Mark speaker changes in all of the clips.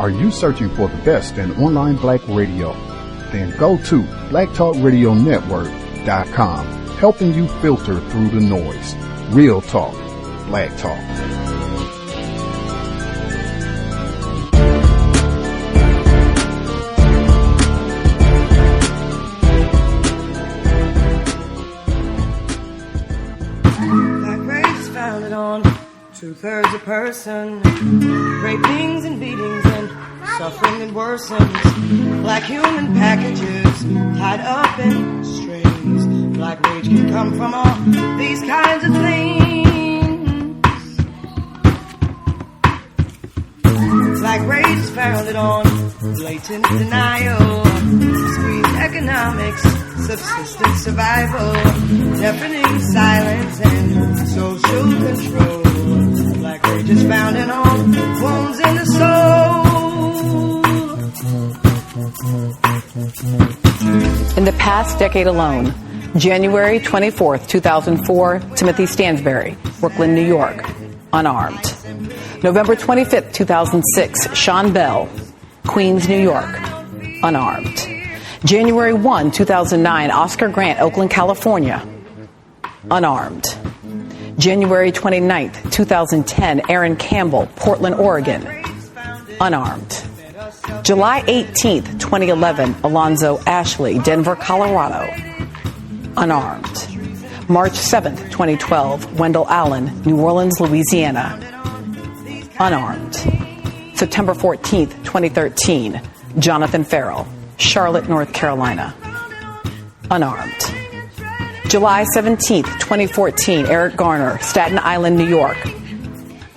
Speaker 1: Are you searching for the best in online black radio? Then go to blacktalkradionetwork.com, helping you filter through the noise. Real talk, black talk.
Speaker 2: Black race is founded on 2/3 a person, rapings and beatings and suffering that worsens. Black human packages tied up in strings. Black rage can come from all these kinds of things. Black rage is founded on blatant denial, squeezed economics, subsistence survival, deafening silence and social control. Black rage is founded on wounds in the soul.
Speaker 3: In the past decade alone, January 24th, 2004, Timothy Stansbury, Brooklyn, New York, unarmed. November 25th, 2006, Sean Bell, Queens, New York, unarmed. January 1, 2009, Oscar Grant, Oakland, California, unarmed. January 29th, 2010, Aaron Campbell, Portland, Oregon, unarmed. July 18th, 2011, Alonzo Ashley, Denver, Colorado, unarmed. March 7th, 2012, Wendell Allen, New Orleans, Louisiana, unarmed. September 14th, 2013, Jonathan Farrell, Charlotte, North Carolina, unarmed. July 17th, 2014, Eric Garner, Staten Island, New York,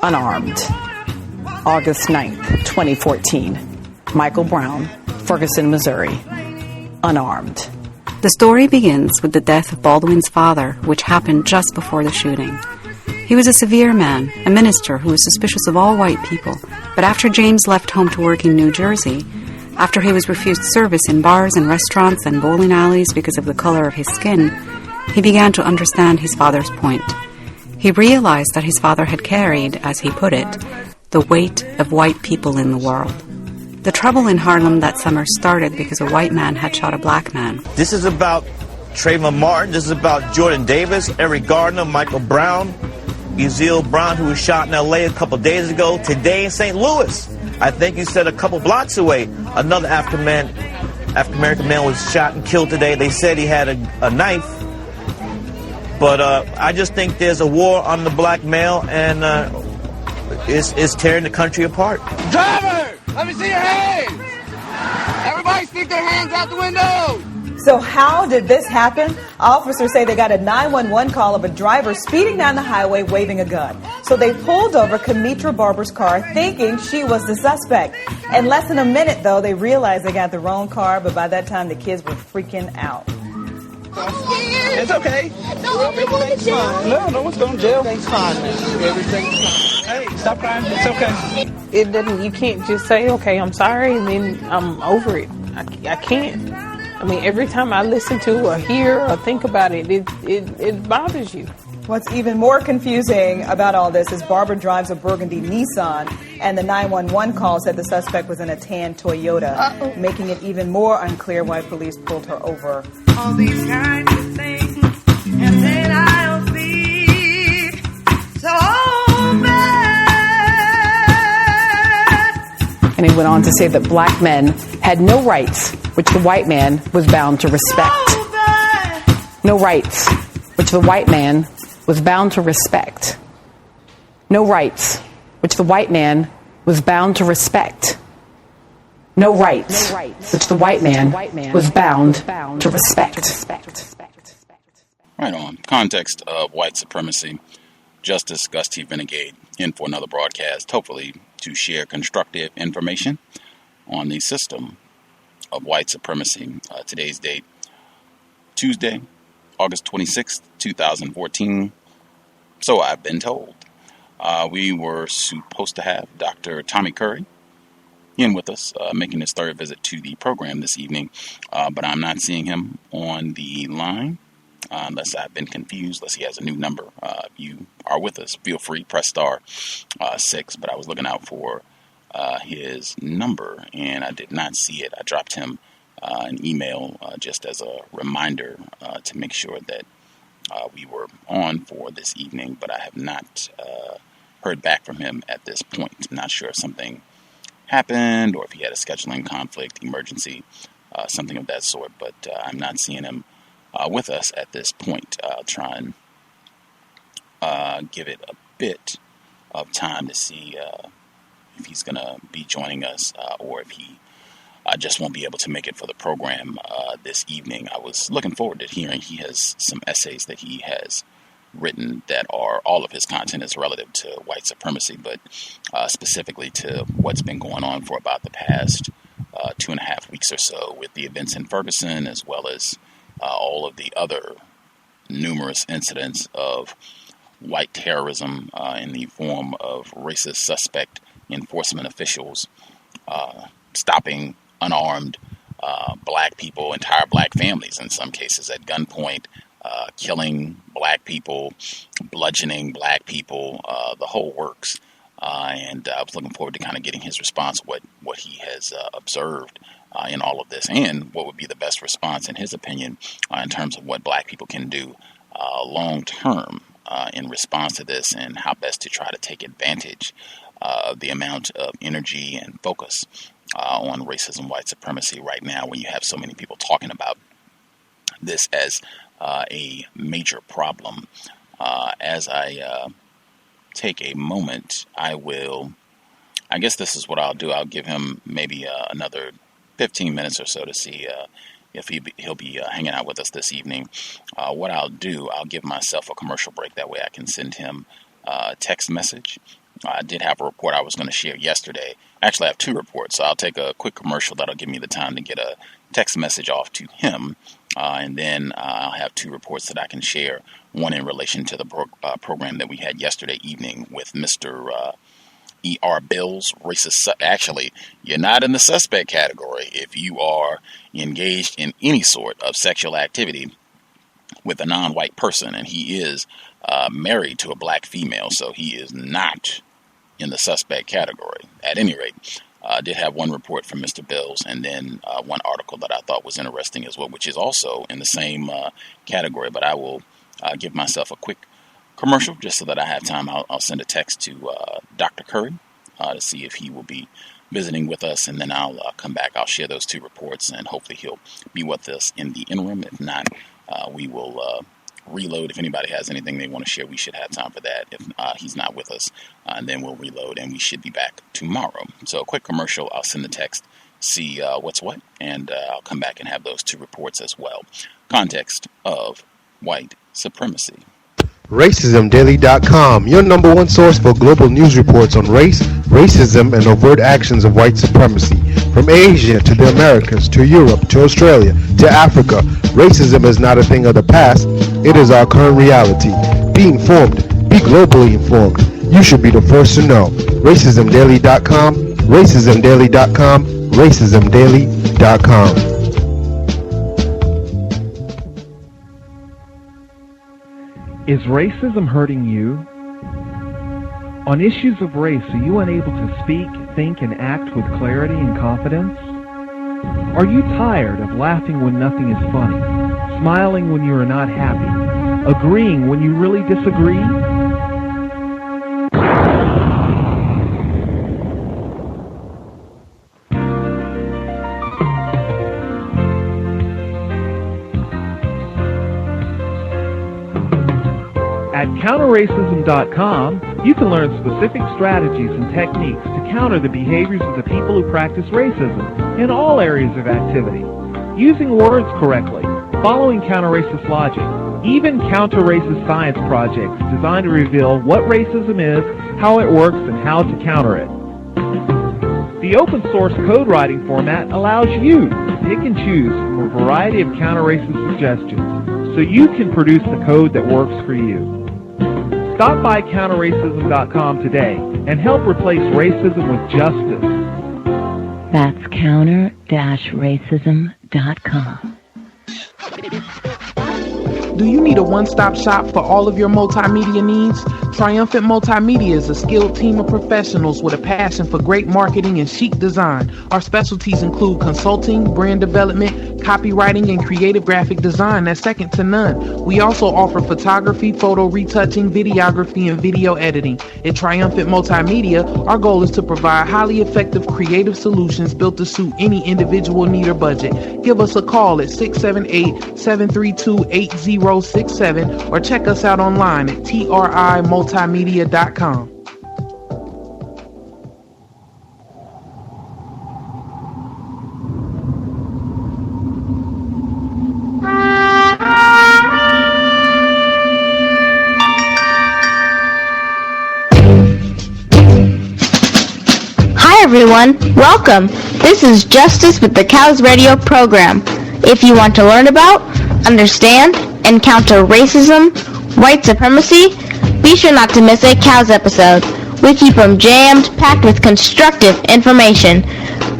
Speaker 3: unarmed. August 9th, 2014, Michael Brown, Ferguson, Missouri, unarmed.
Speaker 4: The story begins with the death of Baldwin's father, which happened just before the shooting. He was a severe man, a minister who was suspicious of all white people, but after James left home to work in New Jersey, after he was refused service in bars and restaurants and bowling alleys because of the color of his skin, he began to understand his father's point. He realized that his father had carried, as he put it, the weight of white people in the world. The trouble in Harlem that summer started because a white man had shot a black man.
Speaker 5: This is about Trayvon Martin. This is about Jordan Davis, Eric Gardner, Michael Brown, Ezell Brown, who was shot in L.A. a couple days ago. Today in St. Louis, I think you said a couple blocks away, another African-American man was shot and killed today. They said he had a knife. But I just think there's a war on the black male, and it's tearing the country apart.
Speaker 6: Driver! Let me see your hands! Everybody stick their hands out the window!
Speaker 7: So how did this happen? Officers say they got a 911 call of a driver speeding down the highway waving a gun. So they pulled over Kametra Barbour's car thinking she was the suspect. In less than a minute, though, they realized they got the wrong car, but by that time the kids were freaking out.
Speaker 6: It's okay. Everything's fine. No one's going to jail. Everything's fine, man. Everything's fine. Hey, stop crying. It's okay.
Speaker 8: It doesn't. You can't just say, "Okay, I'm sorry," and then I'm over it. I can't. I mean, every time I listen to or hear or think about it, it bothers you.
Speaker 7: What's even more confusing about all this is Barbour drives a burgundy Nissan, and the 911 call said the suspect was in a tan Toyota, making it even more unclear why police pulled her over.
Speaker 2: All these kinds of things, and then I'll be so bad.
Speaker 3: And he went on to say that black men had no rights, which the white man was bound to respect. No rights, which the white man was bound to respect. No rights, which the white man was bound to respect. No rights, which the white man was bound to respect.
Speaker 9: Right on. Context of White Supremacy. Justice Gus T Renegade in for another broadcast, hopefully to share constructive information on the system of white supremacy. Today's date, Tuesday, August 26th, 2014. So I've been told. We were supposed to have Dr. Tommy Curry in with us, making his third visit to the program this evening, but I'm not seeing him on the line, unless I've been confused, unless he has a new number. If you are with us, feel free, press star 6, but I was looking out for his number, and I did not see it. I dropped him an email just as a reminder to make sure that we were on for this evening, but I have not heard back from him at this point. I'm not sure if something happened or if he had a scheduling conflict, emergency, something of that sort, but I'm not seeing him with us at this point. I'll try and give it a bit of time to see if he's going to be joining us or if he just won't be able to make it for the program this evening. I was looking forward to hearing he has some essays that he has written that are, all of his content is relative to white supremacy, but specifically to what's been going on for about the past 2.5 weeks or so with the events in Ferguson, as well as all of the other numerous incidents of white terrorism in the form of racist suspect enforcement officials stopping unarmed black people, entire black families in some cases at gunpoint, killing black people, bludgeoning black people, the whole works. And I was looking forward to kind of getting his response, what he has observed in all of this, and what would be the best response, in his opinion, in terms of what black people can do long term in response to this, and how best to try to take advantage of the amount of energy and focus on racism, white supremacy right now, when you have so many people talking about this as a major problem. As I take a moment, I guess this is what I'll do. I'll give him maybe another 15 minutes or so to see if he'll be hanging out with us this evening. What I'll do, I'll give myself a commercial break. That way I can send him a text message. I did have a report I was going to share yesterday. Actually, I have 2 reports, so I'll take a quick commercial. That'll give me the time to get a text message off to him, and then I'll have 2 reports that I can share, one in relation to the program that we had yesterday evening with Mr. E.R. Bills, racist. Actually, you're not in the suspect category if you are engaged in any sort of sexual activity with a non-white person, and he is married to a black female, so he is not in the suspect category. At any rate, I did have one report from Mr. Bills, and then one article that I thought was interesting as well, which is also in the same category, but I will give myself a quick commercial just so that I have time. I'll send a text to Dr. Curry to see if he will be visiting with us, and then I'll come back. I'll share those 2 reports, and hopefully he'll be with us in the interim. If not, we will reload. If anybody has anything they want to share, we should have time for that. If he's not with us, and then we'll reload, and we should be back tomorrow. So a quick commercial, I'll send the text, see what's what, and I'll come back and have those 2 reports as well. Context of White Supremacy.
Speaker 10: RacismDaily.com, your number 1 source for global news reports on race, racism, and overt actions of white supremacy. From Asia to the Americas, to Europe, to Australia, to Africa, racism is not a thing of the past, it is our current reality. Be informed, be globally informed. You should be the first to know. RacismDaily.com, RacismDaily.com, RacismDaily.com.
Speaker 11: Is racism hurting you? On issues of race, are you unable to speak, think, and act with clarity and confidence? Are you tired of laughing when nothing is funny, smiling when you are not happy, agreeing when you really disagree? At counterracism.com, you can learn specific strategies and techniques to counter the behaviors of the people who practice racism in all areas of activity, using words correctly, following counter-racist logic, even counter-racist science projects designed to reveal what racism is, how it works, and how to counter it. The open-source code writing format allows you to pick and choose from a variety of counter-racist suggestions so you can produce the code that works for you. Stop by counterracism.com today and help replace racism with justice.
Speaker 12: That's counter-racism.com.
Speaker 13: Do you need a one-stop shop for all of your multimedia needs?
Speaker 11: Triumphant Multimedia is a skilled team of professionals with a passion for great marketing and chic design. Our specialties include consulting, brand development, copywriting, and creative graphic design that's second to none. We also offer photography, photo retouching, videography, and video editing. At Triumphant Multimedia, our goal is to provide highly effective creative solutions built to suit any individual need or budget. Give us a call at 678-732-8067 or check us out online at trimultimedia.com.
Speaker 13: Hi everyone, welcome. This is Justice with the C.O.W.S radio program. If you want to learn about, understand, and counter racism, white supremacy, be sure not to miss a C.O.W.S episode. We keep them jammed, packed with constructive information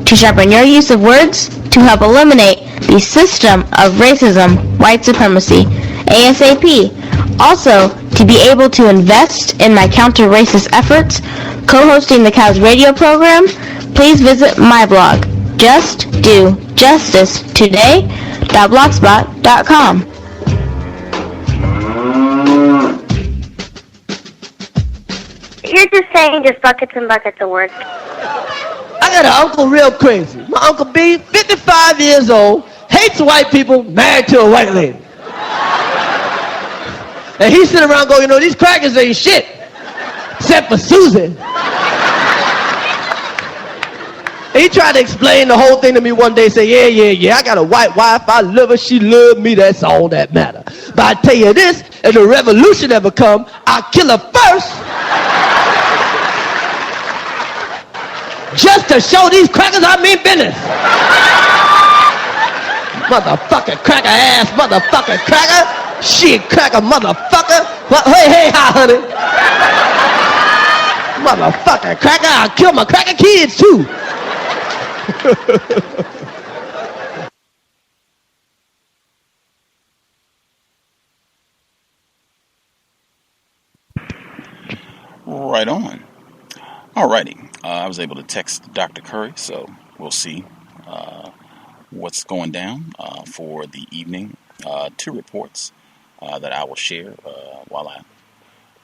Speaker 13: to sharpen your use of words to help eliminate the system of racism, white supremacy, ASAP. Also, to be able to invest in my counter-racist efforts, co-hosting the C.O.W.S radio program, please visit my blog, justdojustice.blogspot.com.
Speaker 14: You're just saying just buckets and buckets of words.
Speaker 15: I got an uncle real crazy. My Uncle B, 55 years old, hates white people, married to a white lady. And he sit around going, these crackers ain't shit, except for Susan. And he tried to explain the whole thing to me one day, say, yeah, I got a white wife, I love her, she loved me, that's all that matter. But I tell you this, if the revolution ever come, I'll kill her first, just to show these crackers I mean business. Motherfucking cracker ass, motherfucking cracker. Shit, cracker, motherfucker. Hey, hi, honey. Motherfucking cracker, I'll kill my cracker kids, too.
Speaker 9: Right on. Alrighty. I was able to text Dr. Curry, so we'll see what's going down for the evening. Two reports that I will share while I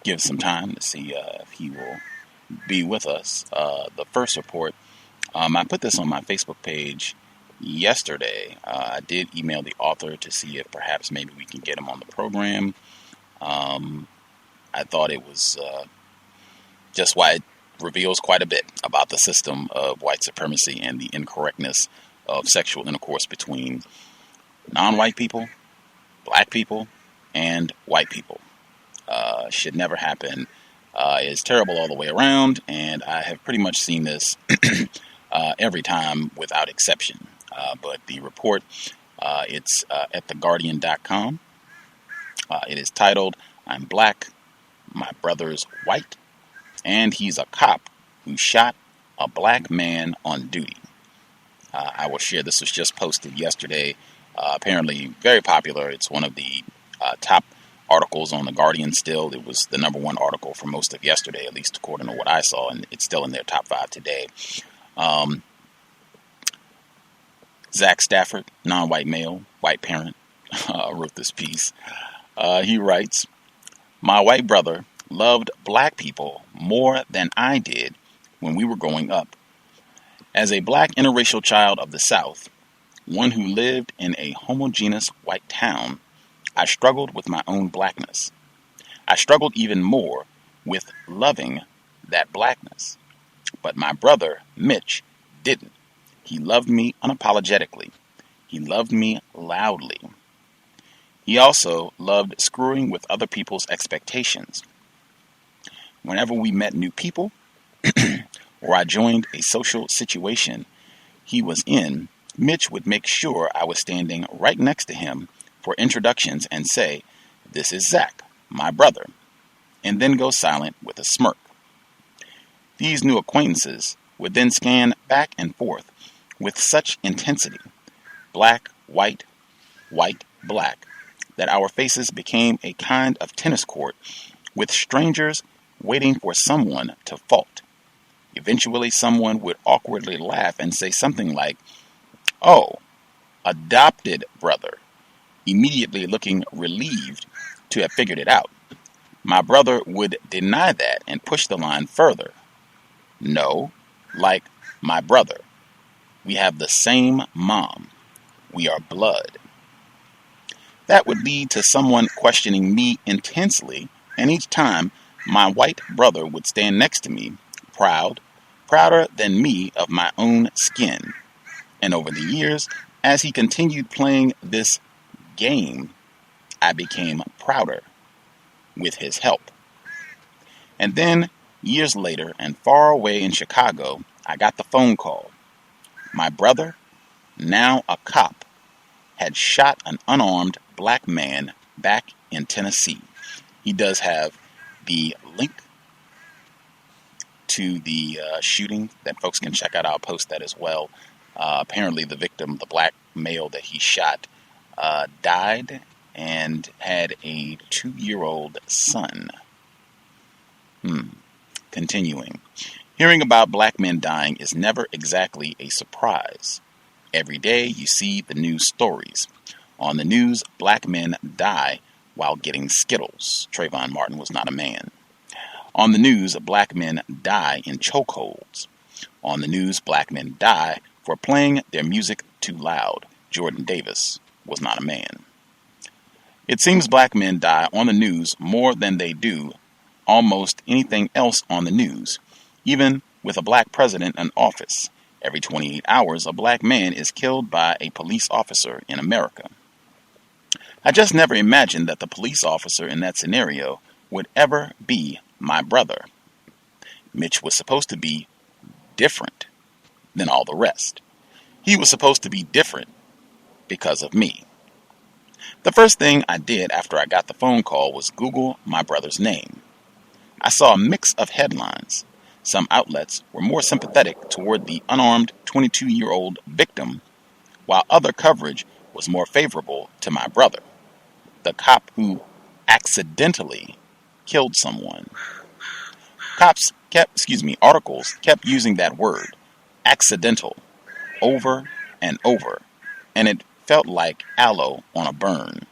Speaker 9: give some time to see if he will be with us. The first report, I put this on my Facebook page yesterday. I did email the author to see if perhaps maybe we can get him on the program. I thought it was just why it reveals quite a bit about the system of white supremacy and the incorrectness of sexual intercourse between non-white people, black people, and white people. Should never happen. It's terrible all the way around, and I have pretty much seen this every time without exception. But the report, it's at theguardian.com. It is titled, "I'm Black, My Brother's White, and He's a Cop Who Shot a Black Man on Duty." I will share, this was just posted yesterday. Apparently very popular. It's one of the top articles on The Guardian still. It was the #1 article for most of yesterday, at least according to what I saw, and it's still in their top 5 today. Zach Stafford, non-white male, white parent, wrote this piece. He writes, "My white brother loved black people more than I did when we were growing up. As a black interracial child of the South, one who lived in a homogeneous white town, I struggled with my own blackness. I struggled even more with loving that blackness. But my brother, Mitch, didn't. He loved me unapologetically. He loved me loudly. He also loved screwing with other people's expectations. Whenever we met new people, or I joined a social situation he was in, Mitch would make sure I was standing right next to him for introductions and say, 'This is Zach, my brother,' and then go silent with a smirk. These new acquaintances would then scan back and forth with such intensity, black, white, white, black, that our faces became a kind of tennis court with strangers waiting for someone to fault. Eventually, someone would awkwardly laugh and say something like, "Oh, adopted brother," immediately looking relieved to have figured it out. My brother would deny that and push the line further. "No, like my brother. We have the same mom. We are blood." That would lead to someone questioning me intensely, and each time my white brother would stand next to me, prouder than me of my own skin. And over the years, as he continued playing this game, I became prouder with his help. And then, years later, and far away in Chicago, I got the phone call. My brother, now a cop, had shot an unarmed black man back in Tennessee. He does have the link to the shooting that folks can check out. I'll post that as well. Apparently the victim, the black male that he shot, died and had a 2-year-old son. Continuing. Hearing about black men dying is never exactly a surprise. Every day you see the news stories. On the news, black men die while getting Skittles. Trayvon Martin was not a man. On the news, black men die in chokeholds. On the news, black men die for playing their music too loud. Jordan Davis was not a man. It seems black men die on the news more than they do almost anything else on the news, even with a black president in office. Every 28 hours, a black man is killed by a police officer in America. I just never imagined that the police officer in that scenario would ever be my brother. Mitch was supposed to be different than all the rest. He was supposed to be different because of me. The first thing I did after I got the phone call was Google my brother's name. I saw a mix of headlines. Some outlets were more sympathetic toward the unarmed 22-year-old victim, while other coverage was more favorable to my brother, the cop who accidentally killed someone. Articles kept using that word, accidental, over and over, and it felt like aloe on a burn.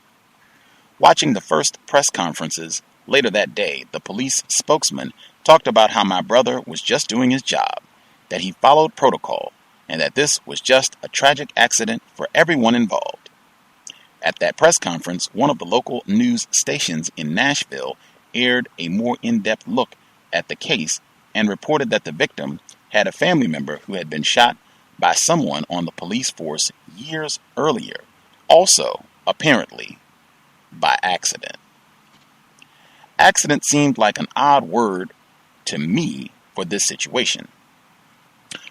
Speaker 9: Watching the first press conferences later that day, the police spokesman talked about how my brother was just doing his job, that he followed protocol, and that this was just a tragic accident for everyone involved. At that press conference, one of the local news stations in Nashville aired a more in-depth look at the case and reported that the victim had a family member who had been shot by someone on the police force years earlier, also apparently by accident. Accident seemed like an odd word to me for this situation.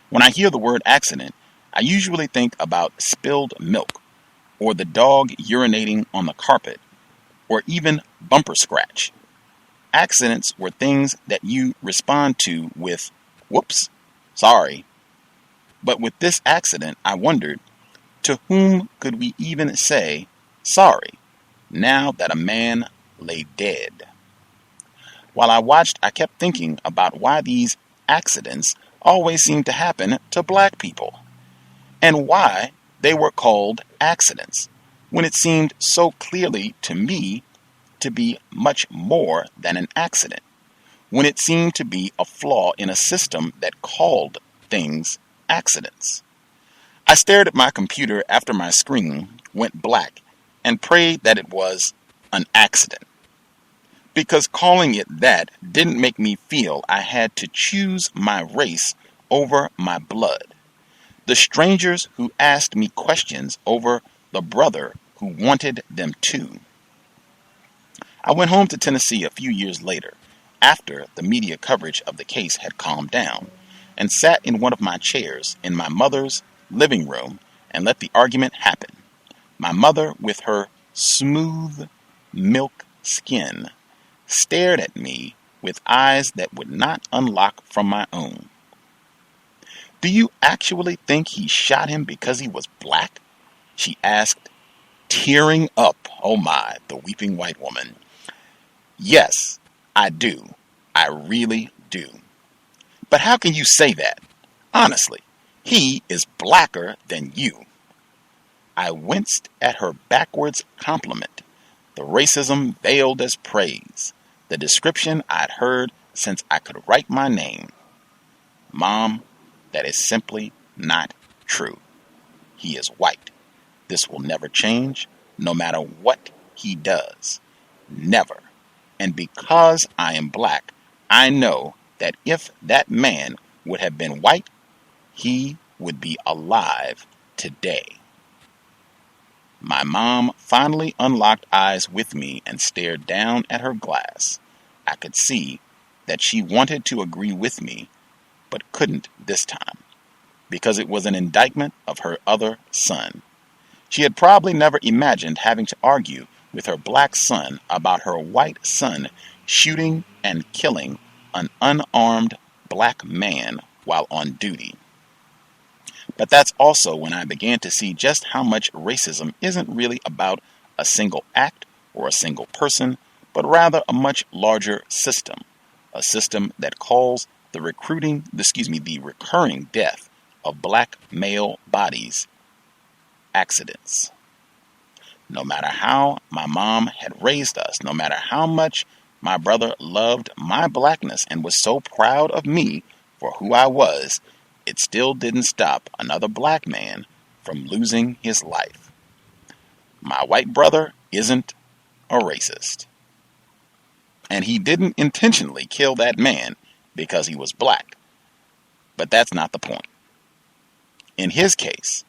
Speaker 9: When I hear the word accident, I usually think about spilled milk, or the dog urinating on the carpet, or even bumper scratch. Accidents were things that you respond to with, "Whoops, sorry." But with this accident, I wondered, to whom could we even say sorry, now that a man lay dead? While I watched, I kept thinking about why these accidents always seem to happen to black people, and why they were called accidents, when it seemed so clearly to me to be much more than an accident, when it seemed to be a flaw in a system that called things accidents. I stared at my computer after my screen went black and prayed that it was an accident, because calling it that didn't make me feel I had to choose my race over my blood. The strangers who asked me questions over the brother who wanted them to. I went home to Tennessee a few years later, after the media coverage of the case had calmed down, and sat in one of my chairs in my mother's living room and let the argument happen. My mother, with her smooth milk skin, stared at me with eyes that would not unlock from my own. "Do you actually think he shot him because he was black?" she asked, tearing up. Oh my, the weeping white woman. "Yes, I do. I really do. But how can you say that? Honestly, he is blacker than you. I winced at her backwards compliment, the racism veiled as praise, the description I'd heard since I could write my name. Mom, that is simply not true. He is white. This will never change, no matter what he does. Never. And because I am black, I know that if that man would have been white, he would be alive today. My mom finally unlocked eyes with me and stared down at her glass. I could see that she wanted to agree with me, but couldn't this time, because it was an indictment of her other son. She had probably never imagined having to argue with her black son about her white son shooting and killing an unarmed black man while on duty. But that's also when I began to see just how much racism isn't really about a single act or a single person, but rather a much larger system, a system that calls the recurring death of black male bodies accidents. No matter how my mom had raised us, no matter how much my brother loved my blackness and was so proud of me for who I was, it still didn't stop another black man from losing his life. My white brother isn't a racist. And he didn't intentionally kill that man because he was black. But that's not the point. In his case,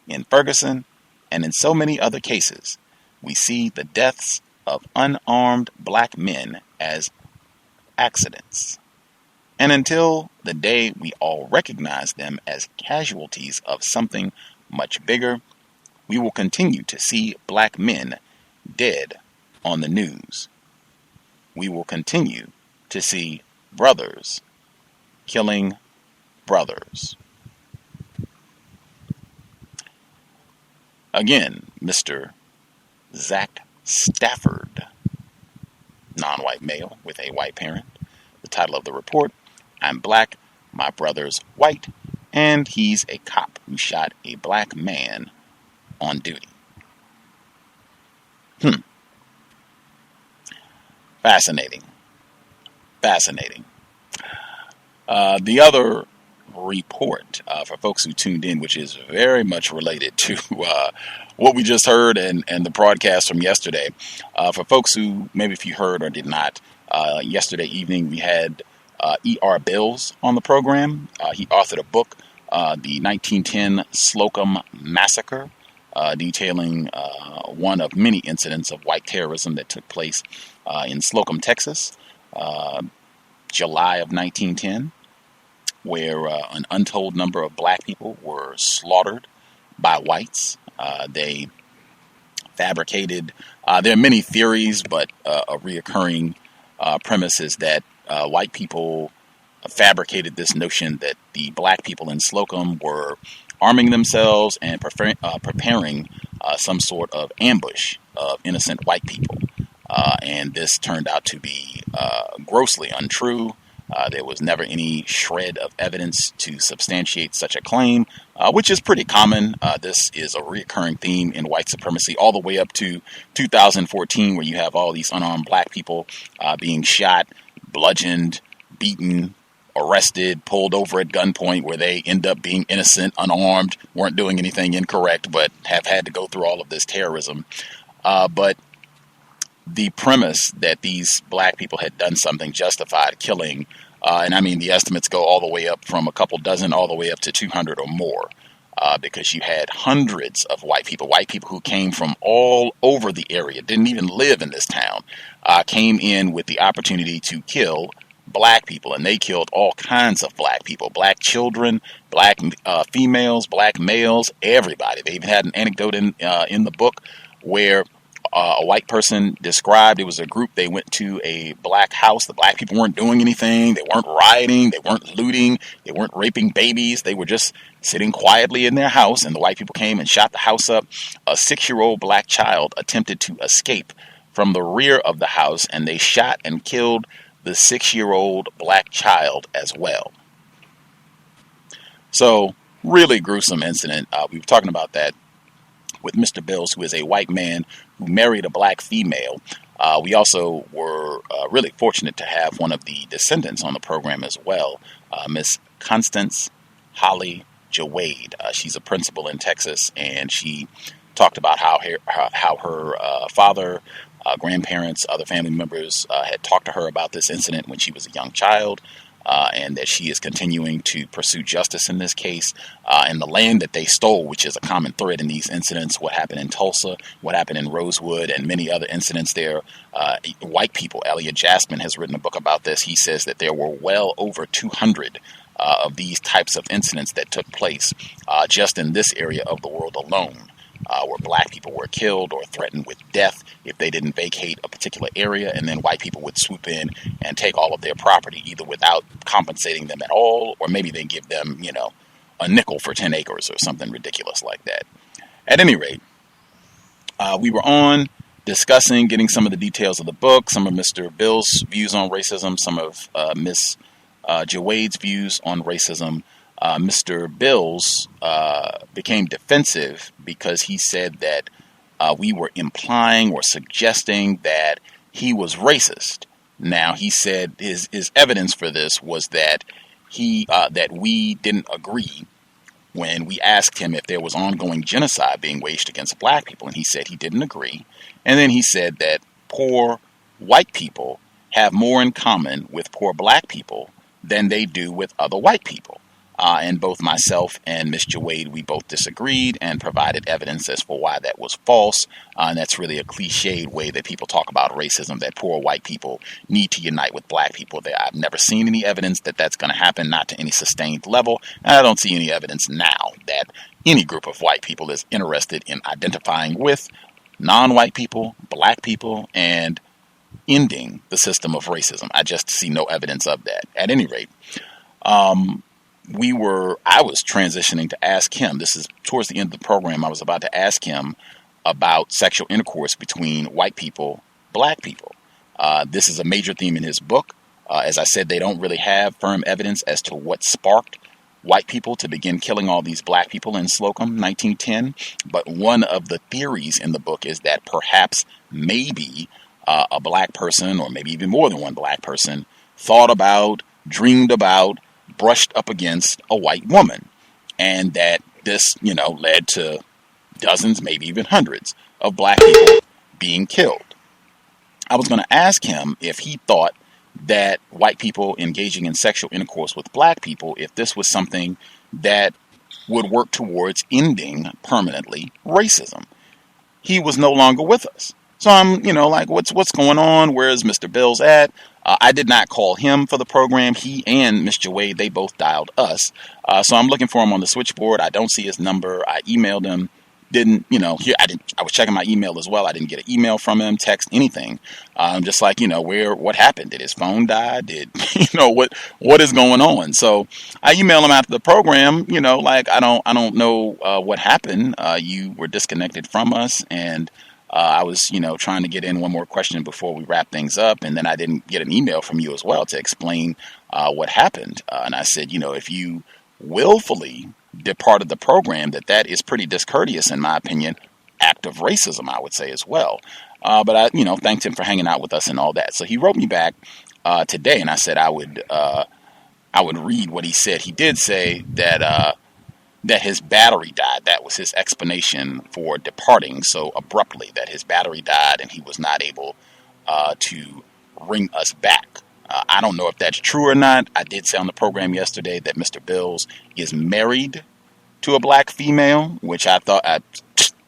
Speaker 9: in Ferguson, and in so many other cases, we see the deaths of unarmed black men as accidents. And until the day we all recognize them as casualties of something much bigger, we will continue to see black men dead on the news. We will continue to see brothers killing brothers. Again, Mr. Zach Stafford, non-white male with a white parent. The title of the report: I'm black, my brother's white, and he's a cop who shot a black man on duty. Fascinating. The other report, for folks who tuned in, which is very much related to what we just heard and the broadcast from yesterday. For folks who, maybe if you heard or did not, yesterday evening we had E.R. Bills on the program. He authored a book, the 1910 Slocum Massacre, detailing one of many incidents of white terrorism that took place in Slocum, Texas, July of 1910, where an untold number of black people were slaughtered by whites. They fabricated, there are many theories, but a reoccurring premise is that white people fabricated this notion that the black people in Slocum were arming themselves and preparing some sort of ambush of innocent white people. And this turned out to be grossly untrue. There was never any shred of evidence to substantiate such a claim, which is pretty common. This is a recurring theme in white supremacy all the way up to 2014, where you have all these unarmed black people being shot, bludgeoned, beaten, arrested, pulled over at gunpoint, where they end up being innocent, unarmed, weren't doing anything incorrect, but have had to go through all of this terrorism. But the premise that these black people had done something justified killing, and I mean the estimates go all the way up from a couple dozen all the way up to 200 or more, because you had hundreds of white people who came from all over the area, didn't even live in this town, came in with the opportunity to kill black people, and they killed all kinds of black people, black children, black females, black males, everybody. They even had an anecdote in the book where a white person described, it was a group, they went to a black house. The black people weren't doing anything. They weren't rioting. They weren't looting. They weren't raping babies. They were just sitting quietly in their house, and the white people came and shot the house up. A 6-year-old black child attempted to escape from the rear of the house, and they shot and killed the 6-year-old black child as well. So, really gruesome incident. We were talking about that with Mr. Bills, who is a white man who married a black female. We also were really fortunate to have one of the descendants on the program as well, Miss Constance Holly Jawade. She's a principal in Texas, and she talked about how her father, grandparents, other family members had talked to her about this incident when she was a young child, and that she is continuing to pursue justice in this case. And the land that they stole, which is a common thread in these incidents, what happened in Tulsa, what happened in Rosewood, and many other incidents there. White people, Elliot Jasmine has written a book about this. He says that there were well over 200 of these types of incidents that took place just in this area of the world alone, where black people were killed or threatened with death if they didn't vacate a particular area, and then white people would swoop in and take all of their property, either without compensating them at all, or maybe they give them, a nickel for 10 acres or something ridiculous like that. At any rate, we were on discussing, getting some of the details of the book, some of Mr. Bill's views on racism, some of Miss Jawade's views on racism. Mr. Bills became defensive because he said that we were implying or suggesting that he was racist. Now, he said his evidence for this was that that we didn't agree when we asked him if there was ongoing genocide being waged against black people, and he said he didn't agree. And then he said that poor white people have more in common with poor black people than they do with other white people. And both myself and Ms. Jawade, we both disagreed and provided evidence as for why that was false. And that's really a cliched way that people talk about racism, that poor white people need to unite with black people. I've never seen any evidence that that's going to happen, not to any sustained level. And I don't see any evidence now that any group of white people is interested in identifying with non-white people, black people, and ending the system of racism. I just see no evidence of that. At any rate, I was transitioning to ask him, this is towards the end of the program, I was about to ask him about sexual intercourse between white people, black people. This is a major theme in his book. As I said, they don't really have firm evidence as to what sparked white people to begin killing all these black people in Slocum, 1910. But one of the theories in the book is that perhaps, maybe, a black person, or maybe even more than one black person, thought about, dreamed about, brushed up against a white woman, and that this, led to dozens, maybe even hundreds of black people being killed. I was going to ask him if he thought that white people engaging in sexual intercourse with black people, if this was something that would work towards ending permanently racism. He was no longer with us. So I'm, like, what's going on? Where's Mr. Bills at? I did not call him for the program. He and Ms. Jawade, they both dialed us. So I'm looking for him on the switchboard. I don't see his number. I emailed him. I was checking my email as well. I didn't get an email from him, text, anything. Just like, what happened? Did his phone die? What is going on? So I emailed him after the program, I don't know what happened. You were disconnected from us, and I was, trying to get in one more question before we wrap things up. And then I didn't get an email from you as well to explain what happened. And I said, if you willfully departed the program, that is pretty discourteous, in my opinion, act of racism, I would say as well. But I, thanked him for hanging out with us and all that. So he wrote me back today, and I said I would read what he said. He did say that his battery died. That was his explanation for departing so abruptly, that his battery died and he was not able to ring us back. I don't know if that's true or not. I did say on the program yesterday that Mr. Bills is married to a black female, which I thought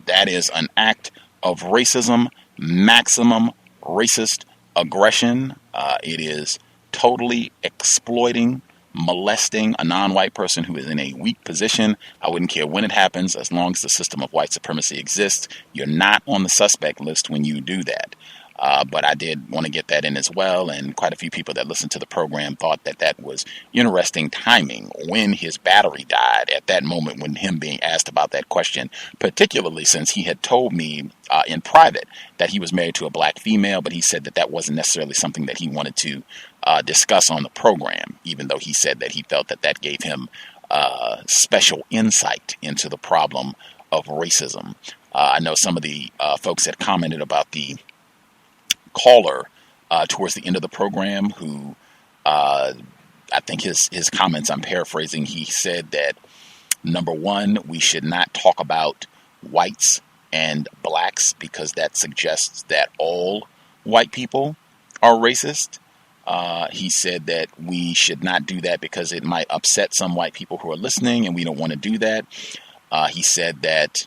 Speaker 9: that is an act of racism, maximum racist aggression. It is totally exploiting, molesting a non-white person who is in a weak position. I wouldn't care when it happens, as long as the system of white supremacy exists. You're not on the suspect list when you do that. But I did want to get that in as well, and quite a few people that listened to the program thought that that was interesting timing when his battery died at that moment when him being asked about that question, particularly since he had told me in private that he was married to a black female, but he said that that wasn't necessarily something that he wanted to discuss on the program, even though he said that he felt that that gave him special insight into the problem of racism. I know some of the folks that commented about the caller towards the end of the program who I think his comments, I'm paraphrasing, he said that, number one, we should not talk about whites and blacks because that suggests that all white people are racist. He said that we should not do that because it might upset some white people who are listening, and we don't want to do that. He said that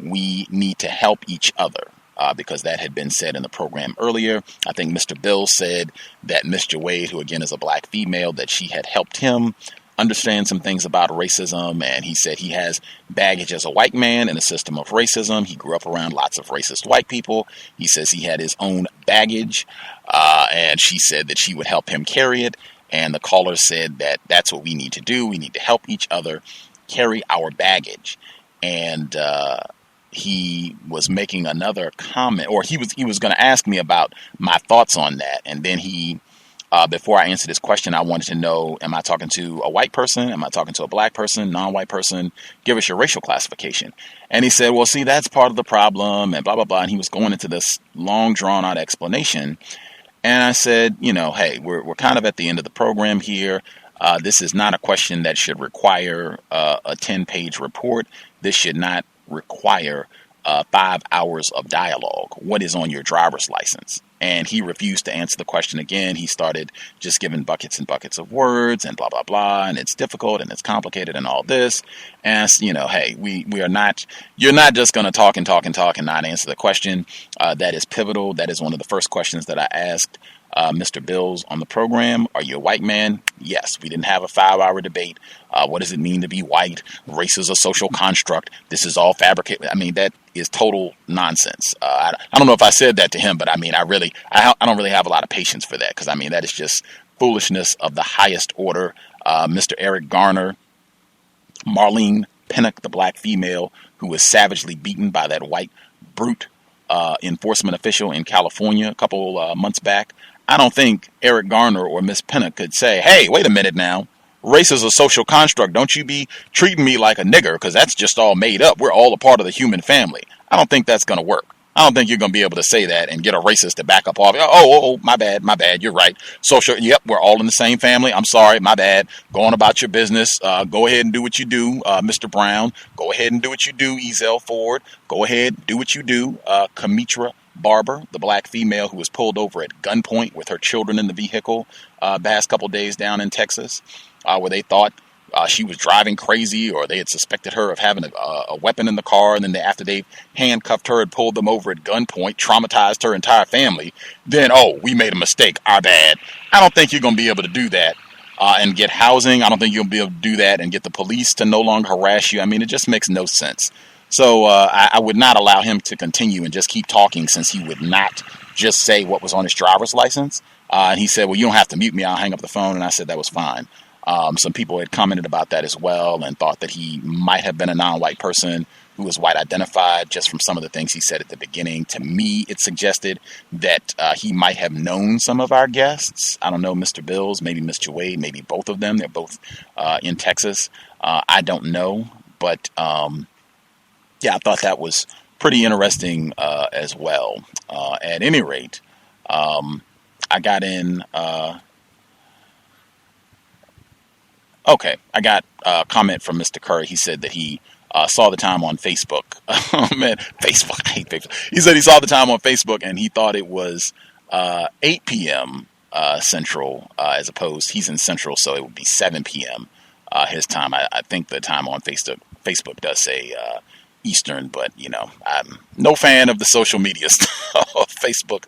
Speaker 9: we need to help each other. Because that had been said in the program earlier. I think Mr. Bill said that Miss Wade, who again is a black female, that she had helped him understand some things about racism. And he said he has baggage as a white man in a system of racism. He grew up around lots of racist white people. He says he had his own baggage. And she said that she would help him carry it. And the caller said that that's what we need to do. We need to help each other carry our baggage. And he was making another comment, or he was going to ask me about my thoughts on that. And then he, before I answered his question, I wanted to know, am I talking to a white person? Am I talking to a black person, non-white person? Give us your racial classification. And he said, well, see, that's part of the problem and blah, blah, blah. And he was going into this long drawn out explanation. And I said, you know, hey, we're kind of at the end of the program here. This is not a question that should require a 10-page report. This should not require 5 hours of dialogue. What is on your driver's license? And he refused to answer the question again. He started just giving buckets and buckets of words and blah, blah, blah. And it's difficult and it's complicated and all this. And, you know, hey, we are not, you're not just going to talk and talk and talk and not answer the question. That is pivotal. That is one of the first questions that I asked Mr. Bills on the program. Are you a white man? Yes. We didn't have a 5-hour debate. What does it mean to be white? Race is a social construct. This is all fabricated. I mean, that is total nonsense. I don't know if I said that to him, but I mean, I don't really have a lot of patience for that, because I mean, that is just foolishness of the highest order. Mr. Eric Garner, Marlene Pinnock, the black female who was savagely beaten by that white brute enforcement official in California a couple months back. I don't think Eric Garner or Miss Pinnock could say, hey, wait a minute now. Race is a social construct. Don't you be treating me like a nigger, because that's just all made up. We're all a part of the human family. I don't think that's going to work. I don't think you're going to be able to say that and get a racist to back up off. Oh, my bad. You're right. Social. Yep, we're all in the same family. I'm sorry. My bad. Go on about your business. Go ahead and do what you do, Mr. Brown. Go ahead and do what you do, Ezell Ford. Go ahead, do what you do, Kametra Barbour, the black female who was pulled over at gunpoint with her children in the vehicle past couple days down in Texas, where they thought she was driving crazy, or they had suspected her of having a weapon in the car. And then after they handcuffed her and pulled them over at gunpoint, traumatized her entire family, then, oh, we made a mistake. Our bad. I don't think you're going to be able to do that and get housing. I don't think you'll be able to do that and get the police to no longer harass you. I mean, it just makes no sense. So I would not allow him to continue and just keep talking, since he would not just say what was on his driver's license. And he said, well, you don't have to mute me. I'll hang up the phone. And I said that was fine. Some people had commented about that as well and thought that he might have been a non-white person who was white identified just from some of the things he said at the beginning. To me, it suggested that he might have known some of our guests. I don't know, Mr. Bills, maybe Mr. Wade, maybe both of them. They're both in Texas. I don't know. But yeah, I thought that was pretty interesting as well. At any rate, I got in... Okay, I got a comment from Mr. Curry. He said that he saw the time on Facebook. Oh, man, Facebook. I hate Facebook. He said he saw the time on Facebook and he thought it was 8 p.m. Central, as opposed, he's in Central, so it would be 7 p.m. His time. I think the time on Facebook does say Eastern, but, you know, I'm no fan of the social media stuff. Facebook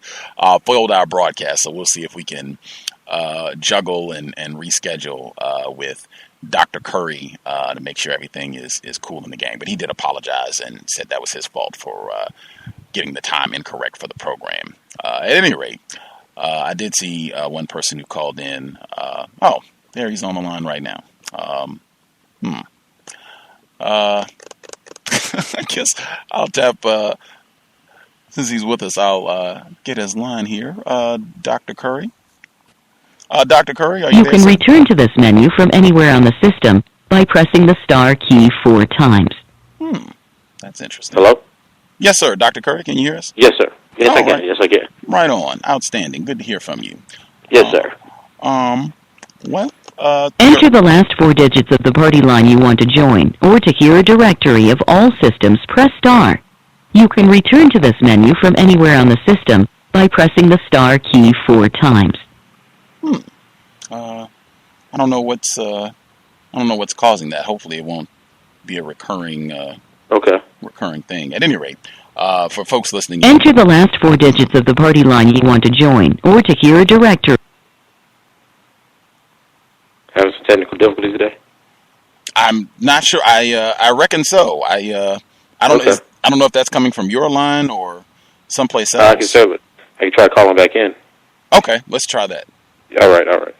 Speaker 9: foiled our broadcast, so we'll see if we can juggle and reschedule with Dr. Curry to make sure everything is cool in the gang. But he did apologize and said that was his fault for getting the time incorrect for the program. At any rate, I did see one person who called in. Oh, there, he's on the line right now. I guess I'll tap, since he's with us, I'll get his line here. Dr. Curry? Dr. Curry, are you there?
Speaker 12: You can return to this menu from anywhere on the system by pressing the star key 4 times.
Speaker 9: That's interesting.
Speaker 16: Hello?
Speaker 9: Yes, sir. Dr. Curry, can you hear us?
Speaker 16: Yes, sir. Yes, I can.
Speaker 9: Right.
Speaker 16: Yes, I can.
Speaker 9: Right on. Outstanding. Good to hear from you.
Speaker 16: Yes, sir.
Speaker 12: Enter the last 4 digits of the party line you want to join, or to hear a directory of all systems, press star. You can return to this menu from anywhere on the system by pressing the star key 4 times.
Speaker 9: I don't know what's causing that. Hopefully, it won't be a recurring thing. At any rate, for folks listening,
Speaker 12: enter the last 4 digits of the party line you want to join, or to hear a directory.
Speaker 16: Having some technical difficulties today?
Speaker 9: I'm not sure. I reckon so. I don't know if that's coming from your line or someplace else.
Speaker 16: I can serve it. I can try calling back in.
Speaker 9: Okay, let's try that.
Speaker 16: All right.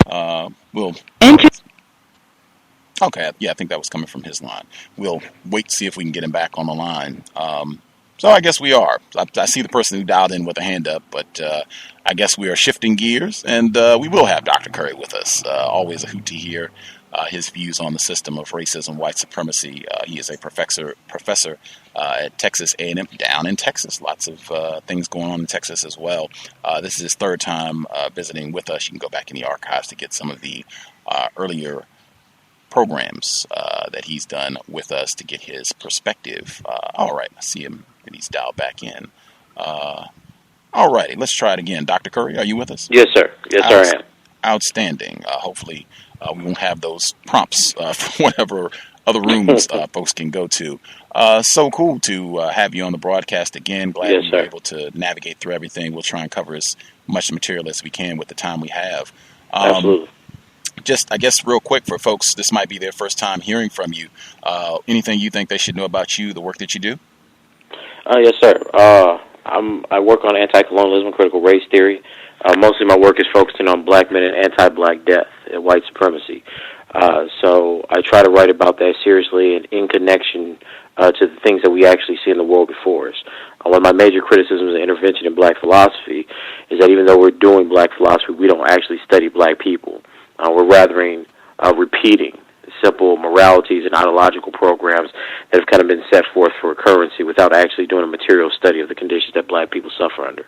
Speaker 9: Cool. We'll
Speaker 12: enter.
Speaker 9: Okay, yeah, I think that was coming from his line. We'll wait to see if we can get him back on the line. So I guess we are. I see the person who dialed in with a hand up, but I guess we are shifting gears, and we will have Dr. Curry with us. Always a hoot to hear his views on the system of racism, white supremacy. He is a professor at Texas A&M down in Texas. Lots of things going on in Texas as well. This is his 3rd time visiting with us. You can go back in the archives to get some of the earlier programs that he's done with us to get his perspective. All right, I see him, and he's dialed back in. All righty, let's try it again. Dr. Curry, are you with us?
Speaker 16: Yes, sir. Yes, sir, I am.
Speaker 9: Outstanding. Hopefully, we won't have those prompts for whatever other rooms folks can go to. So cool to have you on the broadcast again. Glad we were able to navigate through everything. We'll try and cover as much material as we can with the time we have.
Speaker 16: Absolutely.
Speaker 9: Just, I guess, real quick for folks, this might be their first time hearing from you. Anything you think they should know about you, the work that you do?
Speaker 16: Yes, sir. I work on anti-colonialism and critical race theory. Mostly my work is focusing on black men and anti-black death and white supremacy. So I try to write about that seriously and in connection to the things that we actually see in the world before us. One of my major criticisms of intervention in black philosophy is that even though we're doing black philosophy, we don't actually study black people. We're rather repeating simple moralities and ideological programs that have kind of been set forth for currency without actually doing a material study of the conditions that black people suffer under.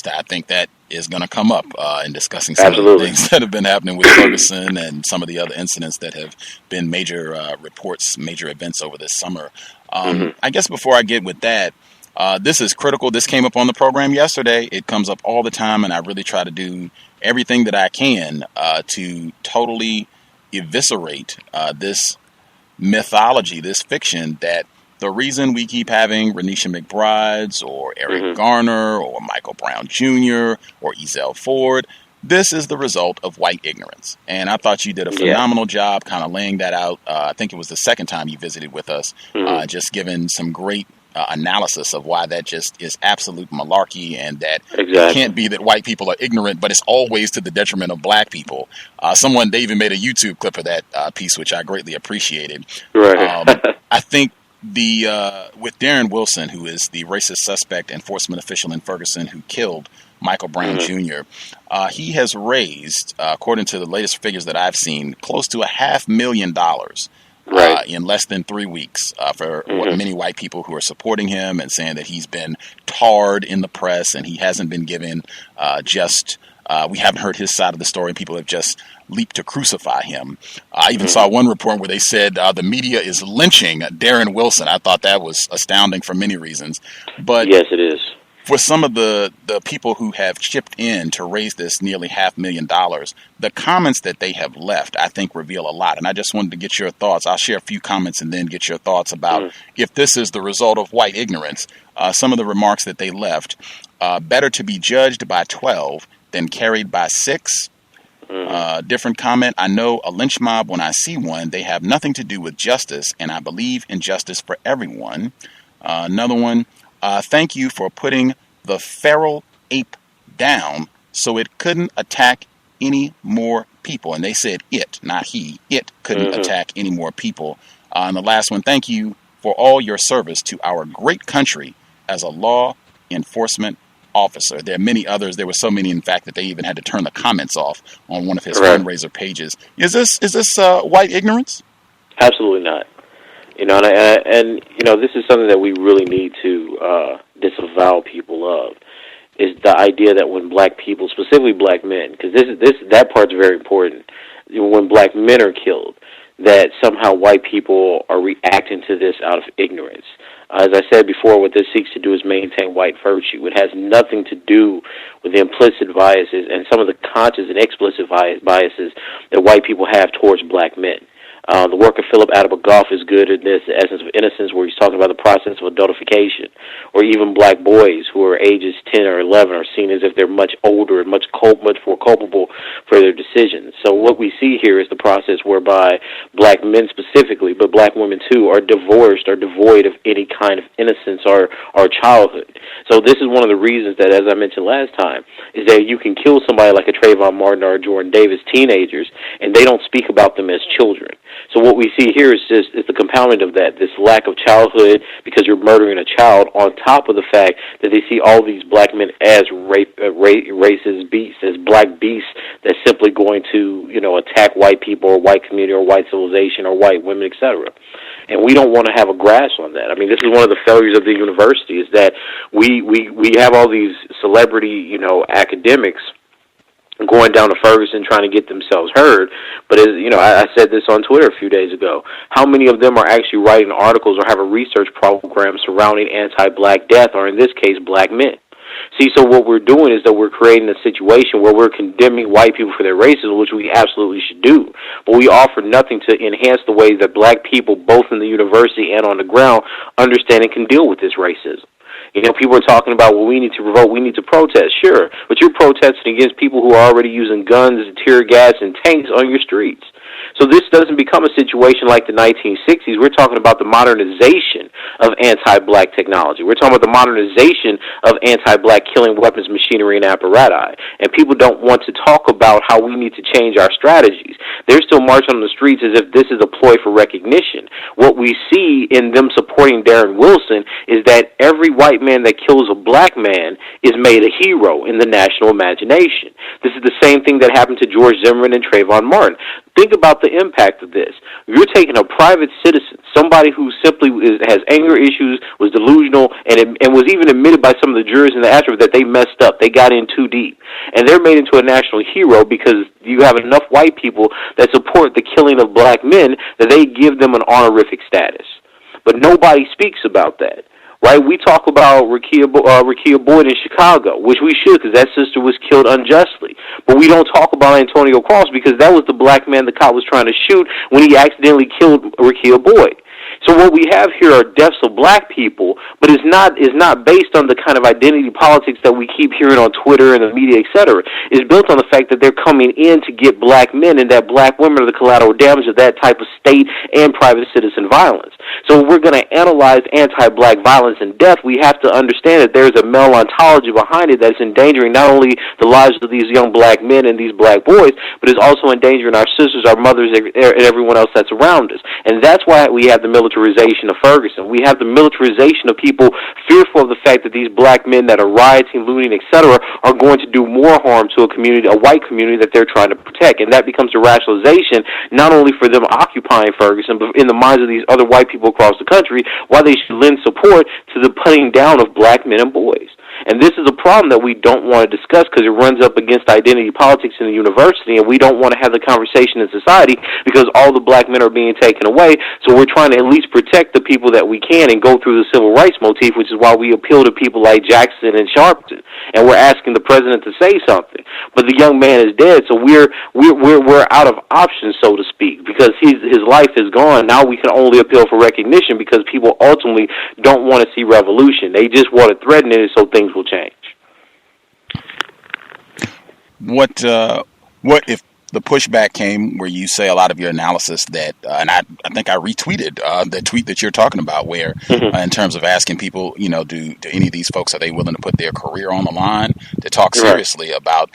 Speaker 9: I think that is going to come up in discussing some of the things that have been happening with Ferguson and some of the other incidents that have been major reports, major events over this summer. I guess before I get with that, this is critical. This came up on the program yesterday. It comes up all the time, and I really try to do everything that I can to totally eviscerate this mythology, this fiction that the reason we keep having Renisha McBrides or Eric Garner or Michael Brown Jr. or Ezell Ford, this is the result of white ignorance. And I thought you did a phenomenal job kind of laying that out. I think it was the second time you visited with us, just giving some great analysis of why that just is absolute malarkey, and that it can't be that white people are ignorant, but it's always to the detriment of black people. They even made a YouTube clip of that piece, which I greatly appreciated. I think with Darren Wilson, who is the racist suspect enforcement official in Ferguson who killed Michael Brown Jr., he has raised, according to the latest figures that I've seen, close to $500,000 in less than 3 weeks for many white people who are supporting him and saying that he's been tarred in the press and he hasn't been given we haven't heard his side of the story. People have just leaped to crucify him. I even saw one report where they said the media is lynching Darren Wilson. I thought that was astounding for many reasons. But
Speaker 16: yes, it is.
Speaker 9: for some of the people who have chipped in to raise this nearly $500,000, the comments that they have left, I think, reveal a lot. And I just wanted to get your thoughts. I'll share a few comments and then get your thoughts about if this is the result of white ignorance. Some of the remarks that they left, better to be judged by 12 than carried by 6. Different comment. I know a lynch mob when I see one. They have nothing to do with justice, and I believe in justice for everyone. Another one. Thank you for putting the feral ape down so it couldn't attack any more people. And they said it, not he. It couldn't attack any more people. And the last one. Thank you for all your service to our great country as a law enforcement officer. There are many others. There were so many, in fact, that they even had to turn the comments off on one of his fundraiser pages. Is this white ignorance?
Speaker 16: Absolutely not. You know, and you know, this is something that we really need to disavow people of, is the idea that when black people, specifically black men, because that part's very important, when black men are killed, that somehow white people are reacting to this out of ignorance. As I said before, what this seeks to do is maintain white virtue. It has nothing to do with the implicit biases and some of the conscious and explicit biases that white people have towards black men. The work of Philip Adebagoff is good in this, The Essence of Innocence, where he's talking about the process of adultification, or even black boys who are ages 10 or 11 are seen as if they're much older and much more culpable for their decisions. So what we see here is the process whereby black men specifically, but black women too, are divorced or devoid of any kind of innocence or childhood. So this is one of the reasons that, as I mentioned last time, is that you can kill somebody like a Trayvon Martin or a Jordan Davis, teenagers, and they don't speak about them as children. So what we see here is the compoundment of that, this lack of childhood because you're murdering a child, on top of the fact that they see all these black men as racist beasts, as black beasts that's simply going to, you know, attack white people or white community or white civilization or white women, etc. And we don't want to have a grasp on that. I mean, this is one of the failures of the university, is that we have all these celebrity, you know, academics going down to Ferguson trying to get themselves heard. But, as you know, I said this on Twitter a few days ago, how many of them are actually writing articles or have a research program surrounding anti-black death, or in this case, black men? See, so what we're doing is that we're creating a situation where we're condemning white people for their racism, which we absolutely should do. But we offer nothing to enhance the way that black people, both in the university and on the ground, understand and can deal with this racism. You know, people are talking about, well, we need to revolt, we need to protest. Sure, but you're protesting against people who are already using guns and tear gas and tanks on your streets. So this doesn't become a situation like the 1960s. We're talking about the modernization of anti-black technology. We're talking about the modernization of anti-black killing weapons, machinery, and apparatus. And people don't want to talk about how we need to change our strategies. They're still marching on the streets as if this is a ploy for recognition. What we see in them supporting Darren Wilson is that every white man that kills a black man is made a hero in the national imagination. This is the same thing that happened to George Zimmerman and Trayvon Martin. Think about the impact of this. You're taking a private citizen, somebody who simply has anger issues, was delusional, and was even admitted by some of the jurors in the aftermath that they messed up. They got in too deep. And they're made into a national hero because you have enough white people that support the killing of black men that they give them an honorific status. But nobody speaks about that. Right? We talk about Rekia Boyd in Chicago, which we should, because that sister was killed unjustly. But we don't talk about Antonio Cross because that was the black man the cop was trying to shoot when he accidentally killed Rekia Boyd. So what we have here are deaths of black people, but it's not based on the kind of identity politics that we keep hearing on Twitter and the media, etc. It's built on the fact that they're coming in to get black men, and that black women are the collateral damage of that type of state and private citizen violence. So if we're going to analyze anti-black violence and death, we have to understand that there's a male ontology behind it that's endangering not only the lives of these young black men and these black boys, but is also endangering our sisters, our mothers, and everyone else that's around us. And that's why we have the militarization of Ferguson. We have the militarization of people fearful of the fact that these black men that are rioting, looting, etc., are going to do more harm to a community, a white community that they're trying to protect. And that becomes a rationalization not only for them occupying Ferguson, but in the minds of these other white people across the country, why they should lend support to the putting down of black men and boys. And this is a problem that we don't want to discuss because it runs up against identity politics in the university, and we don't want to have the conversation in society because all the black men are being taken away. So we're trying to at least protect the people that we can and go through the civil rights motif, which is why we appeal to people like Jackson and Sharpton, and we're asking the president to say something. But the young man is dead, so we're out of options, so to speak, because his life is gone. Now we can only appeal for recognition because people ultimately don't want to see revolution. They just want to threaten it so things will change.
Speaker 9: What if the pushback came where you say a lot of your analysis that, and I think I retweeted the tweet that you're talking about, where in terms of asking people, do any of these folks, are they willing to put their career on the line to talk seriously about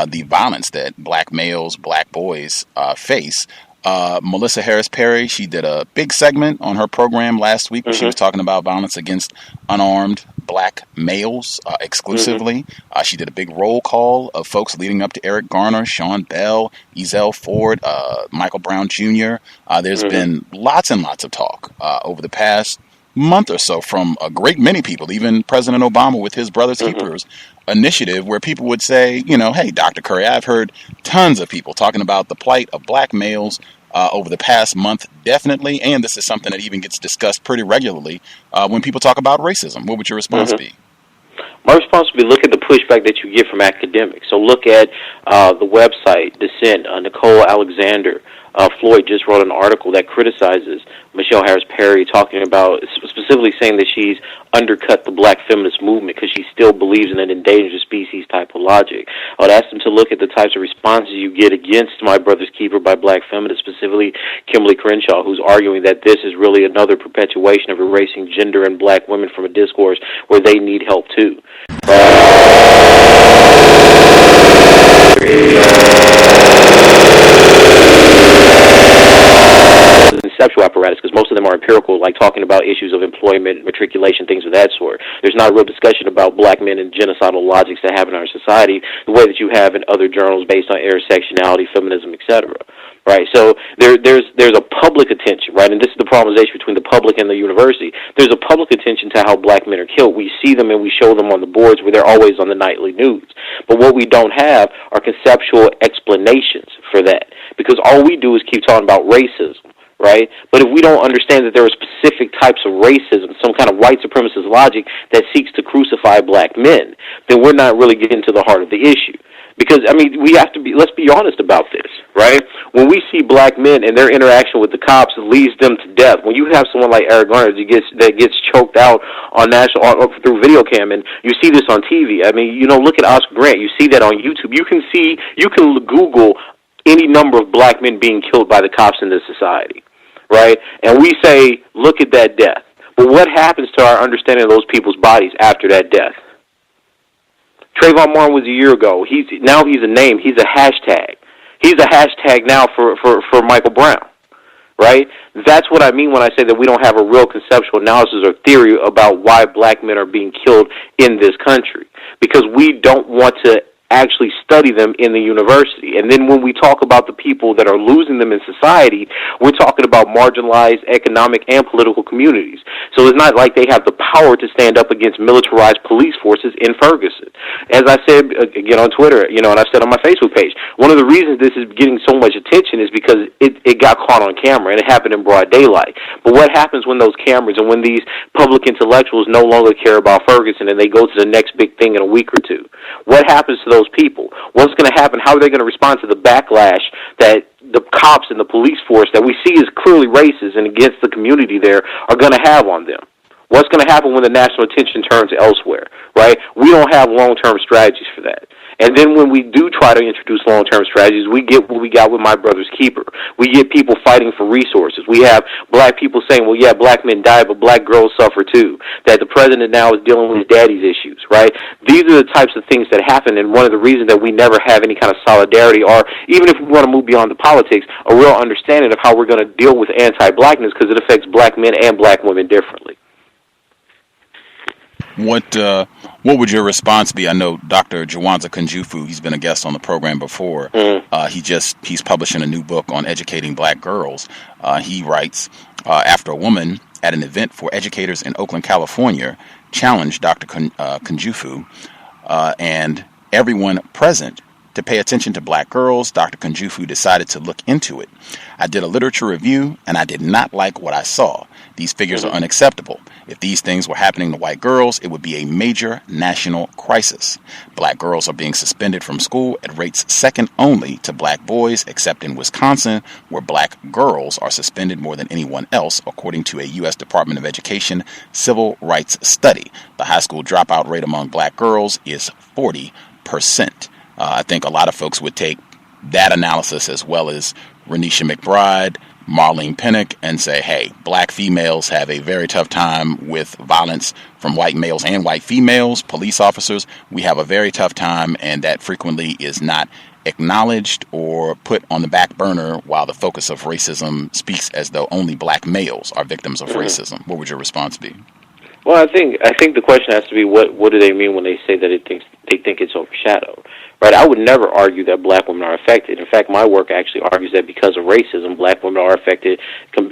Speaker 9: the violence that black males, black boys face? Melissa Harris Perry, she did a big segment on her program last week where she was talking about violence against unarmed black males exclusively. She did a big roll call of folks leading up to Eric Garner, Sean Bell, Ezell Ford, Michael Brown Jr. There's been lots and lots of talk over the past month or so from a great many people, even President Obama with his Brothers Keepers initiative, where people would say, hey, Dr. Curry, I've heard tons of people talking about the plight of black males over the past month, definitely, and this is something that even gets discussed pretty regularly when people talk about racism. What would your response be?
Speaker 16: My response would be look at the pushback that you get from academics. So look at the website, Dissent. Nicole Alexander Floyd just wrote an article that criticizes Michelle Harris Perry, talking about, specifically saying that she's undercut the black feminist movement because she still believes in an endangered species type of logic. I would ask them to look at the types of responses you get against My Brother's Keeper by black feminists, specifically Kimberly Crenshaw, who's arguing that this is really another perpetuation of erasing gender and black women from a discourse where they need help too. Conceptual apparatus, because most of them are empirical, like talking about issues of employment, matriculation, things of that sort. There's not a real discussion about black men and genocidal logics that happen in our society the way that you have in other journals based on intersectionality, feminism, etc. Right? So there's a public attention, right? And this is the problemization between the public and the university. There's a public attention to how black men are killed. We see them and we show them on the boards where they're always on the nightly news. But what we don't have are conceptual explanations for that, because all we do is keep talking about racism. Right? But if we don't understand that there are specific types of racism, some kind of white supremacist logic that seeks to crucify black men, then we're not really getting to the heart of the issue. Because, we have to let's be honest about this, right? When we see black men and their interaction with the cops leads them to death, when you have someone like Eric Garner that gets choked out on through video cam, and you see this on TV. Look at Oscar Grant. You see that on YouTube. You can Google any number of black men being killed by the cops in this society. Right? And we say, look at that death. But what happens to our understanding of those people's bodies after that death? Trayvon Martin was a year ago. He's a name. He's a hashtag. He's a hashtag now for Michael Brown. Right? That's what I mean when I say that we don't have a real conceptual analysis or theory about why black men are being killed in this country. Because we don't want to actually study them in the university. And then when we talk about the people that are losing them in society, we're talking about marginalized economic and political communities. So it's not like they have the power to stand up against militarized police forces in Ferguson. As I said again on Twitter, and I've said on my Facebook page, one of the reasons this is getting so much attention is because it got caught on camera and it happened in broad daylight. But what happens when those cameras and when these public intellectuals no longer care about Ferguson and they go to the next big thing in a week or two? What happens to those people? What's going to happen? How are they going to respond to the backlash that the cops and the police force that we see is clearly racist and against the community there are going to have on them? What's going to happen when the national attention turns elsewhere, right? We don't have long-term strategies for that. And then when we do try to introduce long-term strategies, we get what we got with My Brother's Keeper. We get people fighting for resources. We have black people saying, well, yeah, black men die, but black girls suffer too. That the president now is dealing with his daddy's issues, right? These are the types of things that happen, and one of the reasons that we never have any kind of solidarity, or even if we want to move beyond the politics, a real understanding of how we're going to deal with anti-blackness, because it affects black men and black women differently.
Speaker 9: What would your response be? I know Dr. Jawanza Kunjufu, he's been a guest on the program before. He's publishing a new book on educating black girls. He writes, after a woman at an event for educators in Oakland, California, challenged Dr. Kunjufu and everyone present to pay attention to black girls. Dr. Kunjufu decided to look into it. I did a literature review, and I did not like what I saw. These figures are unacceptable. If these things were happening to white girls, it would be a major national crisis. Black girls are being suspended from school at rates second only to black boys, except in Wisconsin, where black girls are suspended more than anyone else, according to a U.S. Department of Education civil rights study. The high school dropout rate among black girls is 40%. I think a lot of folks would take that analysis as well as Renisha McBride, Marlene Pinnock, and say, hey, black females have a very tough time with violence from white males and white females, police officers. We have a very tough time, and that frequently is not acknowledged or put on the back burner, while the focus of racism speaks as though only black males are victims of racism. What would your response be?
Speaker 16: Well, I think the question has to be what do they mean when they say that they think it's overshadowed, right? I would never argue that black women are affected. In fact, my work actually argues that because of racism, black women are affected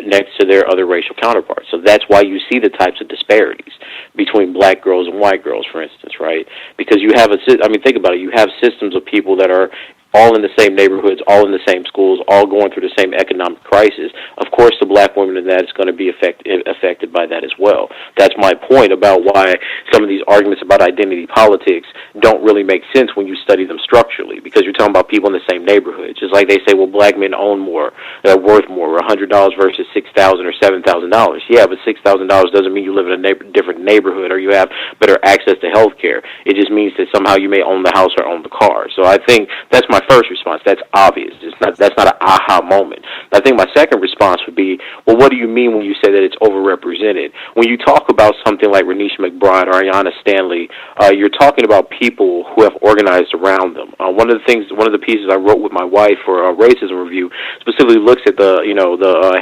Speaker 16: next to their other racial counterparts. So that's why you see the types of disparities between black girls and white girls, for instance, right? Because you have think about it. You have systems of people that are all in the same neighborhoods, all in the same schools, all going through the same economic crisis. Of course, the black woman in that is going to be affected by that as well. That's my point about why some of these arguments about identity politics don't really make sense when you study them structurally, because you're talking about people in the same neighborhood. Just like they say, well, black men own more, they're worth more, $100 versus $6,000 or $7,000. Yeah, but $6,000 doesn't mean you live in a different neighborhood or you have better access to health care. It just means that somehow you may own the house or own the car. So I think that's my first response. That's obvious. That's not an aha moment. I think my second response would be, well, what do you mean when you say that it's overrepresented? When you talk about something like Renisha McBride or Ayanna Stanley, you're talking about people who have organized around them. One of the pieces I wrote with my wife for a racism review specifically looks at the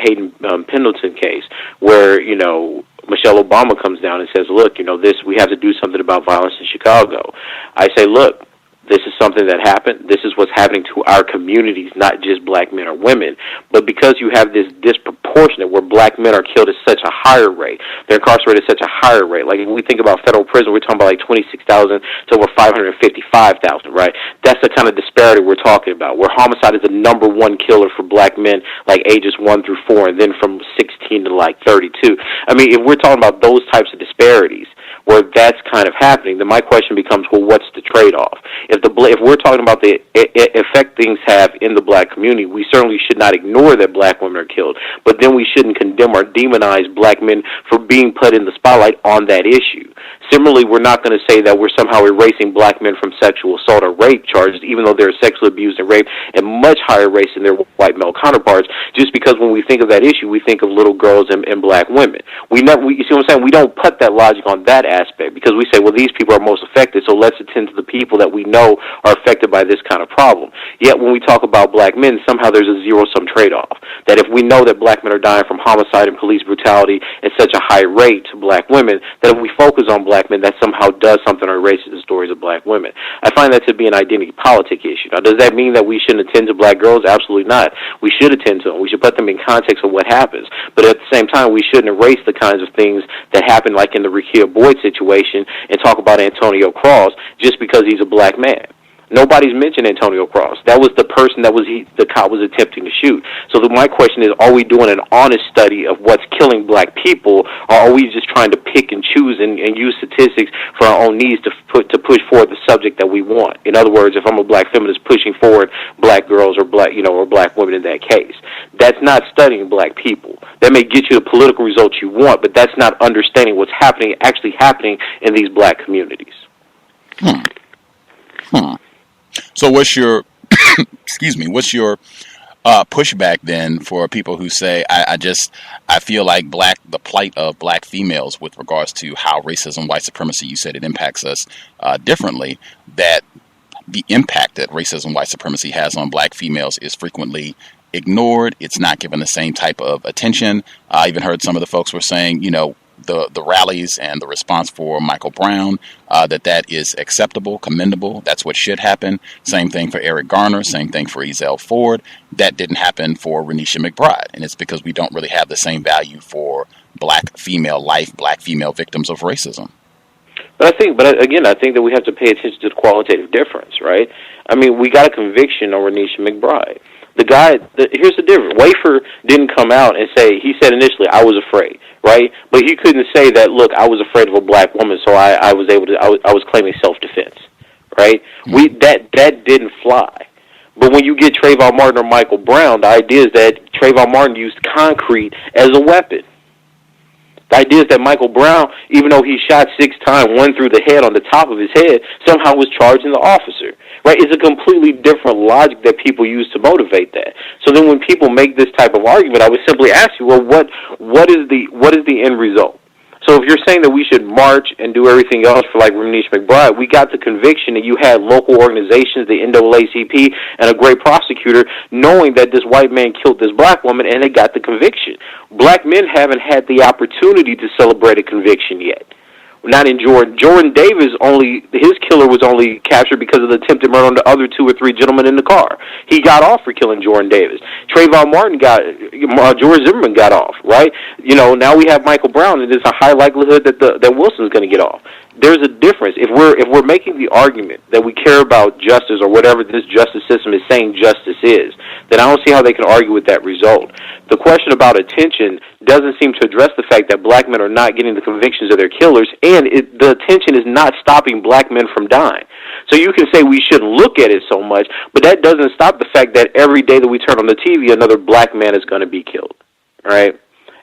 Speaker 16: Hayden Pendleton case, where Michelle Obama comes down and says, look, we have to do something about violence in Chicago. I say, look, this is something that happened. This is what's happening to our communities, not just black men or women. But because you have this disproportionate where black men are killed at such a higher rate, they're incarcerated at such a higher rate. Like, if we think about federal prison, we're talking about like 26,000 to over 555,000, right? That's the kind of disparity we're talking about, where homicide is the number one killer for black men, like ages 1 through 4, and then from 16 to like 32. I mean, if we're talking about those types of disparities, where that's kind of happening, then my question becomes, well, what's the trade-off? If we're talking about the effect things have in the black community, we certainly should not ignore that black women are killed, but then we shouldn't condemn or demonize black men for being put in the spotlight on that issue. Similarly, we're not going to say that we're somehow erasing black men from sexual assault or rape charges, even though they're sexually abused and raped at much higher rates than their white male counterparts, just because when we think of that issue, we think of little girls and black women. You see what I'm saying? We don't put that logic on that aspect, because we say, well, these people are most affected, so let's attend to the people that we know are affected by this kind of problem. Yet when we talk about black men, somehow there's a zero-sum trade-off, that if we know that black men are dying from homicide and police brutality at such a high rate to black women, that if we focus on black men, that somehow does something or erases the stories of black women. I find that to be an identity politic issue. Now, does that mean that we shouldn't attend to black girls? Absolutely not. We should attend to them. We should put them in context of what happens. But at the same time, we shouldn't erase the kinds of things that happen, like in the Rekia Boyd situation, and talk about Antonio Cross just because he's a black man. Nobody's mentioned Antonio Cross. That was the person that the cop was attempting to shoot. So my question is, are we doing an honest study of what's killing black people, or are we just trying to pick and choose and use statistics for our own needs to push forward the subject that we want? In other words, if I'm a black feminist pushing forward black girls or black women in that case, that's not studying black people. That may get you the political results you want, but that's not understanding what's actually happening in these black communities.
Speaker 9: So what's your what's your pushback then for people who say, I feel like the plight of black females with regards to how racism, white supremacy, you said it impacts us differently, that the impact that racism, white supremacy has on black females is frequently ignored. It's not given the same type of attention. I even heard some of the folks were saying, the rallies and the response for Michael Brown, that is acceptable, commendable. That's what should happen. Same thing for Eric Garner. Same thing for Ezell Ford. That didn't happen for Renisha McBride. And it's because we don't really have the same value for black female life, black female victims of racism.
Speaker 16: But I think that we have to pay attention to the qualitative difference, right? I mean, we got a conviction on Renisha McBride. Here's the difference. Wafer didn't come out and say, he said initially, I was afraid, right? But he couldn't say that, look, I was afraid of a black woman, so I was claiming self-defense, right? That didn't fly. But when you get Trayvon Martin or Michael Brown, the idea is that Trayvon Martin used concrete as a weapon. The idea is that Michael Brown, even though he shot 6 times, one through the head on the top of his head, somehow was charging the officer. Right? It's a completely different logic that people use to motivate that. So then when people make this type of argument, I would simply ask you, well, what is the end result? So if you're saying that we should march and do everything else for like Renisha McBride, we got the conviction that you had local organizations, the NAACP, and a great prosecutor knowing that this white man killed this black woman, and they got the conviction. Black men haven't had the opportunity to celebrate a conviction yet. Not in Jordan. Jordan Davis his killer was only captured because of the attempted murder on the other 2 or 3 gentlemen in the car. He got off for killing Jordan Davis. Trayvon Martin George Zimmerman got off, right? You know, now we have Michael Brown, and there's a high likelihood that Wilson's going to get off. There's a difference. If we're making the argument that we care about justice or whatever this justice system is saying justice is, then I don't see how they can argue with that result. The question about attention doesn't seem to address the fact that black men are not getting the convictions of their killers, and the attention is not stopping black men from dying. So you can say we shouldn't look at it so much, but that doesn't stop the fact that every day that we turn on the TV, another black man is going to be killed, right?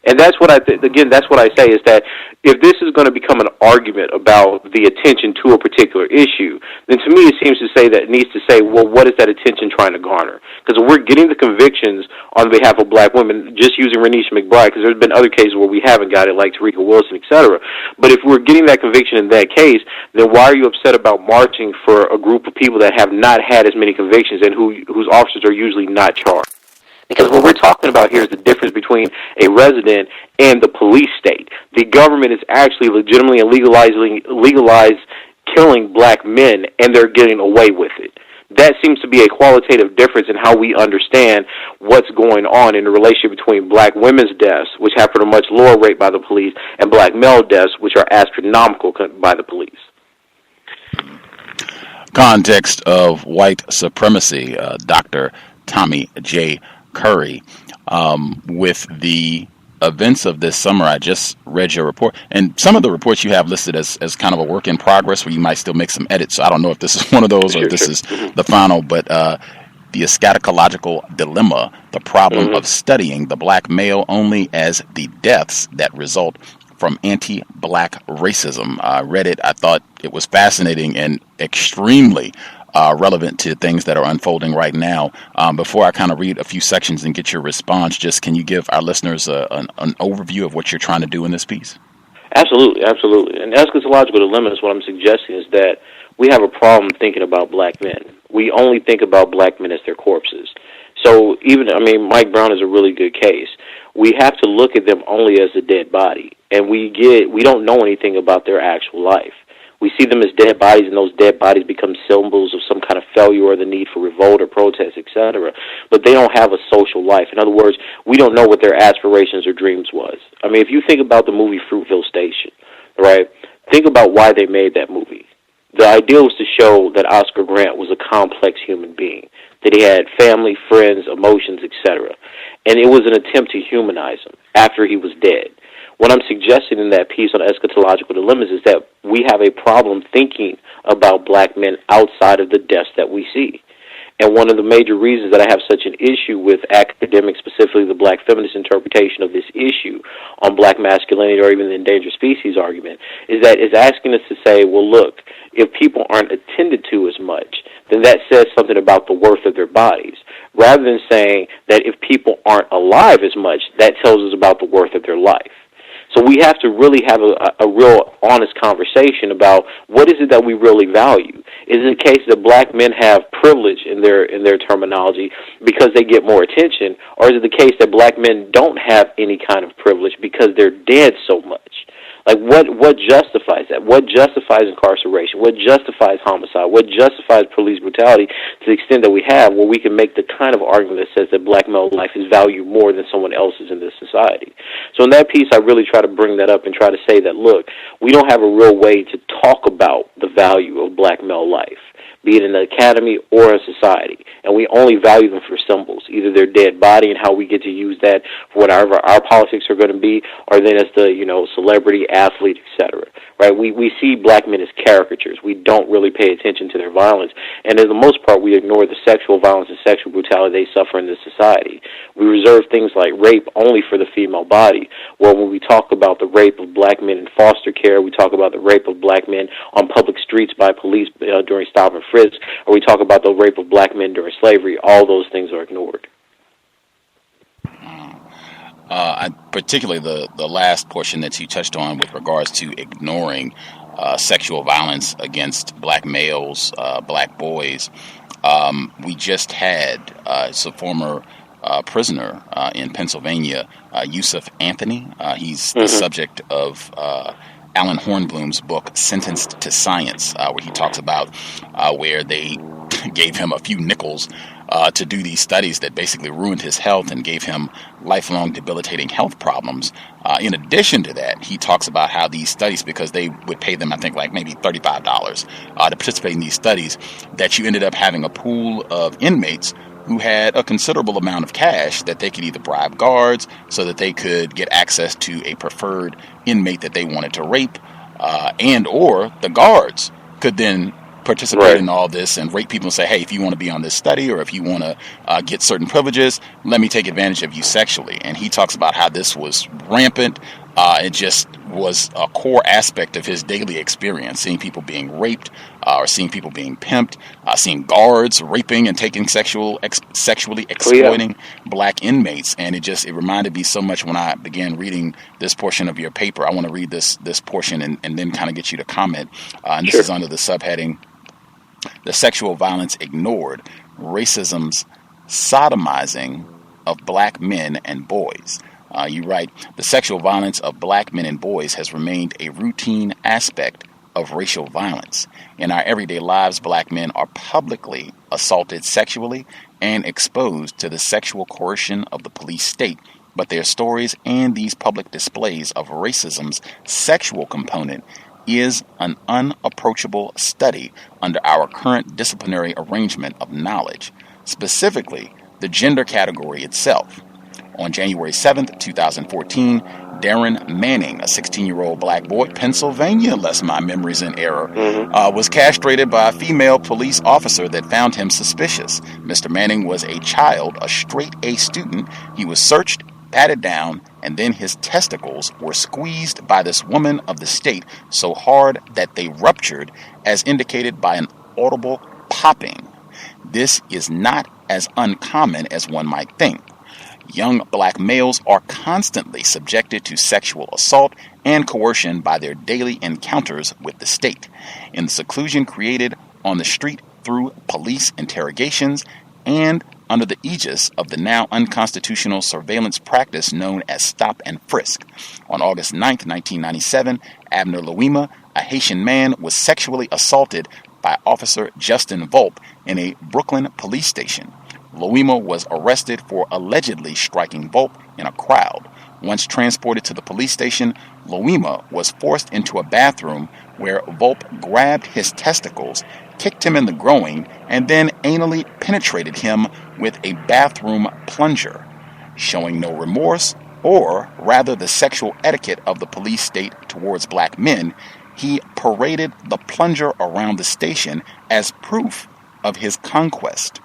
Speaker 16: And that's what that's what I say is that if this is going to become an argument about the attention to a particular issue, then to me it seems to say that it needs to say, well, what is that attention trying to garner? Because we're getting the convictions on behalf of black women, just using Renisha McBride, because there's been other cases where we haven't got it, like Tarika Wilson, et cetera. But if we're getting that conviction in that case, then why are you upset about marching for a group of people that have not had as many convictions and whose officers are usually not charged? Because what we're talking about here is the difference between a resident and the police state. The government is actually legitimately and legalized killing black men, and they're getting away with it. That seems to be a qualitative difference in how we understand what's going on in the relationship between black women's deaths, which happen at a much lower rate by the police, and black male deaths, which are astronomical by the police.
Speaker 9: Context of White Supremacy, Dr. Tommy J. Curry. With the events of this summer, I just read your report, and some of the reports you have listed as kind of a work in progress where you might still make some edits, so I don't know if this is one of those or if this is the final, but the eschatological dilemma, the problem of studying the black male only as the deaths that result from anti-black racism. I read it. I thought it was fascinating and extremely relevant to things that are unfolding right now. Before I kind of read a few sections and get your response, just can you give our listeners an overview of what you're trying to do in this piece?
Speaker 16: Absolutely, absolutely. And eschatological dilemma is what I'm suggesting is that we have a problem thinking about black men. We only think about black men as their corpses. So Mike Brown is a really good case. We have to look at them only as a dead body, and we don't know anything about their actual life. We see them as dead bodies, and those dead bodies become symbols of some kind of failure or the need for revolt or protest, etc. But they don't have a social life. In other words, we don't know what their aspirations or dreams was. I mean, if you think about the movie Fruitville Station, right, think about why they made that movie. The idea was to show that Oscar Grant was a complex human being, that he had family, friends, emotions, etc. And it was an attempt to humanize him after he was dead. What I'm suggesting in that piece on eschatological dilemmas is that we have a problem thinking about black men outside of the deaths that we see. And one of the major reasons that I have such an issue with academics, specifically the black feminist interpretation of this issue on black masculinity or even the endangered species argument, is that it's asking us to say, well, look, if people aren't attended to as much, then that says something about the worth of their bodies, rather than saying that if people aren't alive as much, that tells us about the worth of their life. So we have to really have a real honest conversation about what is it that we really value. Is it the case that black men have privilege in their terminology because they get more attention, or is it the case that black men don't have any kind of privilege because they're dead so much? Like, what justifies that? What justifies incarceration? What justifies homicide? What justifies police brutality to the extent that we have, where we can make the kind of argument that says that black male life is valued more than someone else's in this society? So in that piece, I really try to bring that up and try to say that, look, we don't have a real way to talk about the value of black male life, be it in the academy or in society. And we only value them for symbols, either their dead body and how we get to use that for whatever our politics are going to be, or then as the, celebrity, athlete, etc. Right? We see black men as caricatures. We don't really pay attention to their violence. And for the most part, we ignore the sexual violence and sexual brutality they suffer in this society. We reserve things like rape only for the female body. Well, when we talk about the rape of black men in foster care, we talk about the rape of black men on public streets by police during stop and frisk, or we talk about the rape of black men during slavery, all those things are ignored.
Speaker 9: Particularly the last portion that you touched on with regards to ignoring sexual violence against black males, black boys. We just had a former prisoner in Pennsylvania, Yusuf Anthony. He's the subject of Alan Hornblum's book, Sentenced to Science, where he talks about where they gave him a few nickels to do these studies that basically ruined his health and gave him lifelong debilitating health problems. In addition to that, he talks about how these studies, because they would pay them, I think, like maybe $35 to participate in these studies, that you ended up having a pool of inmates who had a considerable amount of cash that they could either bribe guards so that they could get access to a preferred inmate that they wanted to rape, and or the guards could then participate in all this and rape people and say, hey, if you want to be on this study or if you want to get certain privileges, let me take advantage of you sexually. And he talks about how this was rampant. It just was a core aspect of his daily experience, seeing people being raped or seeing people being pimped, seeing guards raping and taking sexually exploiting black inmates. And it reminded me so much when I began reading this portion of your paper. I want to read this portion and then kind of get you to comment. And this is under the subheading, The Sexual Violence Ignored, Racism's Sodomizing of Black Men and Boys. You write, the sexual violence of black men and boys has remained a routine aspect of racial violence. In our everyday lives, black men are publicly assaulted sexually and exposed to the sexual coercion of the police state, but their stories and these public displays of racism's sexual component is an unapproachable study under our current disciplinary arrangement of knowledge, specifically the gender category itself. On January 7th, 2014, Darren Manning, a 16-year-old black boy, Pennsylvania, lest my memory's in error, was castrated by a female police officer that found him suspicious. Mr. Manning was a child, a straight-A student. He was searched, patted down, and then his testicles were squeezed by this woman of the state so hard that they ruptured, as indicated by an audible popping. This is not as uncommon as one might think. Young black males are constantly subjected to sexual assault and coercion by their daily encounters with the state. In the seclusion created on the street through police interrogations and under the aegis of the now unconstitutional surveillance practice known as stop and frisk. On August 9, 1997, Abner Louima, a Haitian man, was sexually assaulted by Officer Justin Volpe in a Brooklyn police station. Louima was arrested for allegedly striking Volpe in a crowd. Once transported to the police station, Louima was forced into a bathroom where Volpe grabbed his testicles, kicked him in the groin, and then anally penetrated him with a bathroom plunger. Showing no remorse, or rather the sexual etiquette of the police state towards black men, he paraded the plunger around the station as proof of his conquest.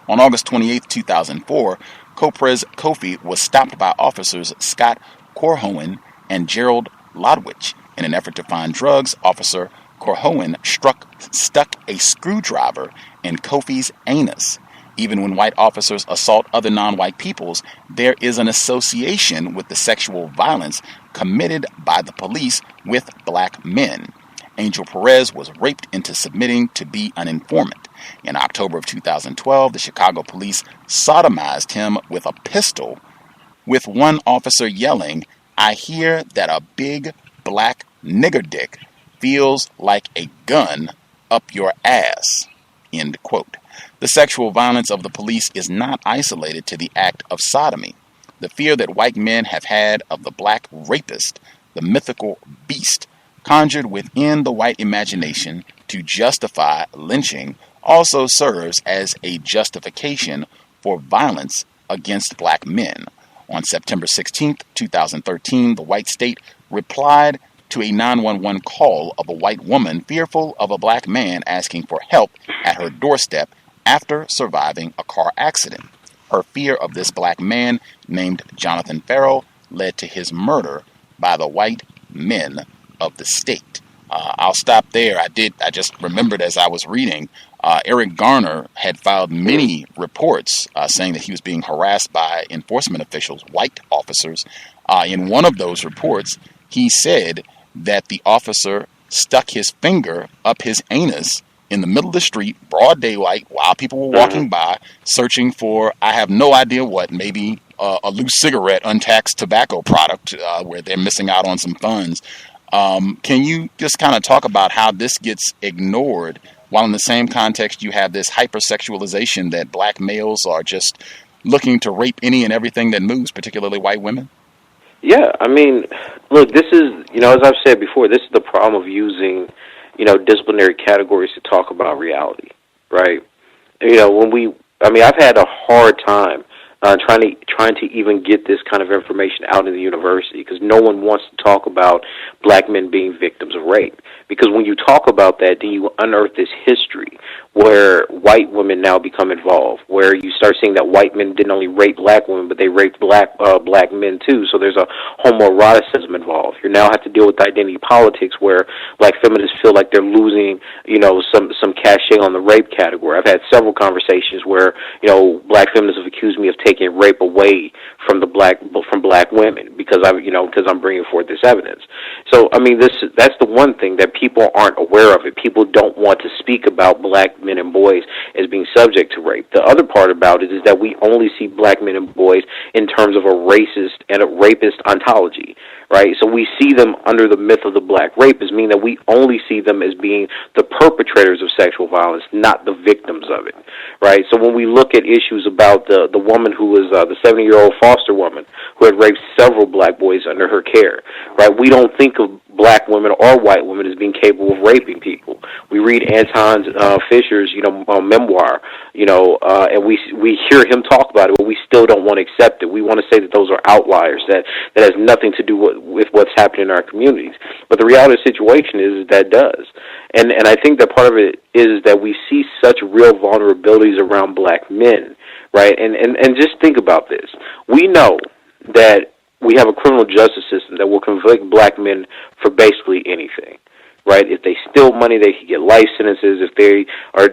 Speaker 9: On August 28, 2004, Co-Pres Kofi was stopped by officers Scott Corhoen and Gerald Lodwich. In an effort to find drugs, Officer Corhoen stuck a screwdriver in Kofi's anus. Even when white officers assault other non-white peoples, there is an association with the sexual violence committed by the police with black men. Angel Perez was raped into submitting to be an informant. In October of 2012, the Chicago police sodomized him with a pistol, with one officer yelling, "I hear that a big black nigger dick feels like a gun up your ass, end quote. The sexual violence of the police is not isolated to the act of sodomy. The fear that white men have had of the black rapist, the mythical beast, conjured within the white imagination to justify lynching, also serves as a justification for violence against black men. On September 16, 2013, the white state replied to a 911 call of a white woman fearful of a black man asking for help at her doorstep after surviving a car accident. Her fear of this black man named Jonathan Farrell led to his murder by the white men of the state. I'll stop there. I just remembered as I was reading, Eric Garner had filed many reports saying that he was being harassed by enforcement officials, white officers. In one of those reports, he said that the officer stuck his finger up his anus in the middle of the street, broad daylight, while people were walking by, searching for, I have no idea what, maybe a loose cigarette, untaxed tobacco product, where they're missing out on some funds. Can you just kind of talk about how this gets ignored, while in the same context you have this hypersexualization that black males are just looking to rape any and everything that moves, particularly white women?
Speaker 16: Yeah, I mean, look, this is, as I've said before, this is the problem of using, disciplinary categories to talk about reality, right? I've had a hard time trying to even get this kind of information out in the university because no one wants to talk about black men being victims of rape. Because when you talk about that, then you unearth this history where white women now become involved, where you start seeing that white men didn't only rape black women, but they raped black men too. So there's a homoeroticism involved. You now have to deal with identity politics where black feminists feel like they're losing, some cachet on the rape category. I've had several conversations where, black feminists have accused me of taking rape away from black women because I'm bringing forth this evidence. So that's the one thing that people aren't aware of. It people don't want to speak about black men and boys as being subject to rape. The other part about it is that we only see black men and boys in terms of a racist and a rapist ontology, right? So we see them under the myth of the black rapist, meaning that we only see them as being the perpetrators of sexual violence, not the victims of it, right? So when we look at issues about the woman who was the 70-year-old foster woman who had raped several black boys under her care, right? We don't think of black women or white women as being capable of raping people. We read Anton Fisher's, memoir, and we hear him talk about it, but we still don't want to accept it. We want to say that those are outliers, that has nothing to do with what's happening in our communities. But the reality of the situation is that does. And I think that part of it is that we see such real vulnerabilities around black men, right? And just think about this. We know that we have a criminal justice system that will convict black men for basically anything, right? If they steal money, they can get life sentences. If they are,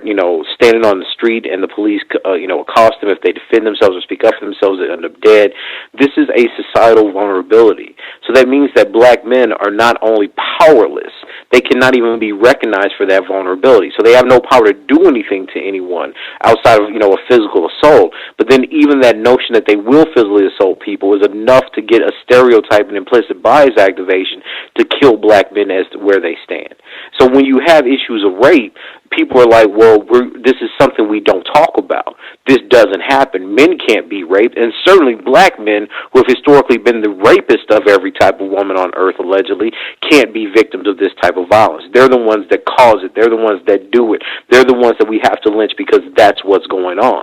Speaker 16: standing on the street and the police, accost them, if they defend themselves or speak up for themselves, they end up dead. This is a societal vulnerability. So that means that black men are not only powerless, they cannot even be recognized for that vulnerability. So they have no power to do anything to anyone outside of, a physical assault. But then even that notion that they will physically assault people is enough to get a stereotype and implicit bias activation to kill black men as to where they stand. So when you have issues of rape, people are like, well, this is something we don't talk about. This doesn't happen. Men can't be raped, and certainly black men, who have historically been the rapist of every type of woman on earth, allegedly, can't be victims of this type of violence. They're the ones that cause it. They're the ones that do it. They're the ones that we have to lynch because that's what's going on.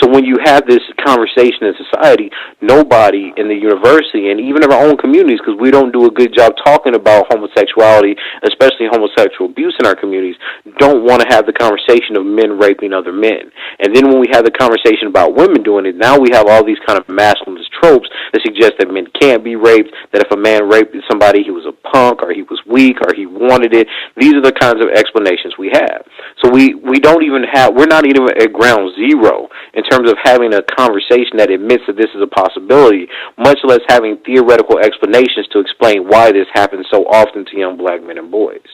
Speaker 16: So when you have this conversation in society, nobody in the university, and even in our own communities, because we don't do a good job talking about homosexuality, especially homosexual abuse in our communities, don't want to have the conversation of men raping other men. And then when we have the conversation about women doing it, now we have all these kind of masculinist tropes that suggest that men can't be raped, that if a man raped somebody, he was a punk, or he was weak, or he wanted it. These are the kinds of explanations we have. So we're not even at ground zero in terms of having a conversation that admits that this is a possibility, much less having theoretical explanations to explain why this happens so often to young black men and boys.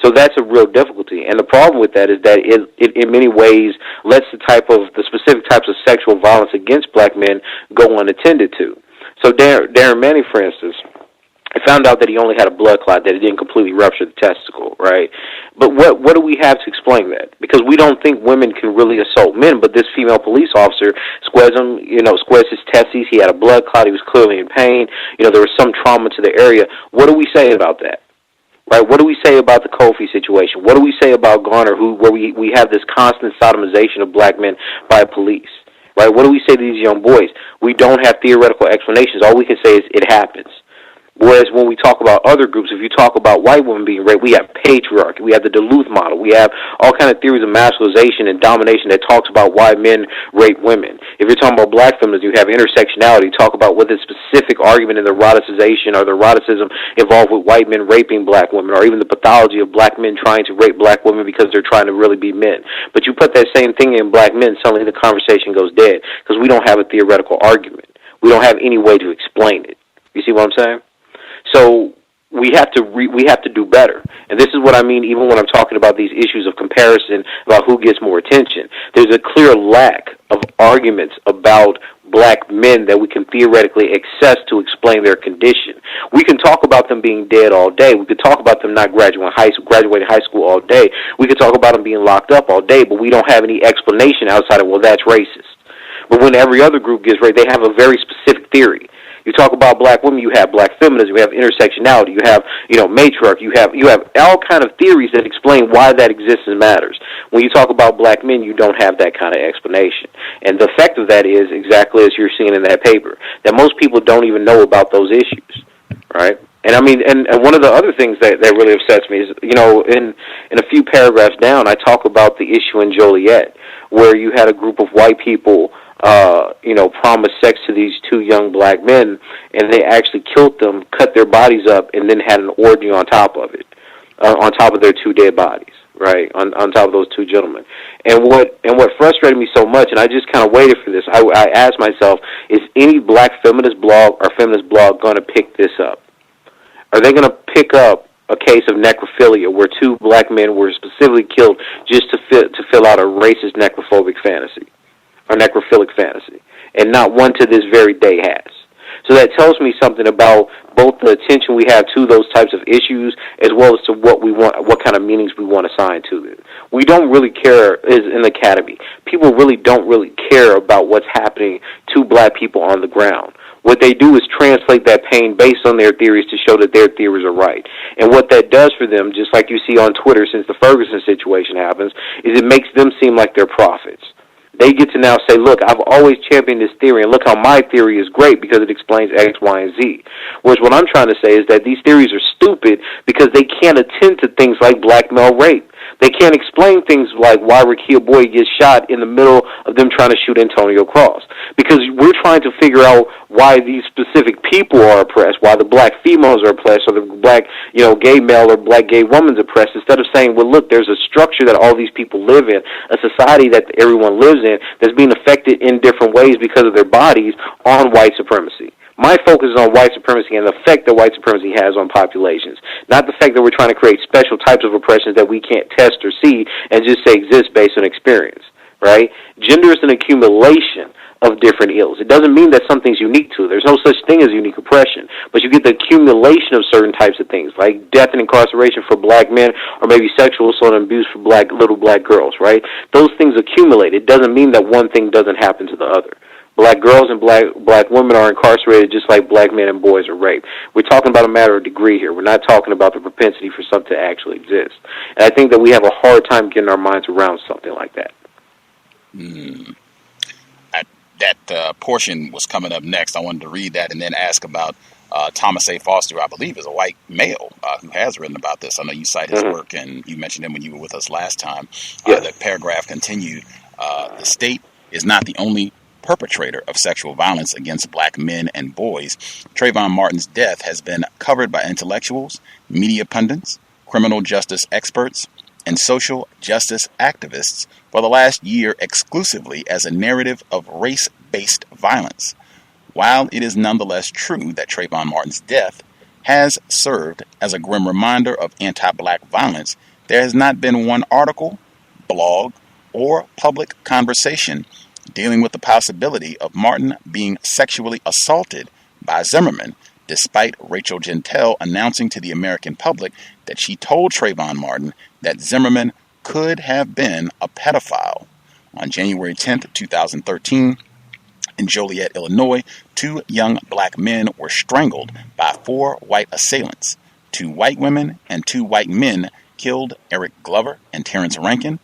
Speaker 16: So that's a real difficulty. And the problem with that is that it in many ways lets the specific types of sexual violence against black men go unattended to. So Darren Manning, for instance, I found out that he only had a blood clot, that it didn't completely rupture the testicle, right? But what do we have to explain that? Because we don't think women can really assault men, but this female police officer squares his testes, he had a blood clot, he was clearly in pain, there was some trauma to the area. What do we say about that? Right? What do we say about the Kofi situation? What do we say about Garner, where we have this constant sodomization of black men by police? Right? What do we say to these young boys? We don't have theoretical explanations. All we can say is it happens. Whereas when we talk about other groups, if you talk about white women being raped, we have patriarchy, we have the Duluth model, we have all kind of theories of masculinization and domination that talks about why men rape women. If you're talking about black feminists, you have intersectionality, talk about what the specific argument in the eroticization or the eroticism involved with white men raping black women, or even the pathology of black men trying to rape black women because they're trying to really be men. But you put that same thing in black men, suddenly the conversation goes dead, because we don't have a theoretical argument. We don't have any way to explain it. You see what I'm saying? So we have to do better. And this is what I mean even when I'm talking about these issues of comparison about who gets more attention. There's a clear lack of arguments about black men that we can theoretically access to explain their condition. We can talk about them being dead all day. We could talk about them not graduating high school all day. We could talk about them being locked up all day, but we don't have any explanation outside of, well, that's racist. But when every other group gets raped, they have a very specific theory. You talk about black women, you have black feminism, you have intersectionality, you have, matriarchy, you have all kind of theories that explain why that existence matters. When you talk about black men, you don't have that kind of explanation. And the effect of that is exactly as you're seeing in that paper, that most people don't even know about those issues, right? And I mean, and one of the other things that really upsets me is, in a few paragraphs down, I talk about the issue in Joliet, where you had a group of white people promised sex to these two young black men, and they actually killed them, cut their bodies up, and then had an orgy on top of it, on top of their two dead bodies, right, on top of those two gentlemen. And what frustrated me so much, and I just kind of waited for this, I asked myself, is any black feminist blog or feminist blog going to pick this up? Are they going to pick up a case of necrophilia where two black men were specifically killed just to fill out a racist necrophilic fantasy? And not one to this very day has. So that tells me something about both the attention we have to those types of issues as well as to what we want, what kind of meanings we want to assign to them. We don't really care as an academy. People really don't really care about what's happening to black people on the ground. What they do is translate that pain based on their theories to show that their theories are right. And what that does for them, just like you see on Twitter since the Ferguson situation happens, is it makes them seem like they're prophets. They get to now say, look, I've always championed this theory, and look how my theory is great because it explains X, Y, and Z. Whereas what I'm trying to say is that these theories are stupid because they can't attend to things like black male rape. They can't explain things like why Rakia Boyd gets shot in the middle of them trying to shoot Antonio Cross. Because we're trying to figure out why these specific people are oppressed, why the black females are oppressed, or the black, gay male or black gay woman's oppressed, instead of saying, well, look, there's a structure that all these people live in, a society that everyone lives in that's being affected in different ways because of their bodies on white supremacy. My focus is on white supremacy and the effect that white supremacy has on populations, not the fact that we're trying to create special types of oppressions that we can't test or see and just say exist based on experience, right? Gender is an accumulation of different ills. It doesn't mean that something's unique to it. There's no such thing as unique oppression, but you get the accumulation of certain types of things, like death and incarceration for black men, or maybe sexual assault and abuse for little black girls, right? Those things accumulate. It doesn't mean that one thing doesn't happen to the other. Black girls and black women are incarcerated just like black men and boys are raped. We're talking about a matter of degree here. We're not talking about the propensity for something to actually exist. And I think that we have a hard time getting our minds around something like that.
Speaker 9: That portion was coming up next. I wanted to read that and then ask about Thomas A. Foster, who I believe is a white male who has written about this. I know you cite his work, and you mentioned him when you were with us last time. The paragraph continued, the state is not the only perpetrator of sexual violence against black men and boys. Trayvon Martin's death has been covered by intellectuals, media pundits, criminal justice experts, and social justice activists for the last year exclusively as a narrative of race-based violence. While it is nonetheless true that Trayvon Martin's death has served as a grim reminder of anti-black violence, there has not been one article, blog, or public conversation dealing with the possibility of Martin being sexually assaulted by Zimmerman despite Rachel Jeantel announcing to the American public that she told Trayvon Martin that Zimmerman could have been a pedophile. On January 10th, 2013, in Joliet, Illinois, 2 young black men were strangled by 4 white assailants. 2 white women and 2 white men killed Eric Glover and Terrence Rankin,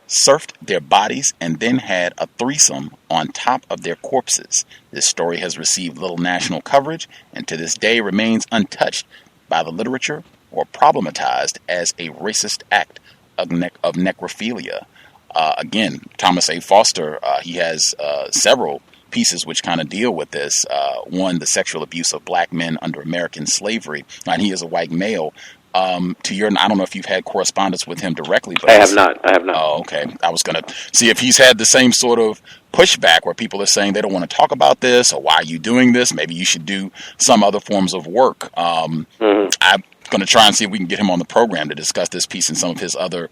Speaker 9: surfed their bodies, and then had a threesome on top of their corpses. This story has received little national coverage and to this day remains untouched by the literature or problematized as a racist act of necrophilia. Again, Thomas A. Foster, he has several pieces which kind of deal with this. One, the sexual abuse of black men under American slavery, and he is a white male. I don't know if you've had correspondence with him directly, but
Speaker 16: I have not.
Speaker 9: Oh, okay. I was going to see if he's had the same sort of pushback where people are saying they don't want to talk about this, or why are you doing this? Maybe you should do some other forms of work. I'm going to try and see if we can get him on the program to discuss this piece and some of his other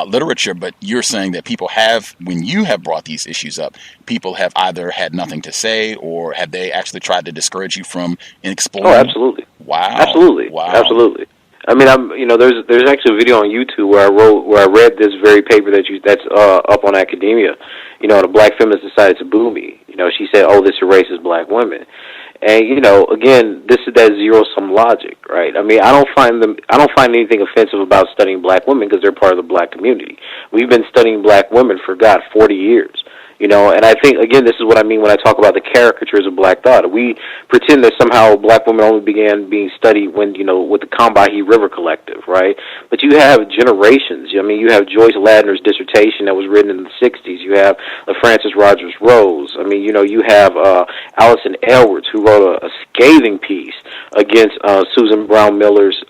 Speaker 9: literature. But you're saying that people have, when you have brought these issues up, people have either had nothing to say, or have they actually tried to discourage you from exploring?
Speaker 16: Oh, absolutely.
Speaker 9: Wow.
Speaker 16: Absolutely.
Speaker 9: Wow.
Speaker 16: Absolutely. I mean, there's actually a video on YouTube where I read this very paper that's up on Academia. And a black feminist decided to boo me. She said, "Oh, this erases black women." And again, this is that zero-sum logic, right? I mean, I don't find anything offensive about studying black women because they're part of the black community. We've been studying black women for 40 years. And I think, again, this is what I mean when I talk about the caricatures of black thought. We pretend that somehow black women only began being studied when, with the Combahee River Collective, right? But you have generations. I mean, you have Joyce Ladner's dissertation that was written in the 60s. You have Frances Rogers Rose. I mean, you have Allison Edwards, who wrote a scathing piece against Susan Brown Miller's,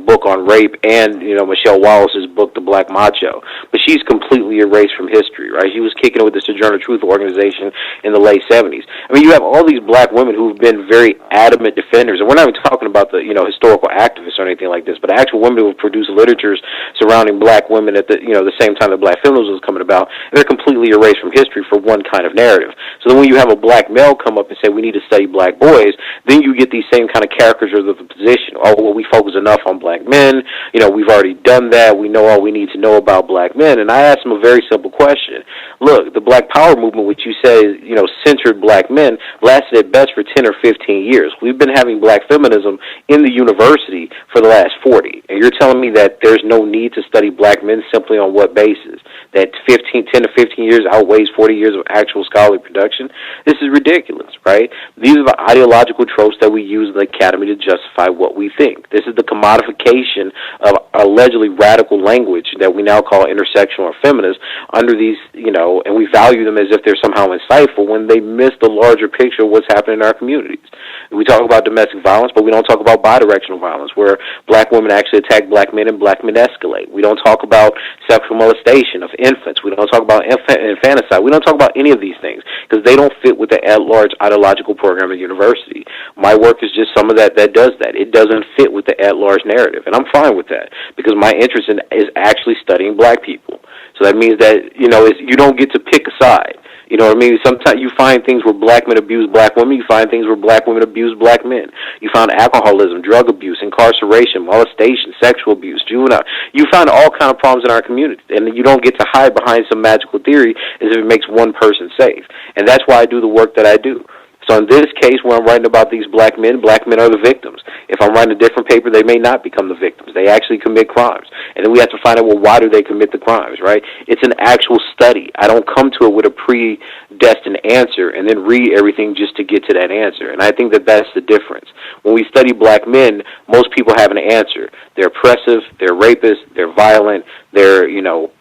Speaker 16: book on rape, and, Michelle Wallace's book, The Black Macho. But she's completely erased from history, right? She was kicking it with the Sojourner Truth organization in the late 70s. I mean, you have all these black women who've been very adamant defenders, and we're not even talking about the, historical activists or anything like this, but actual women who have produced literatures surrounding black women at the, the same time that black feminism was coming about, and they're completely erased from history for one kind of narrative. So then when you have a black male come up and say, we need to study black boys, then you get these same kind of caricatures of the position. Oh, well, we focus enough on black men, we've already done that, we know all we need to know about black men. And I asked them a very simple question. Look, the Black Power movement, which you say, centered black men, lasted at best for 10 or 15 years. We've been having black feminism in the university for the last 40. And you're telling me that there's no need to study black men simply on what basis? That 10 to 15 years outweighs 40 years of actual scholarly production? This is ridiculous, right? These are the ideological tropes that we use in the academy to justify what we think. This is the commodification of allegedly radical language that we now call intersectional or feminist under these, and we value them as if they're somehow insightful when they miss the larger picture of what's happening in our communities. We talk about domestic violence, but we don't talk about bidirectional violence, where black women actually attack black men and black men escalate. We don't talk about sexual molestation of infants. We don't talk about infanticide. We don't talk about any of these things because they don't fit with the at-large ideological program at the university. My work is just some of that does that. It doesn't fit with the at-large narrative, and I'm fine with that because my interest is actually studying black people. So that means that, you don't get to pick a side. You know what I mean? Sometimes you find things where black men abuse black women. You find things where black women abuse black men. You find alcoholism, drug abuse, incarceration, molestation, sexual abuse, juvenile. You find all kind of problems in our community. And you don't get to hide behind some magical theory as if it makes one person safe. And that's why I do the work that I do. So in this case, when I'm writing about these black men are the victims. If I'm writing a different paper, they may not become the victims. They actually commit crimes. And then we have to find out, well, why do they commit the crimes, right? It's an actual study. I don't come to it with a predestined answer and then read everything just to get to that answer. And I think that that's the difference. When we study black men, most people have an answer. They're oppressive, they're rapists, they're violent, they're,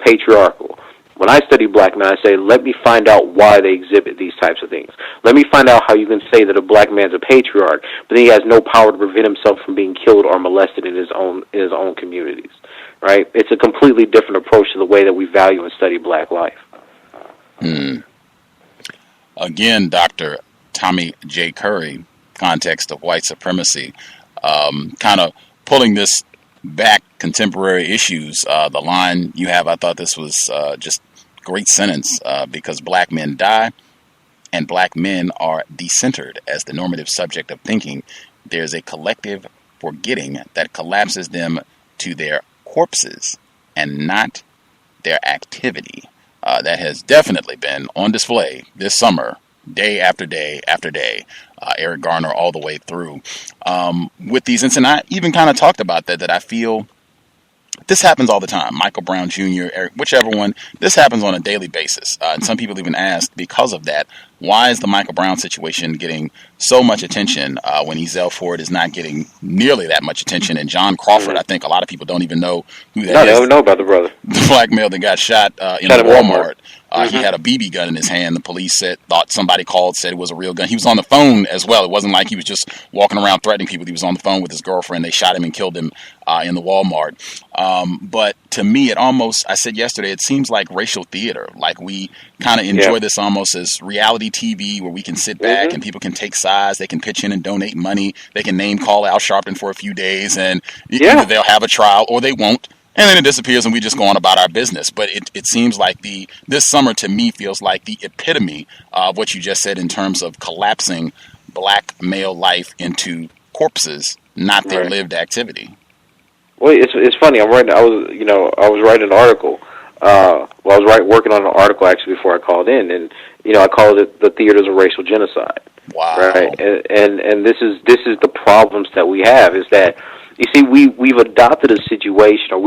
Speaker 16: patriarchal. When I study black men, I say, let me find out why they exhibit these types of things. Let me find out how you can say that a black man's a patriarch, but then he has no power to prevent himself from being killed or molested in his own communities. Right? It's a completely different approach to the way that we value and study black life.
Speaker 9: Again, Dr. Tommy J. Curry, Context of White Supremacy, kind of pulling this back, contemporary issues. The line you have, I thought this was just great sentence, because black men die, and black men are decentered as the normative subject of thinking, there's a collective forgetting that collapses them to their corpses and not their activity. That has definitely been on display this summer, day after day after day. Eric Garner all the way through with these incidents. And I even kind of talked about that I feel this happens all the time. Michael Brown Jr., Eric, whichever one, this happens on a daily basis. And some people even ask, because of that, why is the Michael Brown situation getting so much attention when Ezell Ford is not getting nearly that much attention? And John Crawford, I think a lot of people don't even know who that is.
Speaker 16: No, they don't know about the brother.
Speaker 9: The black male that got shot in a Walmart. He had a BB gun in his hand. The police thought somebody called, said it was a real gun. He was on the phone as well. It wasn't like he was just walking around threatening people. He was on the phone with his girlfriend. They shot him and killed him in the Walmart. But to me, it almost, I said yesterday, it seems like racial theater. Like we kind of enjoy this almost as reality TV where we can sit back and people can take sides. They can pitch in and donate money. They can name call Al Sharpton for a few days and either they'll have a trial or they won't. And then it disappears and we just go on about our business. But it seems like this summer to me feels like the epitome of what you just said in terms of collapsing black male life into corpses, not their lived activity.
Speaker 16: Well, it's funny. I was writing an article. I was working on an article actually before I called in, and I called it "The Theaters of Racial Genocide."
Speaker 9: Wow.
Speaker 16: Right, and this is the problems that we have is that you see we've adopted a situation, or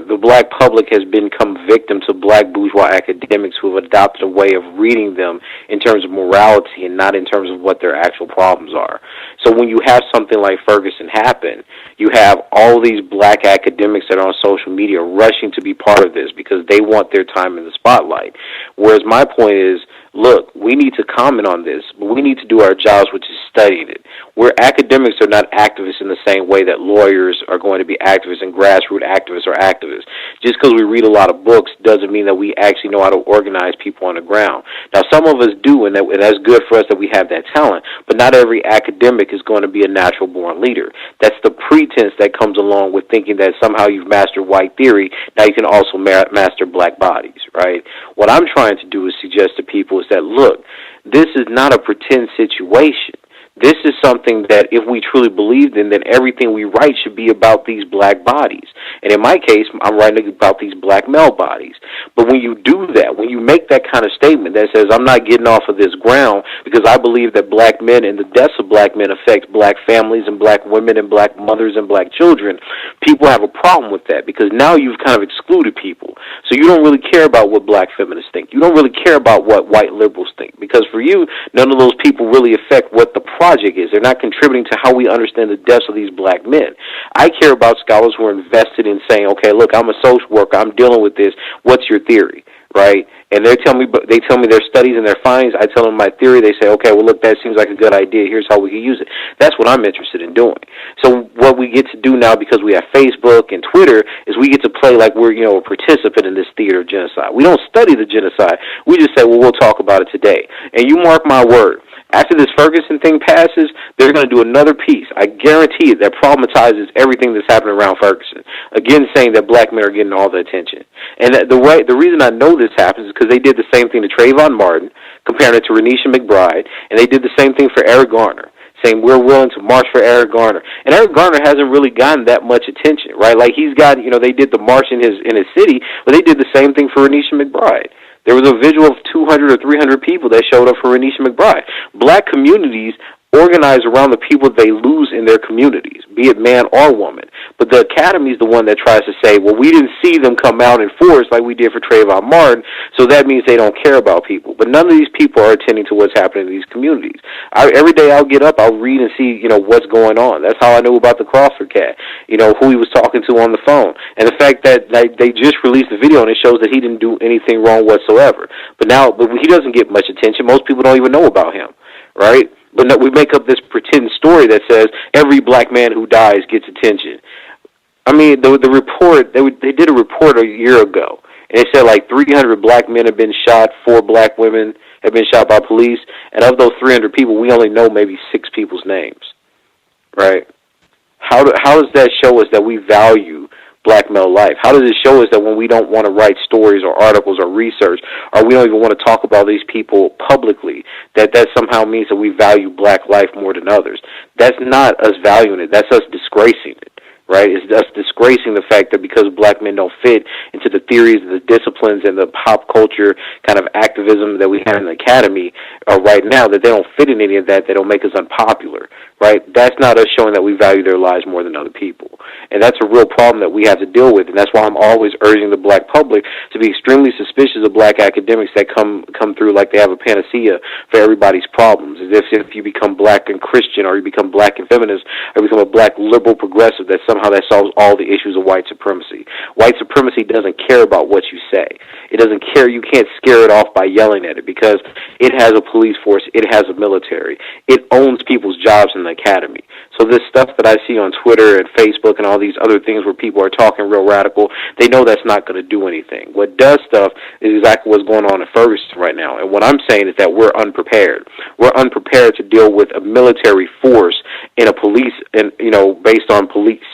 Speaker 16: the black public has become victim to black bourgeois academics who have adopted a way of reading them in terms of morality and not in terms of what their actual problems are. So when you have something like Ferguson happen, you have all these black academics that are on social media rushing to be part of this because they want their time in the spotlight. Whereas my point is, look, we need to comment on this, but we need to do our jobs, which is studying it. Where academics are not activists in the same way that lawyers are going to be activists and grassroots activists are activists. Just because we read a lot of books doesn't mean that we actually know how to organize people on the ground. Now, some of us do, and that's good for us that we have that talent, but not every academic is going to be a natural-born leader. That's the pretense that comes along with thinking that somehow you've mastered white theory, now you can also master black bodies, right? What I'm trying to do is suggest to people is that, look, this is not a pretend situation. This is something that if we truly believed in, then everything we write should be about these black bodies. And in my case, I'm writing about these black male bodies. But when you do that, when you make that kind of statement that says, I'm not getting off of this ground because I believe that black men and the deaths of black men affects black families and black women and black mothers and black children, people have a problem with that because now you've kind of excluded people. So you don't really care about what black feminists think. You don't really care about what white liberals think because for you, none of those people really affect what the project is. They're not contributing to how we understand the deaths of these black men. I care about scholars who are invested in saying, okay, look, I'm a social worker, I'm dealing with this, what's your theory, right? And they tell me their studies and their findings, I tell them my theory, they say, okay, well, look, that seems like a good idea, here's how we can use it. That's what I'm interested in doing. So what we get to do now, because we have Facebook and Twitter, is we get to play like we're, a participant in this theater of genocide. We don't study the genocide, we just say, well, we'll talk about it today. And you mark my word, after this Ferguson thing passes, they're going to do another piece. I guarantee it that problematizes everything that's happening around Ferguson. Again, saying that black men are getting all the attention. And the reason I know this happens is because they did the same thing to Trayvon Martin, comparing it to Renisha McBride, and they did the same thing for Eric Garner, saying we're willing to march for Eric Garner. And Eric Garner hasn't really gotten that much attention, right? Like he's got, they did the march in his city, but they did the same thing for Renisha McBride. There was a visual of 200 or 300 people that showed up for Renisha McBride. Black communities organize around the people they lose in their communities, be it man or woman. But the academy is the one that tries to say, well, we didn't see them come out in force like we did for Trayvon Martin, so that means they don't care about people. But none of these people are attending to what's happening in these communities. Every day I'll get up, I'll read and see, what's going on. That's how I knew about the Crawford cat, who he was talking to on the phone. And the fact that they just released the video and it shows that he didn't do anything wrong whatsoever. But he doesn't get much attention. Most people don't even know about him, right? But no, we make up this pretend story that says every black man who dies gets attention. I mean, the report, they did a report a year ago, and it said like 300 black men have been shot, 4 black women have been shot by police, and of those 300 people, we only know maybe 6 people's names, right? How does that show us that we value black male life? How does it show us that when we don't want to write stories or articles or research, or we don't even want to talk about these people publicly, that somehow means that we value black life more than others? That's not us valuing it. That's us disgracing it. Right? It's us disgracing the fact that because black men don't fit into the theories, the disciplines, and the pop culture kind of activism that we have in the academy right now, that they don't fit in any of that, they don't make us unpopular. Right? That's not us showing that we value their lives more than other people. And that's a real problem that we have to deal with, and that's why I'm always urging the black public to be extremely suspicious of black academics that come through like they have a panacea for everybody's problems. As if you become black and Christian, or you become black and feminist, or become a black liberal progressive, that somehow that solves all the issues of white supremacy. White supremacy doesn't care about what you say. It doesn't care. You can't scare it off by yelling at it, because it has a police force. It has a military. It owns people's jobs in the academy. So this stuff that I see on Twitter and Facebook and all these other things where people are talking real radical, they know that's not going to do anything. What does stuff is exactly what's going on in Ferguson right now. And what I'm saying is that we're unprepared. We're unprepared to deal with a military force in a police, and based on police.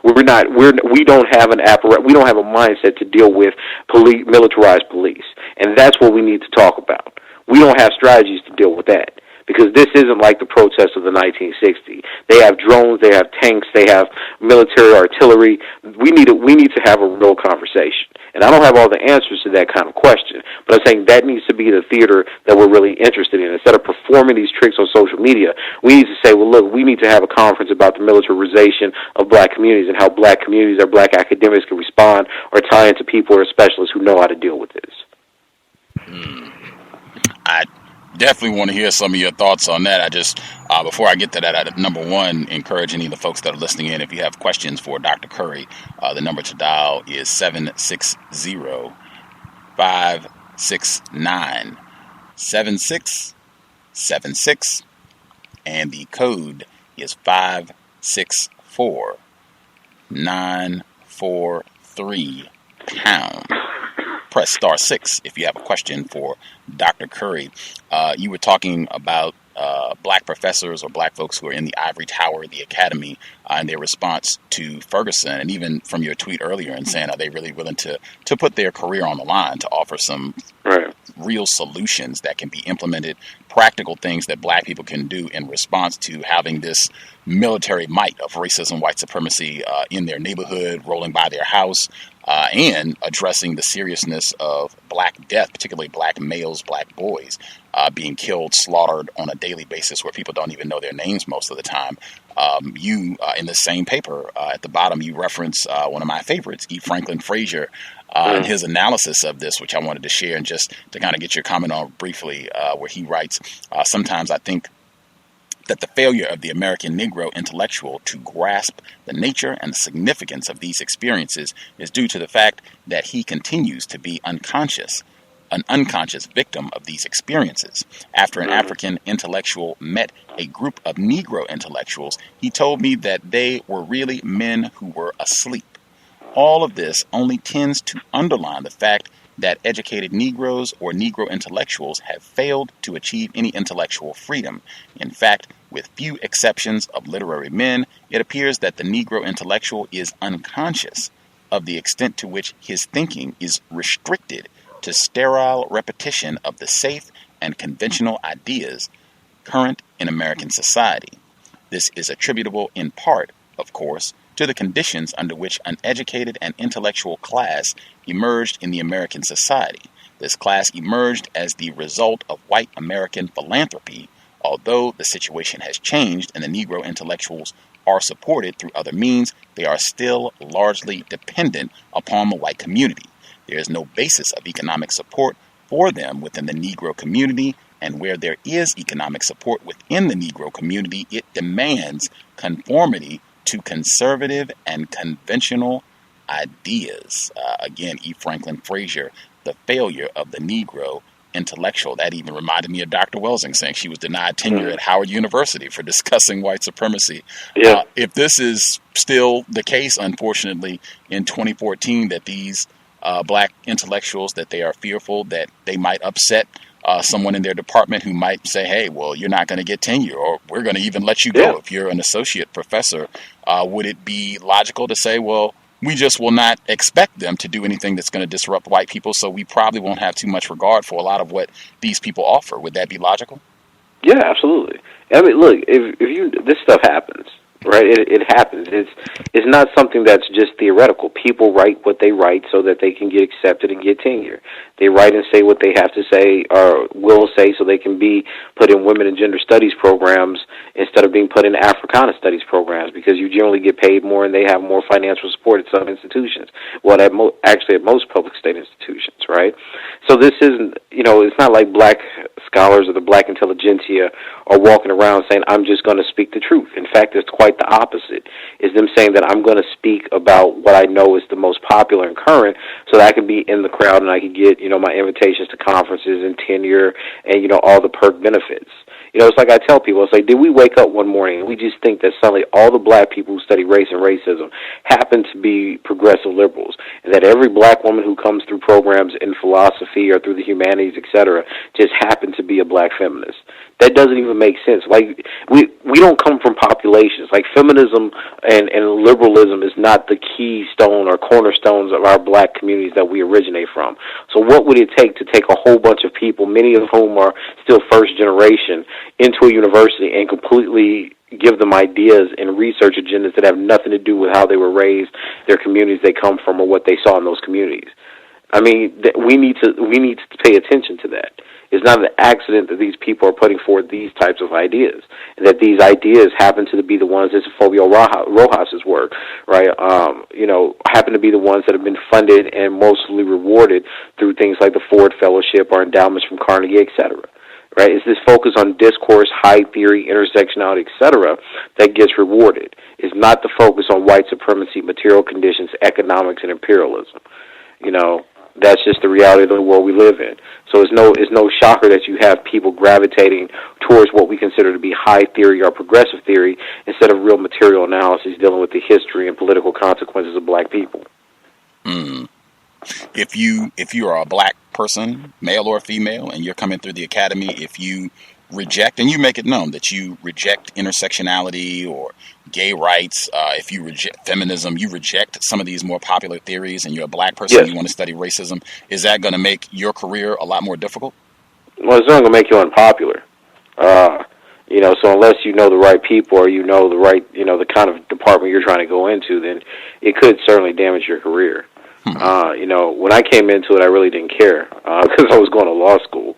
Speaker 16: We don't have an apparatus. We don't have a mindset to deal with militarized police, and that's what we need to talk about. We don't have strategies to deal with that, because this isn't like the protests of the 1960s. They have drones, they have tanks, they have military artillery. We need to have a real conversation. And I don't have all the answers to that kind of question, but I'm saying that needs to be the theater that we're really interested in. Instead of performing these tricks on social media, we need to say, well, look, we need to have a conference about the militarization of black communities and how black communities or black academics can respond or tie into people or specialists who know how to deal with this.
Speaker 9: I definitely want to hear some of your thoughts on that. I just, before I get to that, I, number one, encourage any of the folks that are listening in, if you have questions for Dr. Curry, the number to dial is 760-569-7676, and the code is 564-943#. Press star 6 if you have a question for Dr. Curry. You were talking about black professors or black folks who are in the ivory tower, the academy, and their response to Ferguson, and even from your tweet earlier, and saying, are they really willing to put their career on the line to offer some real solutions that can be implemented, practical things that black people can do in response to having this military might of racism, white supremacy in their neighborhood, rolling by their house, and addressing the seriousness of black death, particularly black males, black boys, being killed, slaughtered on a daily basis where people don't even know their names most of the time. You, in the same paper, at the bottom, you reference one of my favorites, E. Franklin Frazier, and his analysis of this, which I wanted to share, and just to kind of get your comment on briefly, where he writes, sometimes I think that the failure of the American Negro intellectual to grasp the nature and the significance of these experiences is due to the fact that he continues to be an unconscious victim of these experiences. After an African intellectual met a group of Negro intellectuals, he told me that they were really men who were asleep. All of this only tends to underline the fact that educated Negroes or Negro intellectuals have failed to achieve any intellectual freedom. In fact, with few exceptions of literary men, it appears that the Negro intellectual is unconscious of the extent to which his thinking is restricted to sterile repetition of the safe and conventional ideas current in American society. This is attributable in part, of course, to the conditions under which an educated and intellectual class emerged in the American society. This class emerged as the result of white American philanthropy, although the situation has changed and the Negro intellectuals are supported through other means, they are still largely dependent upon the white community. There is no basis of economic support for them within the Negro community, and where there is economic support within the Negro community, it demands conformity to conservative and conventional ideas. Again, E. Franklin Frazier, The Failure of the Negro Intellectual. That even reminded me of Dr. Welsing saying she was denied tenure at Howard University for discussing white supremacy. If this is still the case, unfortunately, in 2014, that these black intellectuals, that they are fearful that they might upset someone in their department who might say, hey, well, you're not going to get tenure, or we're going to even let you go if you're an associate professor. Would it be logical to say, well, we just will not expect them to do anything that's going to disrupt white people, so we probably won't have too much regard for a lot of what these people offer. Would that be logical?
Speaker 16: Yeah, absolutely. I mean, look, if you this stuff happens, right? It happens. It's not something that's just theoretical. People write what they write so that they can get accepted and get tenure. They write and say what they have to say or will say so they can be put in women and gender studies programs instead of being put in Africana Studies programs, because you generally get paid more and they have more financial support at some institutions. Well, actually at most public state institutions, right? So this isn't, it's not like black scholars or the black intelligentsia are walking around saying, I'm just going to speak the truth. In fact, it's quite the opposite. It's them saying that I'm going to speak about what I know is the most popular and current so that I can be in the crowd and I can get, my invitations to conferences and tenure and, all the perk benefits. It's like I tell people, it's like, did we wake up one morning and we just think that suddenly all the black people who study race and racism happen to be progressive liberals, and that every black woman who comes through programs in philosophy or through the humanities, etc., just happen to be a black feminist? That doesn't even make sense. Like, we don't come from populations. Like, feminism and liberalism is not the keystone or cornerstones of our black communities that we originate from. So what would it take to take a whole bunch of people, many of whom are still first generation, into a university and completely give them ideas and research agendas that have nothing to do with how they were raised, their communities they come from, or what they saw in those communities? I mean, we need to pay attention to that. It's not an accident that these people are putting forward these types of ideas, and that these ideas happen to be the ones that Fabio Rojas's work, right? Happen to be the ones that have been funded and mostly rewarded through things like the Ford Fellowship or endowments from Carnegie, etc. Right? It's this focus on discourse, high theory, intersectionality, etc., that gets rewarded. It's not the focus on white supremacy, material conditions, economics, and imperialism. That's just the reality of the world we live in. So it's no shocker that you have people gravitating towards what we consider to be high theory or progressive theory instead of real material analysis dealing with the history and political consequences of black people.
Speaker 9: If you are a black person, male or female, and you're coming through the academy, if you reject, and you make it known that you reject intersectionality or gay rights, if you reject feminism, you reject some of these more popular theories, and you're a black person, yes, you want to study racism, is that going to make your career a lot more difficult?
Speaker 16: Well, it's not going to make you unpopular. So unless you know the right people or the right, the kind of department you're trying to go into, then it could certainly damage your career. When I came into it, I really didn't care because I was going to law school.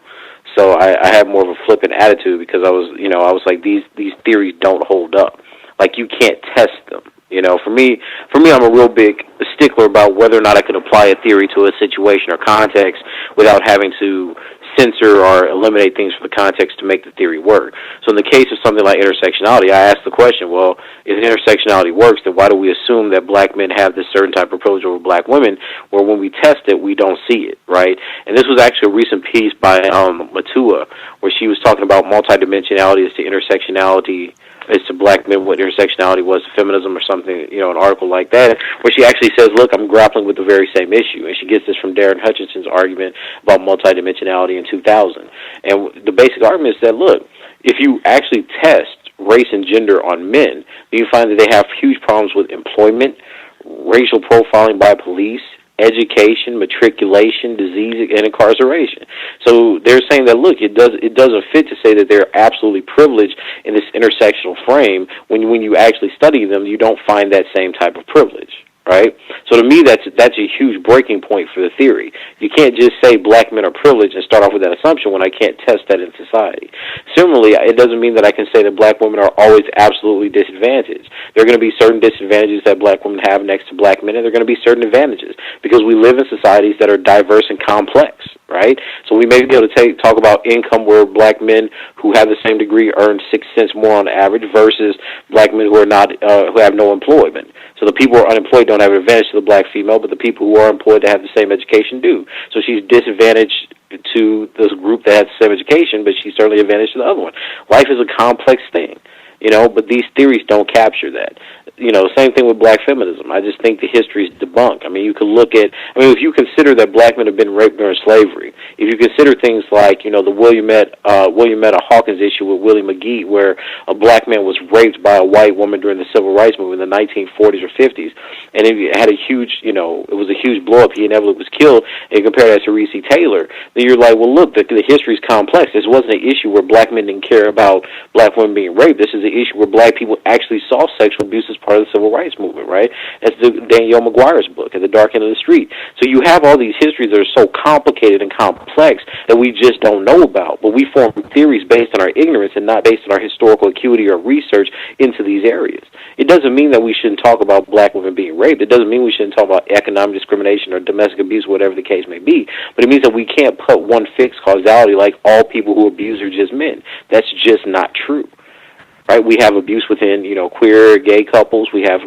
Speaker 16: So I had more of a flippant attitude because I was like, these theories don't hold up. Like, you can't test them. For me, I'm a real big stickler about whether or not I can apply a theory to a situation or context without having to censor or eliminate things from the context to make the theory work. So in the case of something like intersectionality, I asked the question, well, if intersectionality works, then why do we assume that black men have this certain type of privilege over black women, where when we test it, we don't see it, right? And this was actually a recent piece by Matua, where she was talking about multidimensionality as to intersectionality, as to black men, what intersectionality was to feminism or something, an article like that, where she actually says, look, I'm grappling with the very same issue. And she gets this from Darren Hutchinson's argument about multidimensionality in 2000. And the basic argument is that, look, if you actually test race and gender on men, you find that they have huge problems with employment, racial profiling by police, education, matriculation, disease, and incarceration. So they're saying that, look, it doesn't fit to say that they're absolutely privileged in this intersectional frame. When you actually study them, you don't find that same type of privilege, right? So to me, that's a huge breaking point for the theory. You can't just say black men are privileged and start off with that assumption when I can't test that in society. Similarly, it doesn't mean that I can say that black women are always absolutely disadvantaged. There are going to be certain disadvantages that black women have next to black men, and there are going to be certain advantages because we live in societies that are diverse and complex, right? So we may be able to talk about income where black men who have the same degree earn 6 cents more on average versus black men who are not who have no employment. So the people who are unemployed don't have an advantage to the black female, but the people who are employed to have the same education do. So she's disadvantaged to this group that has the same education, but she's certainly advantaged to the other one. Life is a complex thing, but these theories don't capture that. same thing with black feminism. I just think the history is debunked. I mean, you could look at, if you consider that black men have been raped during slavery, if you consider things like, the Williametta Hawkins issue with Willie McGee, where a black man was raped by a white woman during the Civil Rights Movement in the 1940s or 50s, and it had a huge, it was a huge blow-up, he inevitably was killed, and you compare that to Reese Taylor, then you're like, well, look, the history is complex. This wasn't an issue where black men didn't care about black women being raped. This is an issue where black people actually saw sexual abuse as part of the Civil Rights Movement, right? That's Danielle McGuire's book, At the Dark End of the Street. So you have all these histories that are so complicated and complex that we just don't know about, but we form theories based on our ignorance and not based on our historical acuity or research into these areas. It doesn't mean that we shouldn't talk about black women being raped. It doesn't mean we shouldn't talk about economic discrimination or domestic abuse, whatever the case may be, but it means that we can't put one fixed causality like all people who abuse are just men. That's just not true. Right? We have abuse within, queer, gay couples. We have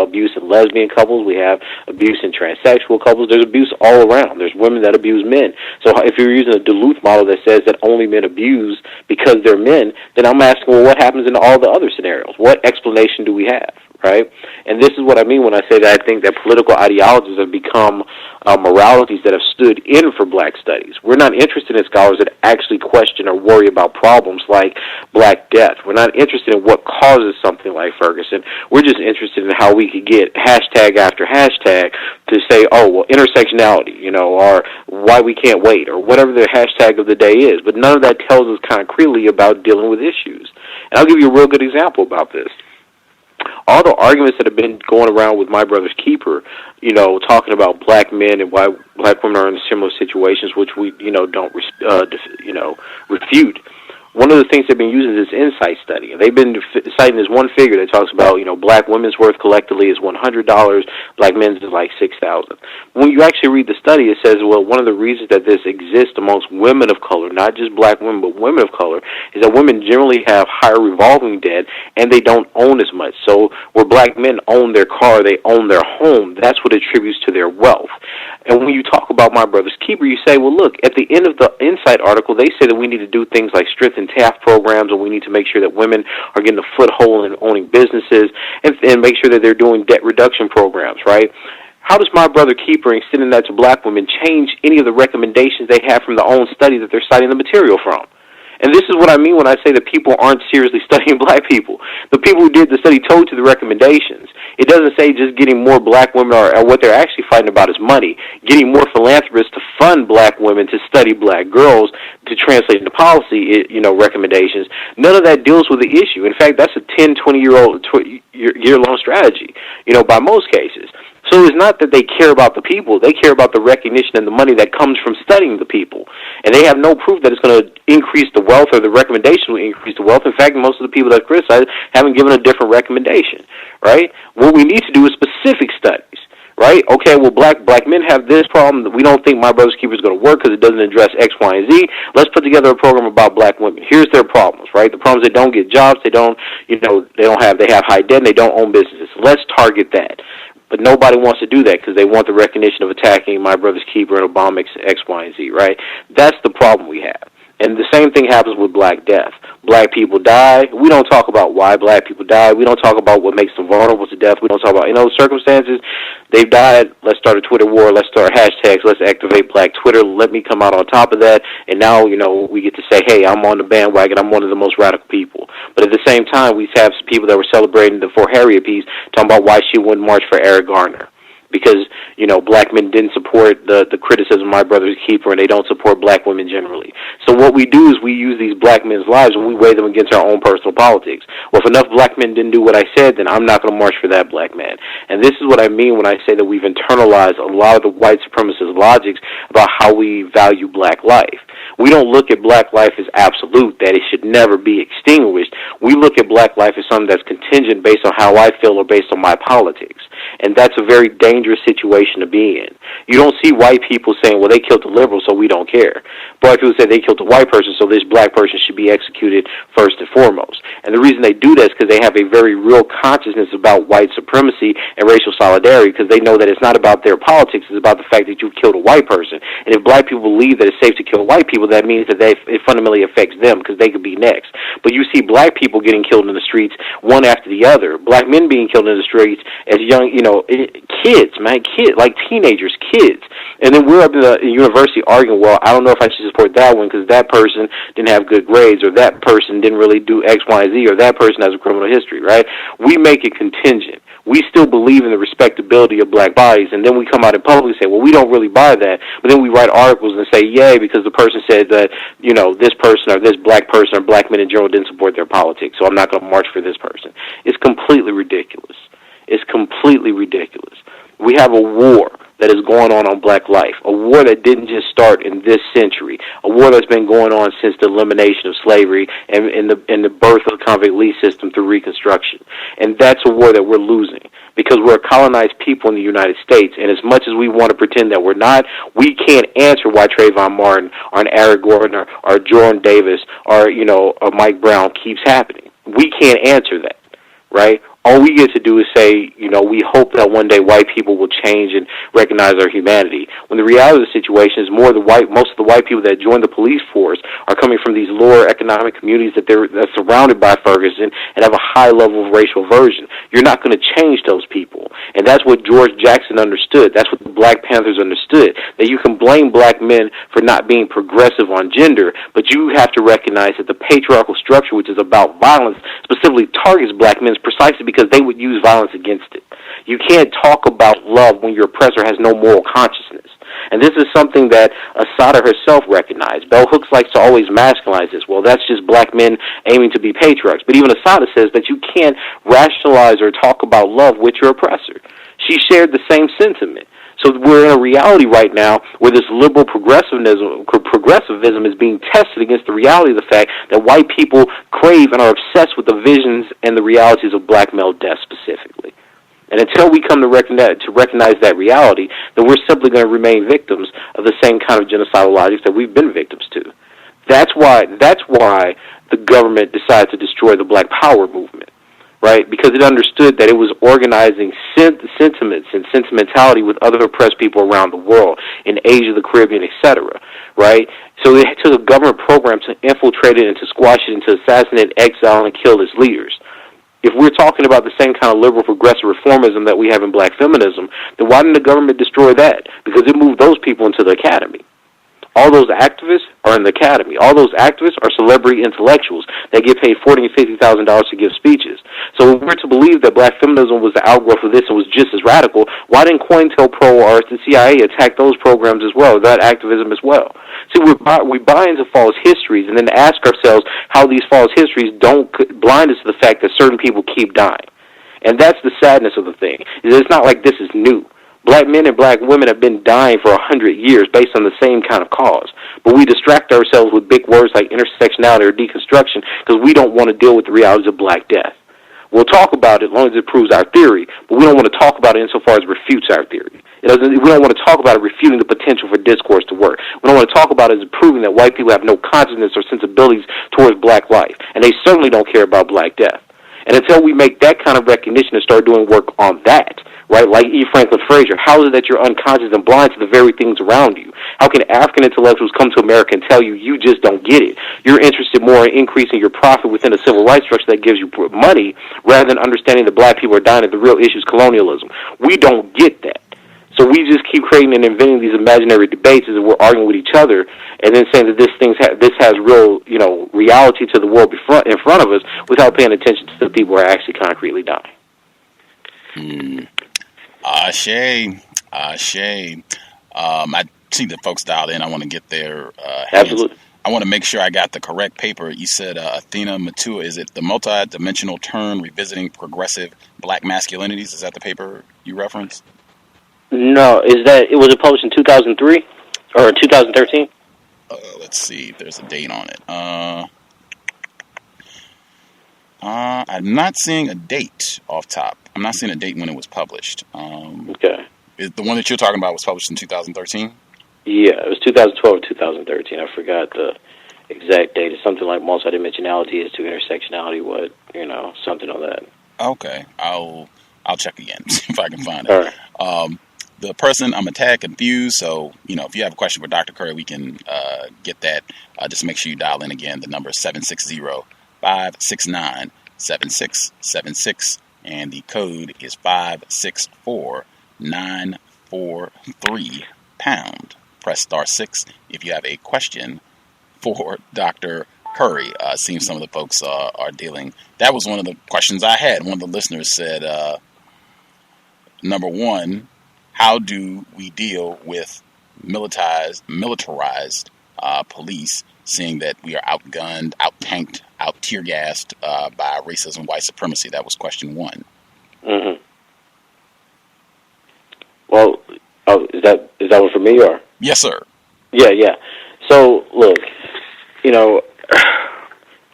Speaker 16: abuse in lesbian couples. We have abuse in transsexual couples. There's abuse all around. There's women that abuse men. So if you're using a Duluth model that says that only men abuse because they're men, then I'm asking, well, what happens in all the other scenarios? What explanation do we have? Right? And this is what I mean when I say that I think that political ideologies have become moralities that have stood in for black studies. We're not interested in scholars that actually question or worry about problems like Black Death. We're not interested in what causes something like Ferguson. We're just interested in how we could get hashtag after hashtag to say, oh, well, intersectionality, or why we can't wait, or whatever the hashtag of the day is. But none of that tells us concretely about dealing with issues. And I'll give you a real good example about this. All the arguments that have been going around with My Brother's Keeper, talking about black men and why black women are in similar situations, which we, don't, refute. One of the things they've been using is this insight study. They've been citing this one figure that talks about, black women's worth collectively is $100, black men's is like $6,000. When you actually read the study, it says, well, one of the reasons that this exists amongst women of color, not just black women, but women of color, is that women generally have higher revolving debt and they don't own as much. So where black men own their car, they own their home, that's what attributes to their wealth. And when you talk about My Brother's Keeper, you say, well, look, at the end of the Insight article, they say that we need to do things like strength and TAF programs, and we need to make sure that women are getting a foothold in owning businesses and make sure that they're doing debt reduction programs, right? How does My Brother Keeper, extending that to black women, change any of the recommendations they have from their own study that they're citing the material from? And this is what I mean when I say that people aren't seriously studying black people. The people who did the study told you the recommendations. It doesn't say just getting more black women, or what they're actually fighting about is money. Getting more philanthropists to fund black women to study black girls to translate into policy, recommendations. None of that deals with the issue. In fact, that's a 10, 20-year-long strategy, by most cases. So it's not that they care about the people. They care about the recognition and the money that comes from studying the people. And they have no proof that it's going to increase the wealth or the recommendation will increase the wealth. In fact, most of the people that criticize haven't given a different recommendation, right? What we need to do is specific studies, right? Okay, well, black men have this problem. We don't think My Brother's Keeper is going to work because it doesn't address X, Y, and Z. Let's put together a program about black women. Here's their problems, right? The problems: they don't get jobs, they have high debt, and they don't own businesses. Let's target that. But nobody wants to do that because they want the recognition of attacking My Brother's Keeper and Obama X, Y, and Z, right? That's the problem we have. And the same thing happens with Black Death. Black people die. We don't talk about why black people die. We don't talk about what makes them vulnerable to death. We don't talk about, circumstances. They've died. Let's start a Twitter war. Let's start hashtags. Let's activate Black Twitter. Let me come out on top of that. And now, we get to say, hey, I'm on the bandwagon. I'm one of the most radical people. But at the same time, we have people that were celebrating the For Harriet piece, talking about why she wouldn't march for Eric Garner. Because, black men didn't support the criticism of My Brother's Keeper, and they don't support black women generally. So what we do is we use these black men's lives and we weigh them against our own personal politics. Well, if enough black men didn't do what I said, then I'm not going to march for that black man. And this is what I mean when I say that we've internalized a lot of the white supremacist logics about how we value black life. We don't look at black life as absolute, that it should never be extinguished. We look at black life as something that's contingent based on how I feel or based on my politics. And that's a very dangerous situation to be in. You don't see white people saying, well, they killed the liberals, so we don't care. black people say they killed a white person, so this black person should be executed first and foremost. And the reason they do that is because they have a very real consciousness about white supremacy and racial solidarity, because they know that it's not about their politics, it's about the fact that you've killed a white person. And if black people believe that it's safe to kill white people, that means that it fundamentally affects them, because they could be next. But you see black people getting killed in the streets one after the other. Black men being killed in the streets as young, kids, like teenagers, kids. And then we're up in the university arguing, well, I don't know if I should support that one because that person didn't have good grades, or that person didn't really do X, Y, Z, or that person has a criminal history, right? We make it contingent. We still believe in the respectability of black bodies, and then we come out in public and say, well, we don't really buy that. But then we write articles and say, yay, because the person said that, this person or this black person or black men in general didn't support their politics, so I'm not going to march for this person. It's completely ridiculous. It's completely ridiculous. We have a war that is going on black life, a war that didn't just start in this century, a war that's been going on since the elimination of slavery and the birth of the convict lease system through Reconstruction. And that's a war that we're losing because we're a colonized people in the United States, and as much as we want to pretend that we're not, we can't answer why Trayvon Martin or an Eric Gordon or Jordan Davis or Mike Brown keeps happening. We can't answer that, right? All we get to do is say, we hope that one day white people will change and recognize our humanity. When the reality of the situation is most of the white people that join the police force are coming from these lower economic communities that's surrounded by Ferguson and have a high level of racial aversion. You're not going to change those people. And that's what George Jackson understood. That's what the Black Panthers understood, that you can blame black men for not being progressive on gender, but you have to recognize that the patriarchal structure, which is about violence, specifically targets black men precisely because they would use violence against it. You can't talk about love when your oppressor has no moral consciousness. And this is something that Assata herself recognized. Bell Hooks likes to always masculinize this. Well, that's just black men aiming to be patriarchs. But even Assata says that you can't rationalize or talk about love with your oppressor. She shared the same sentiment. So we're in a reality right now where this liberal progressivism is being tested against the reality of the fact that white people crave and are obsessed with the visions and the realities of black male death specifically. And until we come to recognize that reality, then we're simply going to remain victims of the same kind of genocidal logics that we've been victims to. That's why the government decided to destroy the Black Power movement. Right, because it understood that it was organizing sentiments and sentimentality with other oppressed people around the world, in Asia, the Caribbean, etc. Right? So they took a government program to infiltrate it and to squash it and to assassinate, exile, and kill its leaders. If we're talking about the same kind of liberal progressive reformism that we have in black feminism, then why didn't the government destroy that? Because it moved those people into the academy. All those activists are in the academy. All those activists are celebrity intellectuals that get paid $40,000 and $50,000 to give speeches. So if we're to believe that black feminism was the outgrowth of this and was just as radical, why didn't COINTELPRO or the CIA attack those programs as well, that activism as well? See, we buy into false histories and then ask ourselves how these false histories don't blind us to the fact that certain people keep dying. And that's the sadness of the thing. It's not like this is new. Black men and black women have been dying for 100 years based on the same kind of cause. But we distract ourselves with big words like intersectionality or deconstruction because we don't want to deal with the realities of black death. We'll talk about it as long as it proves our theory, but we don't want to talk about it insofar as it refutes our theory. We don't want to talk about it refuting the potential for discourse to work. We don't want to talk about it as proving that white people have no consciousness or sensibilities towards black life, and they certainly don't care about black death. And until we make that kind of recognition and start doing work on that, right, like E. Franklin Frazier, how is it that you're unconscious and blind to the very things around you? How can African intellectuals come to America and tell you you just don't get it? You're interested more in increasing your profit within a civil rights structure that gives you money rather than understanding that black people are dying at the real issue is colonialism. We don't get that. So we just keep creating and inventing these imaginary debates as we're arguing with each other and then saying that this has real, reality to the world in front of us without paying attention to the people who are actually concretely dying.
Speaker 9: Ashe. I see the folks dialed in. I want to get their
Speaker 16: Absolutely.
Speaker 9: I want to make sure I got the correct paper. You said Athena Matua. Is it the Multi-Dimensional Turn Revisiting Progressive Black Masculinities? Is that the paper you referenced?
Speaker 16: No. Was it published in 2003 or 2013?
Speaker 9: Let's see if there's a date on it. I'm not seeing a date off top. I'm not seeing a date when it was published.
Speaker 16: Okay.
Speaker 9: The one that you're talking about was published in 2013?
Speaker 16: Yeah, it was 2012 or 2013. I forgot the exact date. It's something like multidimensionality is to intersectionality. What, something on that.
Speaker 9: Okay, I'll check again, see if I can find it.
Speaker 16: All right.
Speaker 9: The person, I'm a tad confused, so, if you have a question for Dr. Curry, we can get that. Just make sure you dial in again. The number is 760-569-7676, and the code is 564943#. Press star 6 if you have a question for Dr. Curry. Seems some of the folks are dealing. That was one of the questions I had. One of the listeners said, number one, how do we deal with militarized police, seeing that we are outgunned, out-tanked, out-tear-gassed by racism, white supremacy? That was question one.
Speaker 16: Mm-hmm. Well, is that one for me, or?
Speaker 9: Yes, sir.
Speaker 16: Yeah. So, look,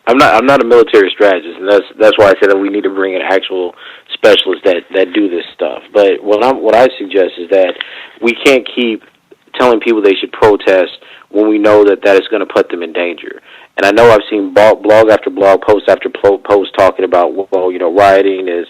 Speaker 16: I'm not a military strategist, and that's why I said that we need to bring in actual specialists that do this stuff. But what I suggest is that we can't keep telling people they should protest when we know that is going to put them in danger. And I know I've seen blog after blog, post after post talking about, rioting is,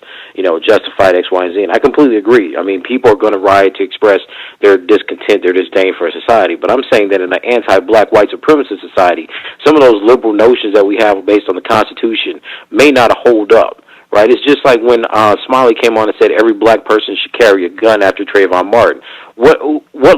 Speaker 16: justified X, Y, and Z. And I completely agree. I mean, people are going to riot to express their discontent, their disdain for society. But I'm saying that in an anti-black white supremacist society, some of those liberal notions that we have based on the Constitution may not hold up. Right? It's just like when Smiley came on and said every black person should carry a gun after Trayvon Martin. What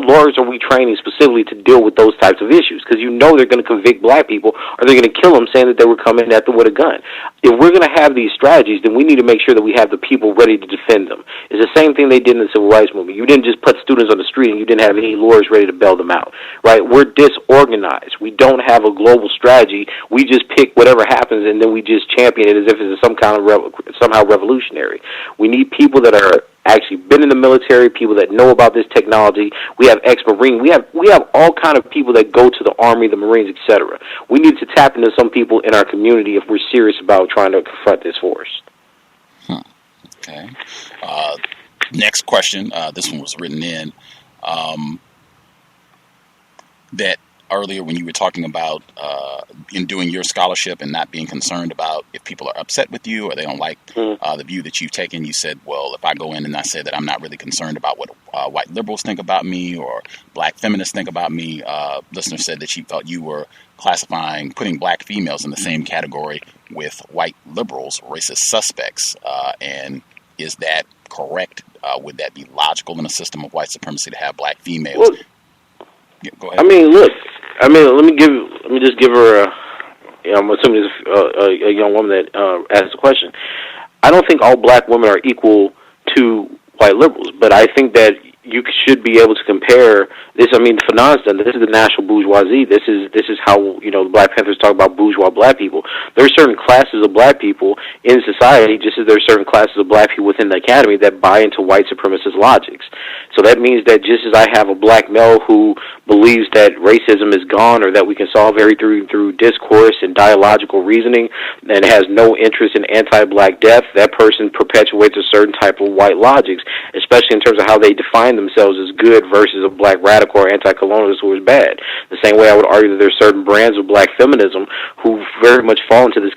Speaker 16: lawyers are we training specifically to deal with those types of issues? Because they're going to convict black people, or they're going to kill them saying that they were coming at them with a gun. If we're going to have these strategies, then we need to make sure that we have the people ready to defend them. It's the same thing they did in the Civil Rights Movement. You didn't just put students on the street and you didn't have any lawyers ready to bail them out. Right? We're disorganized. We don't have a global strategy. We just pick whatever happens and then we just champion it as if it's some kind of somehow revolutionary. We need people that are actually been in the military, people that know about this technology. We have ex-Marine. We have all kind of people that go to the Army, the Marines, etc. We need to tap into some people in our community if we're serious about trying to confront this force.
Speaker 9: Okay. Next question. This one was written in. That earlier when you were talking about in doing your scholarship and not being concerned about if people are upset with you or they don't like the view that you've taken, you said, well, if I go in and I say that I'm not really concerned about what white liberals think about me or black feminists think about me, listener said that she felt you were putting black females in the same category with white liberals, racist suspects. And is that correct? Would that be logical in a system of white supremacy to have black females?
Speaker 16: Well, go ahead. I mean, look. Let me just give her I'm assuming it's a young woman that asked the question. I don't think all black women are equal to white liberals, but I think that you should be able to compare this. I mean, for nonsense, this is the national bourgeoisie. This is how the Black Panthers talk about bourgeois black people. There are certain classes of black people in society, just as there are certain classes of black people within the academy that buy into white supremacist logics. So that means that just as I have a black male who believes that racism is gone or that we can solve everything through discourse and dialogical reasoning and has no interest in anti-black death, that person perpetuates a certain type of white logics, especially in terms of how they define themselves as good versus a black radical or anti-colonialist who is bad. The same way I would argue that there are certain brands of black feminism who very much fall into this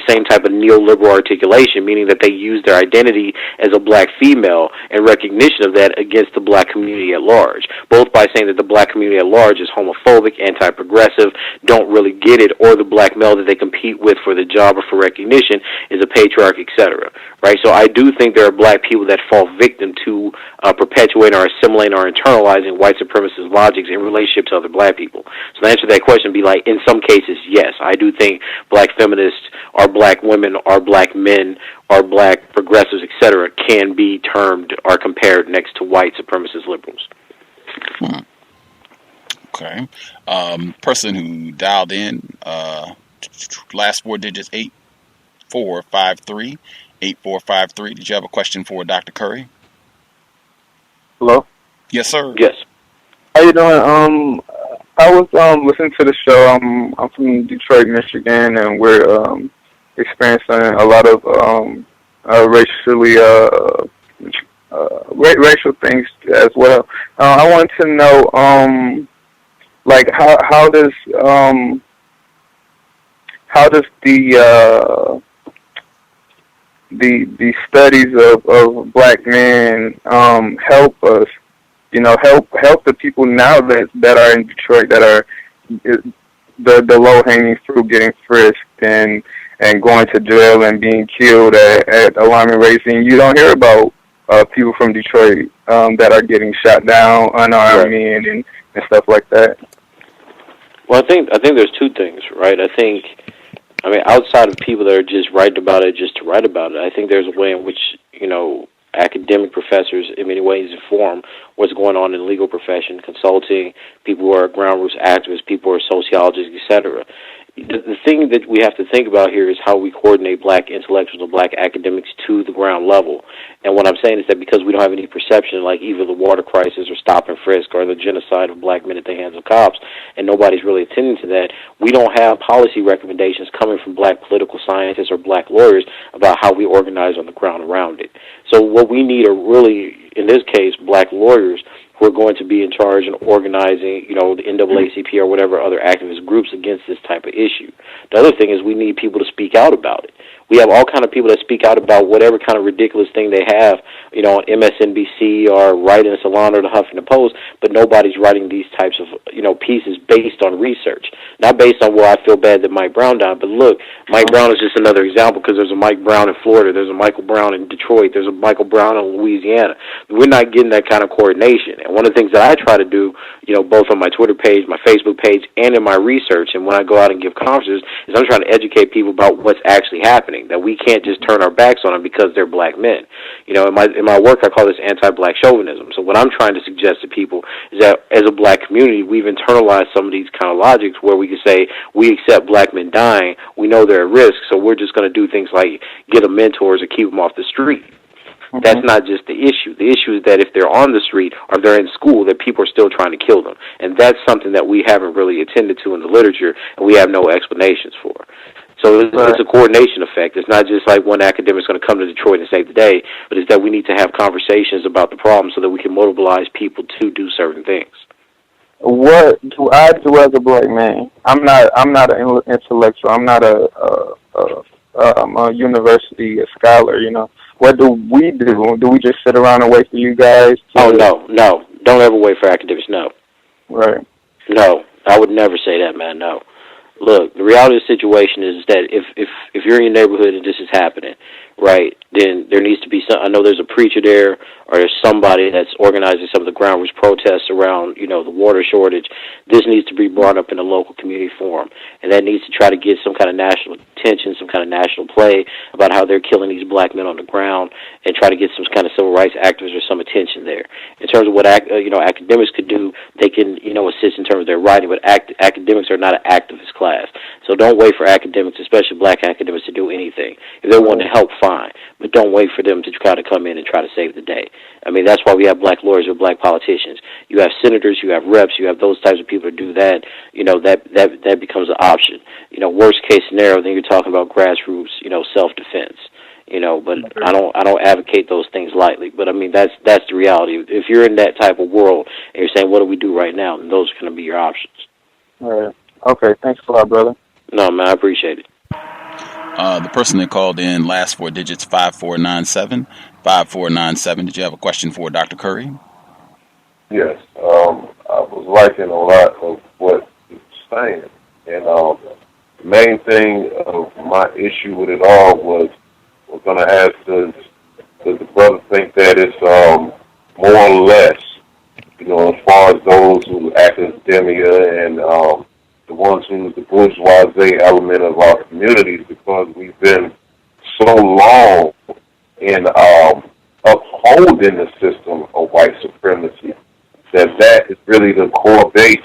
Speaker 16: same type of neoliberal articulation, meaning that they use their identity as a black female and recognition of that against the black community at large, both by saying that the black community at large is homophobic, anti-progressive, don't really get it, or the black male that they compete with for the job or for recognition is a patriarch, etc. Right? So I do think there are black people that fall victim to perpetuating or assimilating or internalizing white supremacist logics in relationship to other black people. So the answer to that question would be like, in some cases, yes. I do think black feminists or black women or black men or black progressives, etc., can be termed or compared next to white supremacist liberals.
Speaker 9: Okay. Person who dialed in, last four digits, 8453. 8453. Did you have a question for Dr. Curry?
Speaker 17: Hello?
Speaker 9: Yes, sir.
Speaker 16: Yes.
Speaker 17: How you doing? I was listening to the show. I'm from Detroit, Michigan, and we're experiencing a lot of racially racial things as well. I want to know, like how does the studies of black men help us, help the people now that are in Detroit, that are the low hanging fruit, getting frisked and going to jail and being killed at alarming rates, and you don't hear about people from Detroit that are getting shot down, unarmed men and stuff like that.
Speaker 16: Well, I think there's two things, right? I mean, outside of people that are just writing about it just to write about it, I think there's a way in which, academic professors in many ways inform what's going on in the legal profession, consulting, people who are ground roots activists, people who are sociologists, etc. The thing that we have to think about here is how we coordinate black intellectuals and black academics to the ground level. And what I'm saying is that because we don't have any perception, like either the water crisis or stop and frisk or the genocide of black men at the hands of cops, and nobody's really attending to that, we don't have policy recommendations coming from black political scientists or black lawyers about how we organize on the ground around it. So what we need are really, in this case, black lawyers who are going to be in charge and organizing, the NAACP or whatever other activist groups against this type of issue. The other thing is we need people to speak out about it. We have all kind of people that speak out about whatever kind of ridiculous thing they have, on MSNBC or Right in Salon or the Huffington Post, but nobody's writing these types of, pieces based on research. Not based on, I feel bad that Mike Brown died, but look, Mike Brown is just another example because there's a Mike Brown in Florida, there's a Michael Brown in Detroit, there's a Michael Brown in Louisiana. We're not getting that kind of coordination. And one of the things that I try to do, both on my Twitter page, my Facebook page, and in my research, and when I go out and give conferences, is I'm trying to educate people about what's actually happening, that we can't just turn our backs on them because they're black men. In my work, I call this anti-black chauvinism. So what I'm trying to suggest to people is that as a black community, we've internalized some of these kind of logics where we can say, we accept black men dying, we know they're at risk, so we're just going to do things like get them mentors or keep them off the street. That's not just the issue. The issue is that if they're on the street or they're in school, that people are still trying to kill them. And that's something that we haven't really attended to in the literature, and we have no explanations for. So it's a coordination effect. It's not just like one academic's going to come to Detroit and save the day, but it's that we need to have conversations about the problem so that we can mobilize people to do certain things.
Speaker 17: What do I do as a black man? I'm not an intellectual. I'm not a university scholar, What do we do? Do we just sit around and wait for you guys to...
Speaker 16: Oh, no. Don't ever wait for academics, no.
Speaker 17: Right.
Speaker 16: No, I would never say that, man, no. Look, the reality of the situation is that if you're in your neighborhood and this is happening, right, then there needs to be some, I know there's a preacher there or there's somebody that's organizing some of the ground roots protests around, the water shortage. This needs to be brought up in a local community forum, and that needs to try to get some kind of national attention, some kind of national play about how they're killing these black men on the ground and try to get some kind of civil rights activists or some attention there. In terms of what, academics could do, they can, assist in terms of their writing, but academics are not an activist class. So don't wait for academics, especially black academics, to do anything. If they want to help, fine, but don't wait for them to try to come in and try to save the day. I mean, that's why we have black lawyers or black politicians. You have senators, you have reps, you have those types of people to do that. That becomes an option. Worst case scenario, then you're talking about grassroots, self-defense. But I don't advocate those things lightly. But I mean, that's the reality. If you're in that type of world and you're saying, what do we do right now? Then those are going to be your options.
Speaker 17: All right. Okay. Thanks a lot, brother.
Speaker 16: No, man, I appreciate it.
Speaker 9: The person that called in, last four digits, 5497. 5497. Did you have a question for Dr. Curry?
Speaker 18: Yes. I was liking a lot of what he was saying. And the main thing of my issue with it all was, we're going to ask, does the brother think that it's more or less, as far as those who academia and the ones who's the bourgeoisie element of our communities, because we've been so long in upholding the system of white supremacy that is really the core base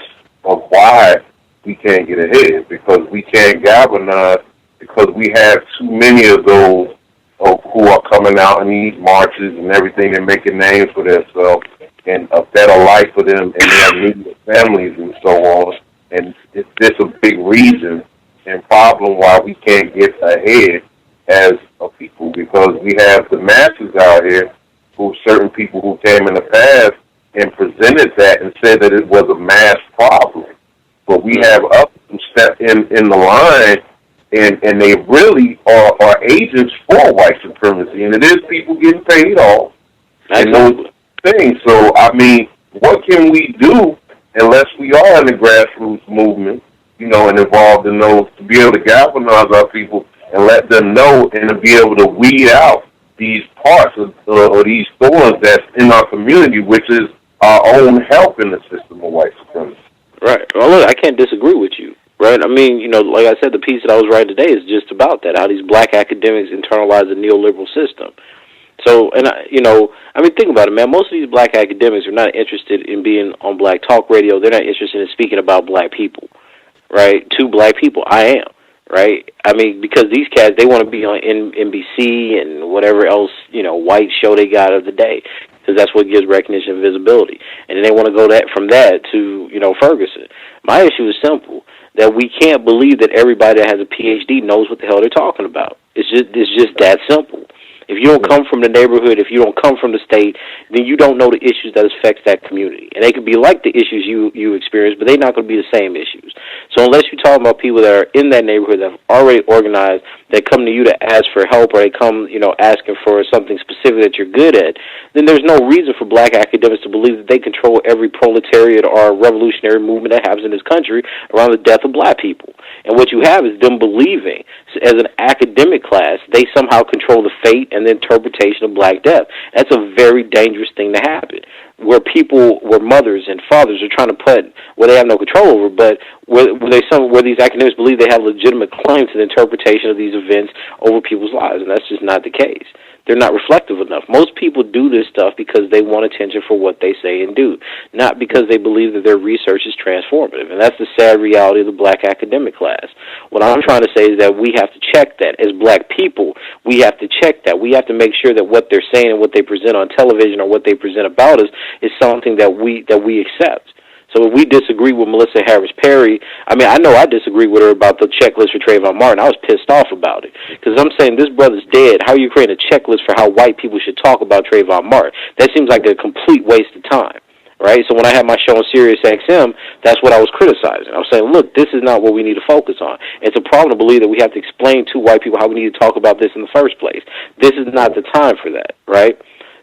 Speaker 18: of why we can't get ahead, because we can't galvanize, because we have too many of those who are coming out in these marches and everything and making names for themselves and a better life for them and their immediate families and so on. And it's a big reason and problem why we can't get ahead as a people, because we have the masses out here certain people who came in the past and presented that and said that it was a mass problem. But we have others who step in the line, and they really are agents for white supremacy, and it is people getting paid off and those things. So, I mean, what can we do unless we are in the grassroots movement, you know, and involved in those, to be able to galvanize our people and let them know and to be able to weed out these parts of, or these thorns that's in our community, which is our own help in the system of white supremacy.
Speaker 16: Right. Well, look, I can't disagree with you, right? I mean, you know, like I said, the piece that I was writing today is just about that, how these black academics internalize the neoliberal system. So, and, I mean, think about it, man. Most of these black academics are not interested in being on black talk radio. They're not interested in speaking about black people, right? To black people, I am, right? I mean, because these cats, they want to be on NBC and whatever else, you know, white show they got of the day, because that's what gives recognition and visibility. And then they want to go from that to, you know, Ferguson. My issue is simple, that we can't believe that everybody that has a PhD knows what the hell they're talking about. It's just that simple. If you don't come from the neighborhood, if you don't come from the state, then you don't know the issues that affect that community. And they could be like the issues you experience, but they're not going to be the same issues. So unless you're talking about people that are in that neighborhood that have already organized, that come to you to ask for help, or they come, you know, asking for something specific that you're good at, then there's no reason for black academics to believe that they control every proletariat or revolutionary movement that happens in this country around the death of black people. And what you have is them believing, as an academic class, they somehow control the fate and the interpretation of black death. That's a very dangerous thing to happen, where mothers and fathers are trying to put, where they have no control over, but where these academics believe they have legitimate claim to the interpretation of these events over people's lives, and that's just not the case. They're not reflective enough. Most people do this stuff because they want attention for what they say and do, not because they believe that their research is transformative. And that's the sad reality of the black academic class. What I'm trying to say is that we have to check that. As black people, we have to check that. We have to make sure that what they're saying and what they present on television or what they present about us is something that we accept. So if we disagree with Melissa Harris Perry, I mean, I know I disagree with her about the checklist for Trayvon Martin. I was pissed off about it, because I'm saying, this brother's dead. How are you creating a checklist for how white people should talk about Trayvon Martin? That seems like a complete waste of time, right? So when I had my show on Sirius XM, that's what I was criticizing. I was saying, look, this is not what we need to focus on. It's a problem to believe that we have to explain to white people how we need to talk about this in the first place. This is not the time for that, right?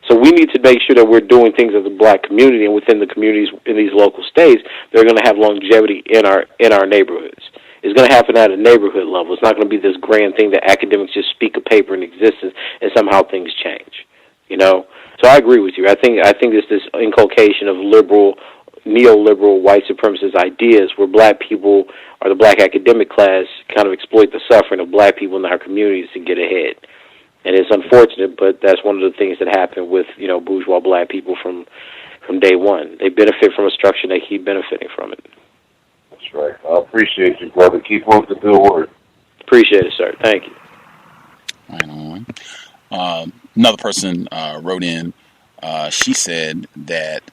Speaker 16: So we need to make sure that we're doing things as a black community and within the communities in these local states that are going to have longevity in our neighborhoods. It's going to happen at a neighborhood level. It's not going to be this grand thing that academics just speak a paper in existence and somehow things change. You know? So I agree with you. I think it's this inculcation of neoliberal white supremacist ideas where black people or the black academic class kind of exploit the suffering of black people in our communities to get ahead. And it's unfortunate, but that's one of the things that happen with, you know, bourgeois black people from day one. They benefit from a structure, they keep benefiting from it.
Speaker 18: That's right. I appreciate you, brother. Keep up the good work.
Speaker 16: Appreciate it, sir. Thank you.
Speaker 9: Right on. Another person wrote in. She said that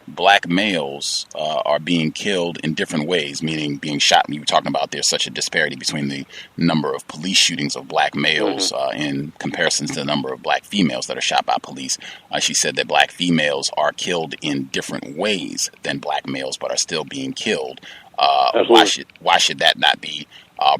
Speaker 9: black males are being killed in different ways, meaning being shot. We were talking about there's such a disparity between the number of police shootings of black males in comparison to the number of black females that are shot by police. She said that black females are killed in different ways than black males, but are still being killed. Why should that not be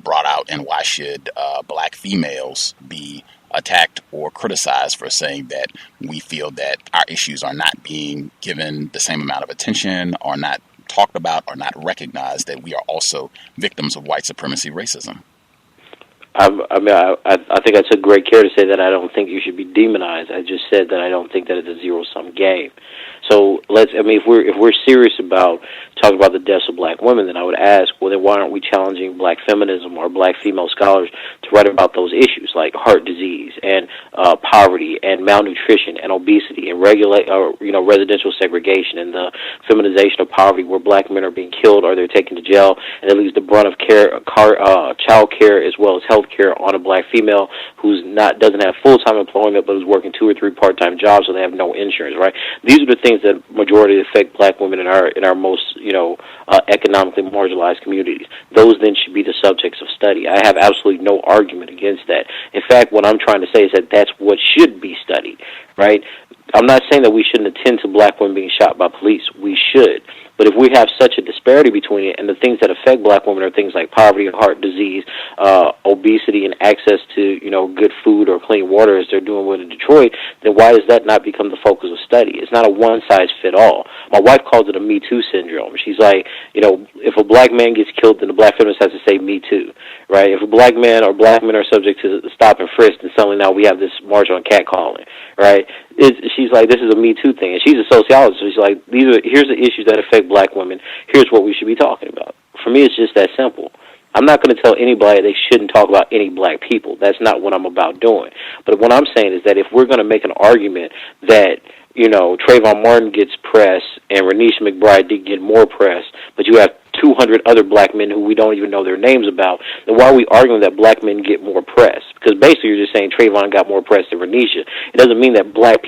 Speaker 9: brought out, and why should black females be attacked or criticized for saying that we feel that our issues are not being given the same amount of attention, or not talked about, or not recognized, that we are also victims of white supremacy racism?
Speaker 16: I think I took great care to say that I don't think you should be demonized. I just said that I don't think that it's a zero-sum game. So if we're serious about talking about the deaths of black women, then I would ask, well, then why aren't we challenging black feminism or black female scholars to write about those issues like heart disease and poverty and malnutrition and obesity and residential segregation and the feminization of poverty, where black men are being killed or they're taken to jail, and it leaves the brunt of child care as well as health care on a black female who's doesn't have full-time employment but is working 2 or 3 part-time jobs, so they have no insurance, right? These are the things that majority affect black women in our most economically marginalized communities. Those then should be the subjects of study. I have absolutely no argument against that. In fact, what I'm trying to say is that that's what should be studied, right? I'm not saying that we shouldn't attend to black women being shot by police. We should. But if we have such a disparity between it, and the things that affect black women are things like poverty, heart disease, obesity, and access to, good food or clean water as they're doing with in Detroit, then why does that not become the focus of study? It's not a one-size-fit-all. My wife calls it a Me Too syndrome. She's like, if a black man gets killed, then the black feminist has to say Me Too, right? If a black man or black men are subject to stop and frisk, then suddenly now we have this march on catcalling, right? She's like, this is a Me Too thing, and she's a sociologist. So she's like, here's the issues that affect black women. Here's what we should be talking about. For me, it's just that simple. I'm not going to tell anybody they shouldn't talk about any black people. That's not what I'm about doing. But what I'm saying is that if we're going to make an argument that, Trayvon Martin gets press and Renisha McBride did get more press, but you have 200 other black men who we don't even know their names about, then why are we arguing that black men get more press? Because basically you're just saying Trayvon got more press than Renisha. It doesn't mean that black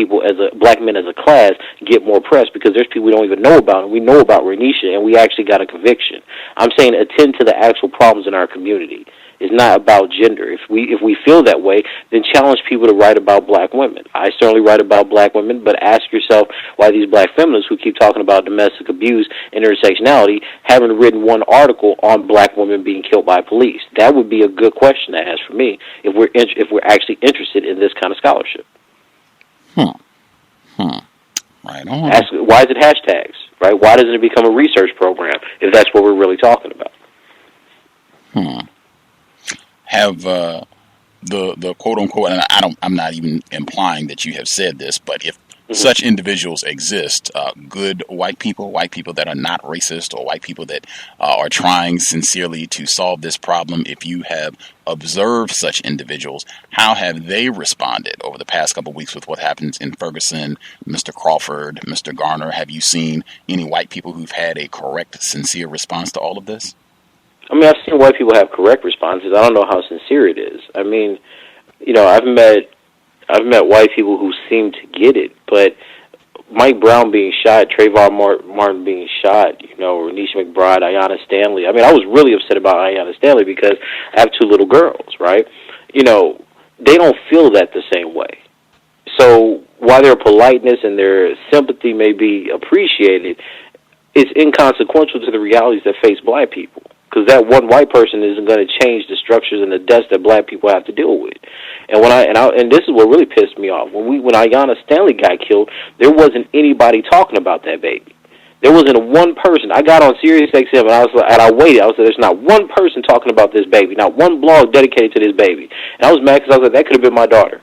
Speaker 16: men as a class get more press, because there's people we don't even know about, and we know about Renisha, and we actually got a conviction. I'm saying attend to the actual problems in our community. It's not about gender. If we feel that way, then challenge people to write about black women. I certainly write about black women, but ask yourself why these black feminists who keep talking about domestic abuse and intersectionality haven't written one article on black women being killed by police. That would be a good question to ask for me if we're actually interested in this kind of scholarship.
Speaker 9: Right on.
Speaker 16: Ask, why is it hashtags, right? Why doesn't it become a research program if that's what we're really talking about?
Speaker 9: Have the quote unquote, and I'm not even implying that you have said this, but if such individuals exist, good white people that are not racist, or white people that are trying sincerely to solve this problem, if you have observed such individuals, how have they responded over the past couple of weeks with what happens in Ferguson, Mr. Crawford, Mr. Garner? Have you seen any white people who've had a correct, sincere response to all of this?
Speaker 16: I mean, I've seen white people have correct responses. I don't know how sincere it is. I mean, I've met white people who seem to get it, but Mike Brown being shot, Trayvon Martin being shot, Renisha McBride, Ayanna Stanley. I mean, I was really upset about Ayanna Stanley because I have two little girls, right? They don't feel that the same way. So while their politeness and their sympathy may be appreciated, it's inconsequential to the realities that face black people. Because that one white person isn't going to change the structures and the deaths that black people have to deal with. And this is what really pissed me off. When Ayanna Stanley got killed, there wasn't anybody talking about that baby. There wasn't one person. I got on Sirius XM and I waited. I was like, there's not one person talking about this baby, not one blog dedicated to this baby. And I was mad because I was like, that could have been my daughter.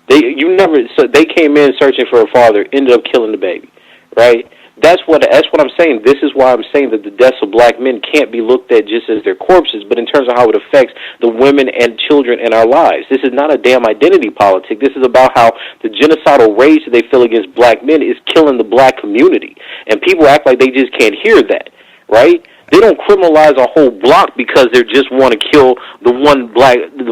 Speaker 16: They came in searching for a father, ended up killing the baby, right? That's what I'm saying. This is why I'm saying that the deaths of black men can't be looked at just as their corpses, but in terms of how it affects the women and children in our lives. This is not a damn identity politic. This is about how the genocidal rage that they feel against black men is killing the black community. And people act like they just can't hear that, right? They don't criminalize a whole block because they just want to kill the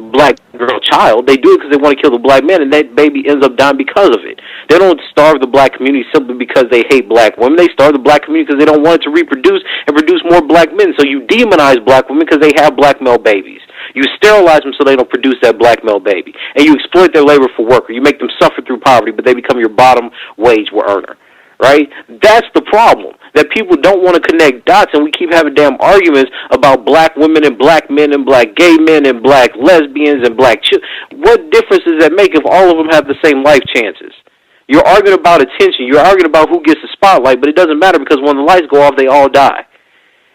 Speaker 16: black girl child. They do it because they want to kill the black man, and that baby ends up dying because of it. They don't starve the black community simply because they hate black women. They starve the black community because they don't want it to reproduce and produce more black men. So you demonize black women because they have black male babies. You sterilize them so they don't produce that black male baby. And you exploit their labor for work, or you make them suffer through poverty, but they become your bottom wage earner. Right? That's the problem, that people don't want to connect dots, and we keep having damn arguments about black women and black men and black gay men and black lesbians and black children. What difference does that make if all of them have the same life chances? You're arguing about attention. You're arguing about who gets the spotlight, but it doesn't matter because when the lights go off, they all die.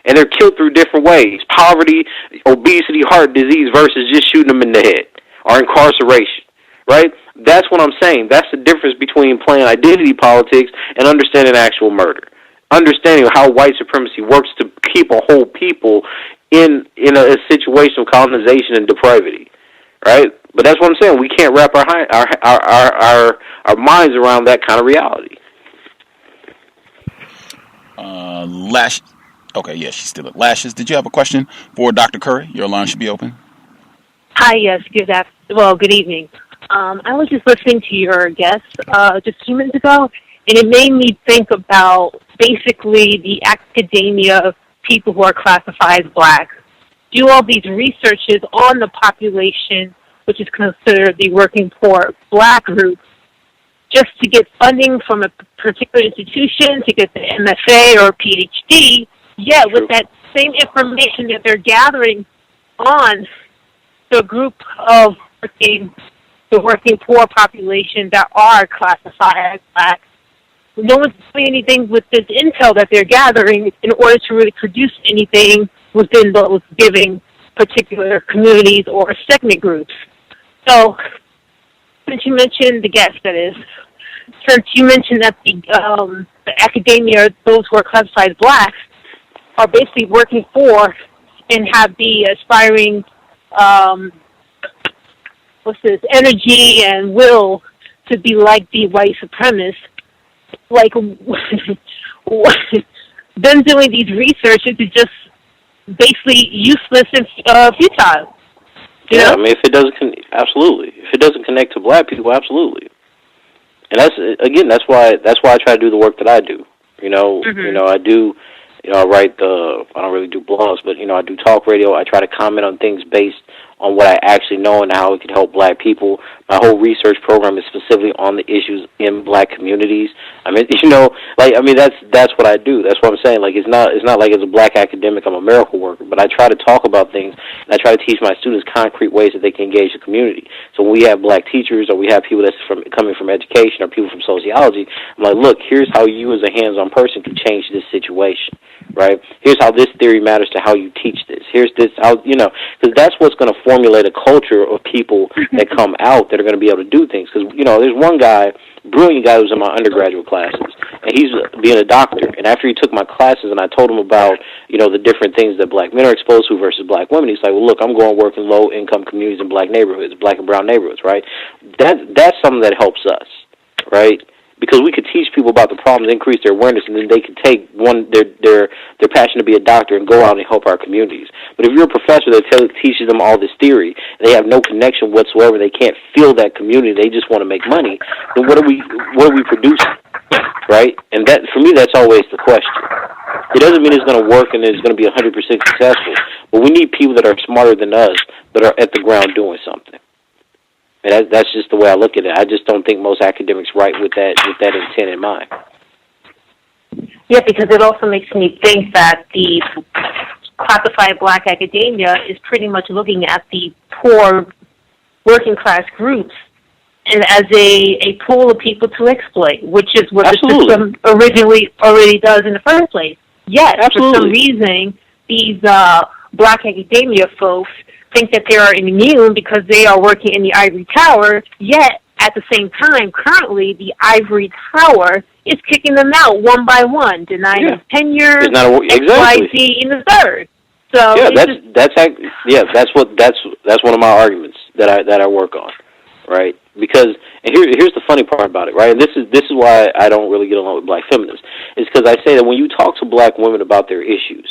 Speaker 16: And they're killed through different ways. Poverty, obesity, heart disease versus just shooting them in the head, or incarceration. Right? That's what I'm saying. That's the difference between playing identity politics and understanding actual murder. Understanding how white supremacy works to keep a whole people in a situation of colonization and depravity. Right? But that's what I'm saying. We can't wrap our minds around that kind of reality.
Speaker 9: Okay, yeah, she's still at Lashes. Did you have a question for Dr. Curry? Your line should be open.
Speaker 19: Hi, yes. Good evening. I was just listening to your guest just 2 minutes ago, and it made me think about basically the academia of people who are classified as black. Do all these researches on the population, which is considered the working poor black group, just to get funding from a particular institution, to get the MFA or PhD, yet with that same information that they're gathering on the group of the working poor population that are classified as black, no one's doing anything with this intel that they're gathering in order to really produce anything within those giving particular communities or segment groups. So, since you mentioned the guest, that is, since you mentioned that the academia, those who are classified as blacks, are basically working for and have the aspiring, energy and will to be like the white supremacists, like, them doing these researches is just basically useless and futile. You know?
Speaker 16: I mean, if it doesn't, absolutely. If it doesn't connect to black people, absolutely. And that's why I try to do the work that I do. You know, I write I don't really do blogs, but I do talk radio. I try to comment on things based on what I actually know and how it can help black people. My whole research program is specifically on the issues in black communities. I mean, that's what I do. That's what I'm saying. Like, it's not like as a black academic I'm a miracle worker, but I try to talk about things and I try to teach my students concrete ways that they can engage the community. So when we have black teachers or we have people that's coming from education or people from sociology, I'm like, look, here's how you as a hands-on person can change this situation. Right? Here's how this theory matters to how you teach this. Here's this, how, because that's what's going to formulate a culture of people that come out that are going to be able to do things. Because, there's one guy, brilliant guy who's in my undergraduate classes, and he's being a doctor. And after he took my classes and I told him about, the different things that black men are exposed to versus black women, he's like, well, look, I'm going to work in low-income communities in black neighborhoods, black and brown neighborhoods, right? That's something that helps us, right? Because we could teach people about the problems, increase their awareness, and then they could take their passion to be a doctor and go out and help our communities. But if you're a professor that teaches them all this theory, they have no connection whatsoever, they can't feel that community, they just want to make money, then what are we producing, right? And that, for me, that's always the question. It doesn't mean it's going to work and it's going to be 100% successful, but we need people that are smarter than us that are at the ground doing something. And that's just the way I look at it. I just don't think most academics write with that intent in mind.
Speaker 19: Yeah, because it also makes me think that the classified black academia is pretty much looking at the poor working class groups and as a pool of people to exploit, which is what the system originally already does in the first place. Yet, for some reason, these black academia folks think that they are immune because they are working in the ivory tower, yet at the same time, currently, the ivory tower is kicking them out one by one, denying them tenure, XYZ in the third. So that's one of my arguments that I work on, right? Because and here's the funny part about it, right? And this is why I don't really get along with black feminists. It's because I say that when you talk to black women about their issues,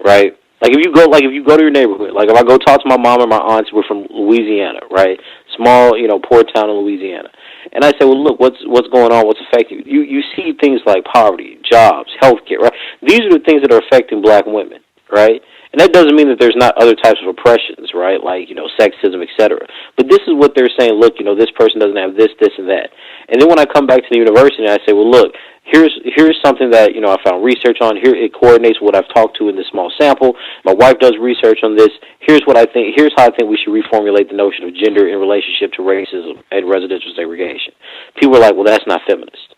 Speaker 19: right? Like if you go to your neighborhood, like if I go talk to my mom or my aunts, we're from Louisiana, right? Small, poor town in Louisiana. And I say, well, look, what's going on? What's affecting you? You see things like poverty, jobs, healthcare, right? These are the things that are affecting black women, right? And that doesn't mean that there's not other types of oppressions, right? Like, sexism, etc. But this is what they're saying, look, this person doesn't have this, this, and that. And then when I come back to the university and I say, well, look, here's something that, I found research on. Here it coordinates what I've talked to in this small sample. My wife does research on this. Here's how I think we should reformulate the notion of gender in relationship to racism and residential segregation. People are like, well, that's not feminist.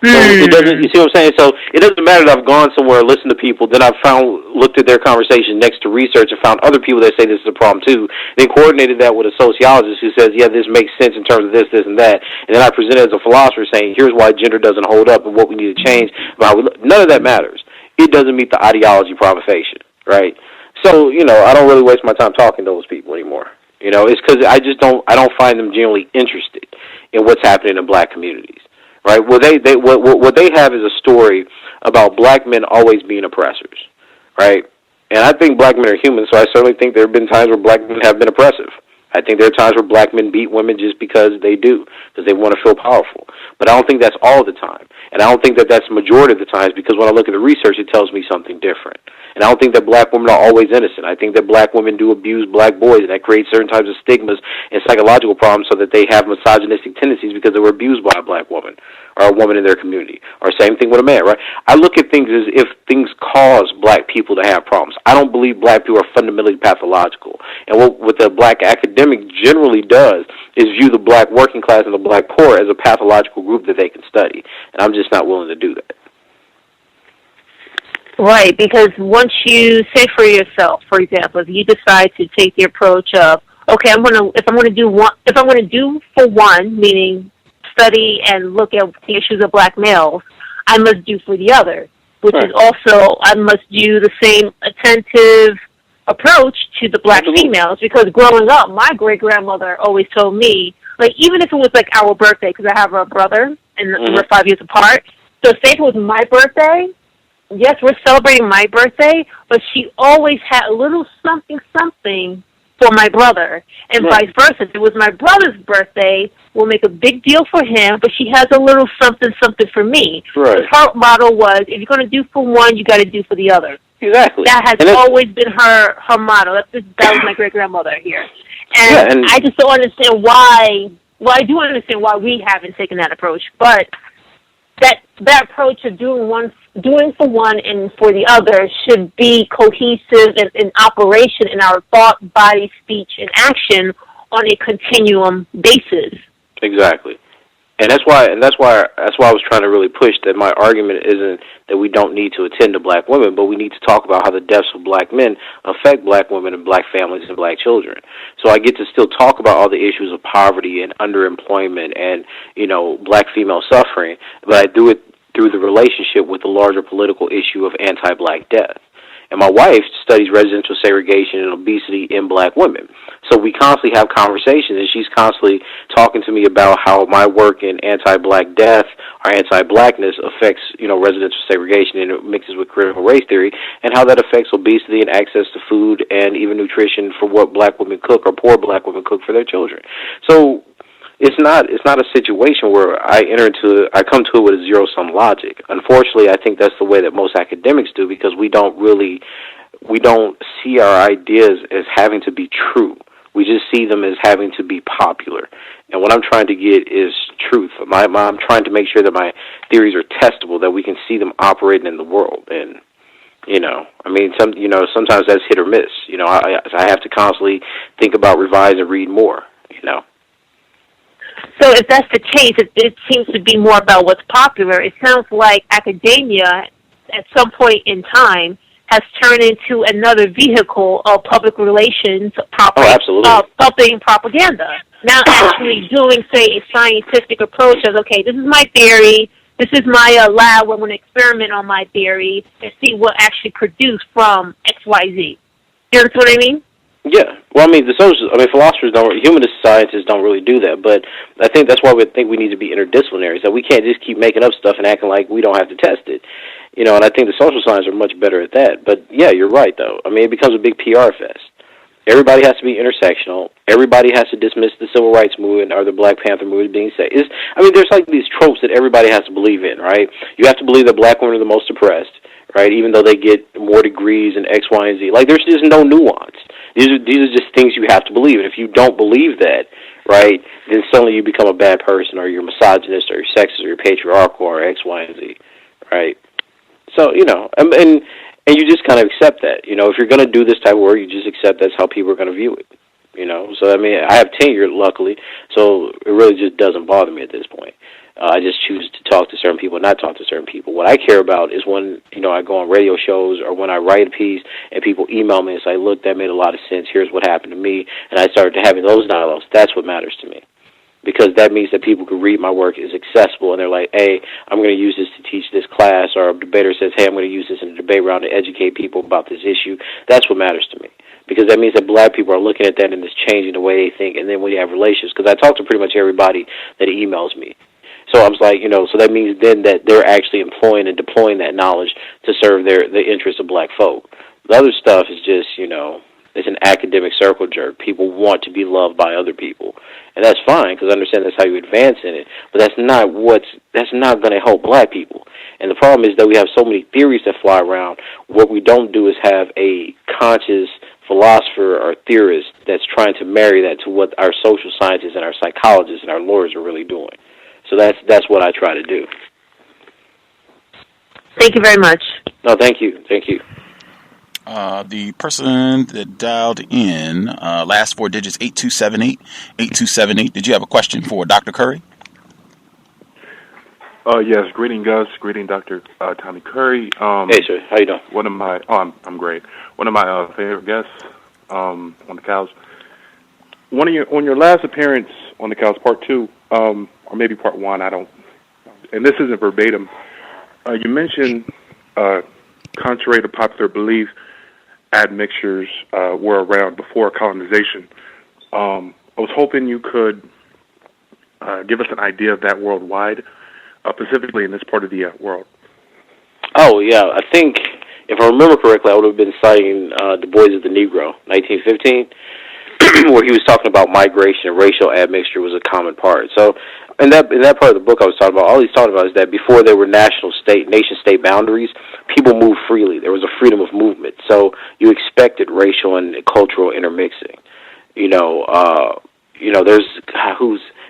Speaker 19: So it doesn't. You see what I'm saying? So it doesn't matter that I've gone somewhere and listened to people. Then I've looked at their conversation next to research and found other people that say this is a problem too. Then coordinated that with a sociologist who says, yeah, this makes sense in terms of this, this, and that. And then I presented as a philosopher saying, here's why gender doesn't hold up and what we need to change. None of that matters. It doesn't meet the ideology prima facie, right? So I don't really waste my time talking to those people anymore. It's because I don't find them genuinely interested in what's happening in black communities. Right? What they have is a story about black men always being oppressors, right? And I think black men are human, so I certainly think there have been times where black men have been oppressive,
Speaker 16: I think there are times where black men beat women just because they do, because they want to feel powerful. But I don't think that's all the time. And I don't think that that's the majority of the times, because when I look at the research, it tells me something different. And I don't think that black women are always innocent. I think that black women do abuse black boys, and that creates certain types of stigmas and psychological problems so that they have misogynistic tendencies because they were abused by a black woman or a woman in their community. Or same thing with a man, right? I look at things as if things cause black people to have problems. I don't believe black people are fundamentally pathological. And what the black academic generally does is view the black working class and the black poor as a pathological group that they can study. And I'm just not willing to do that.
Speaker 19: Right, because once you say for yourself, for example, if you decide to take the approach of, okay, if I'm going to do for one, meaning study and look at the issues of black males, I must do for the other, which is also I must do the same attentive approach to the black females, because growing up, my great-grandmother always told me, like, even if it was like our birthday, because I have a brother and we're 5 years apart, so say if it was my birthday, yes, we're celebrating my birthday, but she always had a little something for my brother, and vice versa. If it was my brother's birthday, we'll make a big deal for him, but she has a little something for me.
Speaker 16: Right.
Speaker 19: Her motto was, if you're going to do for one, you got to do for the other.
Speaker 16: Exactly.
Speaker 19: That has always been her motto. That was my great-grandmother here. And I just don't understand why, well, I do understand why we haven't taken that approach, but that approach of doing for one and for the other should be cohesive and in operation in our thought, body, speech, and action on a continuum basis.
Speaker 16: Exactly. And that's why I was trying to really push that my argument isn't that we don't need to attend to black women, but we need to talk about how the deaths of black men affect black women and black families and black children. So I get to still talk about all the issues of poverty and underemployment and, black female suffering, but I do it through the relationship with the larger political issue of anti-black death. And my wife studies residential segregation and obesity in black women. So we constantly have conversations, and she's constantly talking to me about how my work in anti-black death or anti-blackness affects, residential segregation, and it mixes with critical race theory, and how that affects obesity and access to food and even nutrition for what black women cook or poor black women cook for their children. So it's not a situation where I come to it with a zero-sum logic. Unfortunately, I think that's the way that most academics do, because we don't see our ideas as having to be true. We just see them as having to be popular. And what I'm trying to get is truth. I'm trying to make sure that my theories are testable, that we can see them operating in the world. And sometimes that's hit or miss. I have to constantly think about, revise, and read more.
Speaker 19: So if that's the case, it seems to be more about what's popular. It sounds like academia, at some point in time, has turned into another vehicle of public relations, pumping propaganda. Now actually doing, say, a scientific approach of, okay, this is my theory, this is my lab where I'm going to experiment on my theory and see what actually produced from XYZ. You understand what I mean?
Speaker 16: Yeah. Well, philosophers humanist scientists don't really do that, but I think that's why we think we need to be interdisciplinary, so we can't just keep making up stuff and acting like we don't have to test it. And I think the social sciences are much better at that. But, yeah, you're right, though. It becomes a big PR fest. Everybody has to be intersectional. Everybody has to dismiss the civil rights movement or the Black Panther movement being safe. There's like these tropes that everybody has to believe in, right? You have to believe that black women are the most oppressed, right, even though they get more degrees and X, Y, and Z. Like, there's just no nuance. These are just things you have to believe. And if you don't believe that, right, then suddenly you become a bad person, or you're misogynist, or you're sexist, or you're patriarchal, or X, Y, and Z, right? So, and you just kind of accept that. If you're going to do this type of work, you just accept that's how people are going to view it. So, I have tenure, luckily, so it really just doesn't bother me at this point. I just choose to talk to certain people and not talk to certain people. What I care about is when, I go on radio shows or when I write a piece and people email me and say, look, that made a lot of sense, here's what happened to me, and I started having those dialogues. That's what matters to me, because that means that people can read my work is accessible, and they're like, hey, I'm going to use this to teach this class, or a debater says, hey, I'm going to use this in a debate round to educate people about this issue. That's what matters to me, because that means that black people are looking at that and it's changing the way they think. And then when you have relations, because I talk to pretty much everybody that emails me. So I was like, so that means then that they're actually employing and deploying that knowledge to serve the interests of black folk. The other stuff is just, It's an academic circle jerk. People want to be loved by other people, and that's fine because I understand that's how you advance in it. But that's not going to help black people. And the problem is that we have so many theories that fly around. What we don't do is have a conscious philosopher or theorist that's trying to marry that to what our social scientists and our psychologists and our lawyers are really doing. So that's what I try to do.
Speaker 19: Thank you very much.
Speaker 16: No, thank you. Thank you.
Speaker 9: The person that dialed in, last four digits, 8278. 8278. Did you have a question for Dr. Curry?
Speaker 20: Yes. Greeting, Gus. Greeting, Dr. Tommy Curry.
Speaker 16: Hey, sir. How you doing?
Speaker 20: I'm great. One of my favorite guests on the Cows. On your last appearance on the Cows, part 2, or maybe part 1, and this isn't verbatim. You mentioned, contrary to popular belief, admixtures were around before colonization. I was hoping you could give us an idea of that worldwide, specifically in this part of the world.
Speaker 16: Oh, yeah. I think, if I remember correctly, I would have been citing Du Bois of the Negro, 1915, where he was talking about migration and racial admixture was a common part. So in that part of the book I was talking about, all he's talking about is that before there were nation-state boundaries, people moved freely. There was a freedom of movement. So you expected racial and cultural intermixing. There's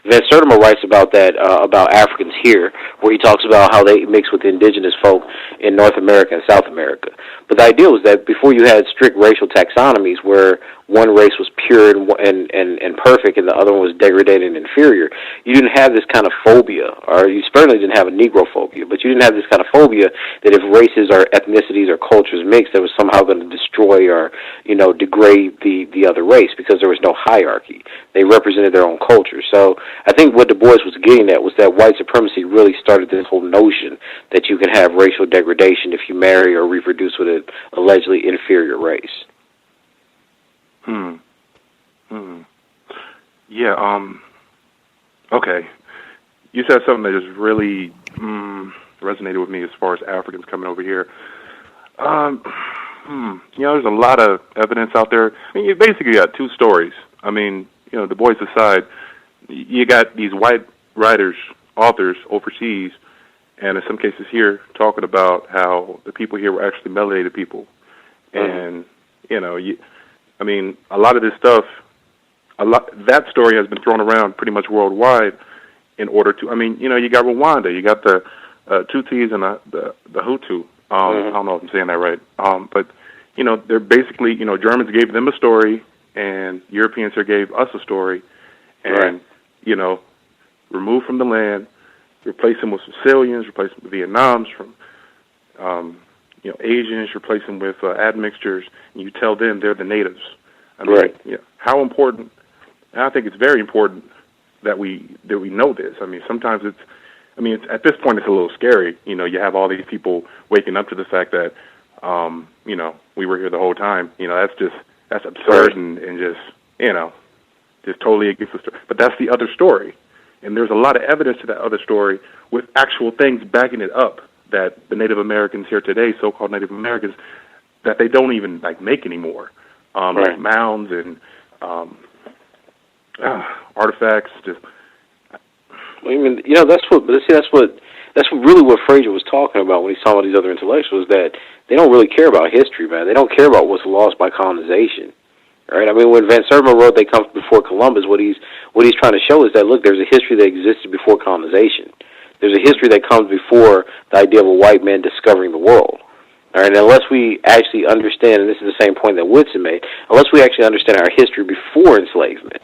Speaker 16: Van Sertima writes about that, about Africans here, where he talks about how they mix with indigenous folk in North America and South America. But the idea was that before you had strict racial taxonomies where one race was pure and perfect and the other one was degraded and inferior, you didn't have this kind of phobia, or you certainly didn't have a Negrophobia, but you didn't have this kind of phobia that if races or ethnicities or cultures mixed, that was somehow going to destroy or, degrade the other race, because there was no hierarchy. They represented their own culture. So I think what Du Bois was getting at was that white supremacy really started this whole notion that you can have racial degradation if you marry or reproduce with an allegedly inferior race.
Speaker 20: Yeah, okay. You said something that just really resonated with me as far as Africans coming over here. There's a lot of evidence out there. I mean, you basically got two stories. I mean, Du Bois aside, you got these white writers, authors overseas, and in some cases here, talking about how the people here were actually melanated people. And, a lot of this stuff, that story has been thrown around pretty much worldwide in order to, you got Rwanda, you got the Tutsis and the Hutu. I don't know if I'm saying that right. But, they're basically, Germans gave them a story, and Europeans here gave us a story, and, removed from the land, replace them with Sicilians, replace them with Vietnams, from, Asians, replace them with admixtures, and you tell them they're the natives. How important, and I think it's very important that we know this. Sometimes it's at this point it's a little scary. You have all these people waking up to the fact that, we were here the whole time. That's absurd and just totally against the story. But that's the other story. And there's a lot of evidence to that other story with actual things backing it up that the Native Americans here today, so-called Native Americans, that they don't even make anymore. Like mounds and artifacts. That's really what Fraser was talking about when he's talking about these other intellectuals, that they don't really care about history, man. They don't care about what's lost by colonization. Right? When Van Sertima wrote They Come Before Columbus, what he's trying to show is that, look, there's a history that existed before colonization. There's a history that comes before the idea of a white man discovering the world. All right, unless we actually understand, and this is the same point that Woodson made, unless we actually understand our history before enslavement,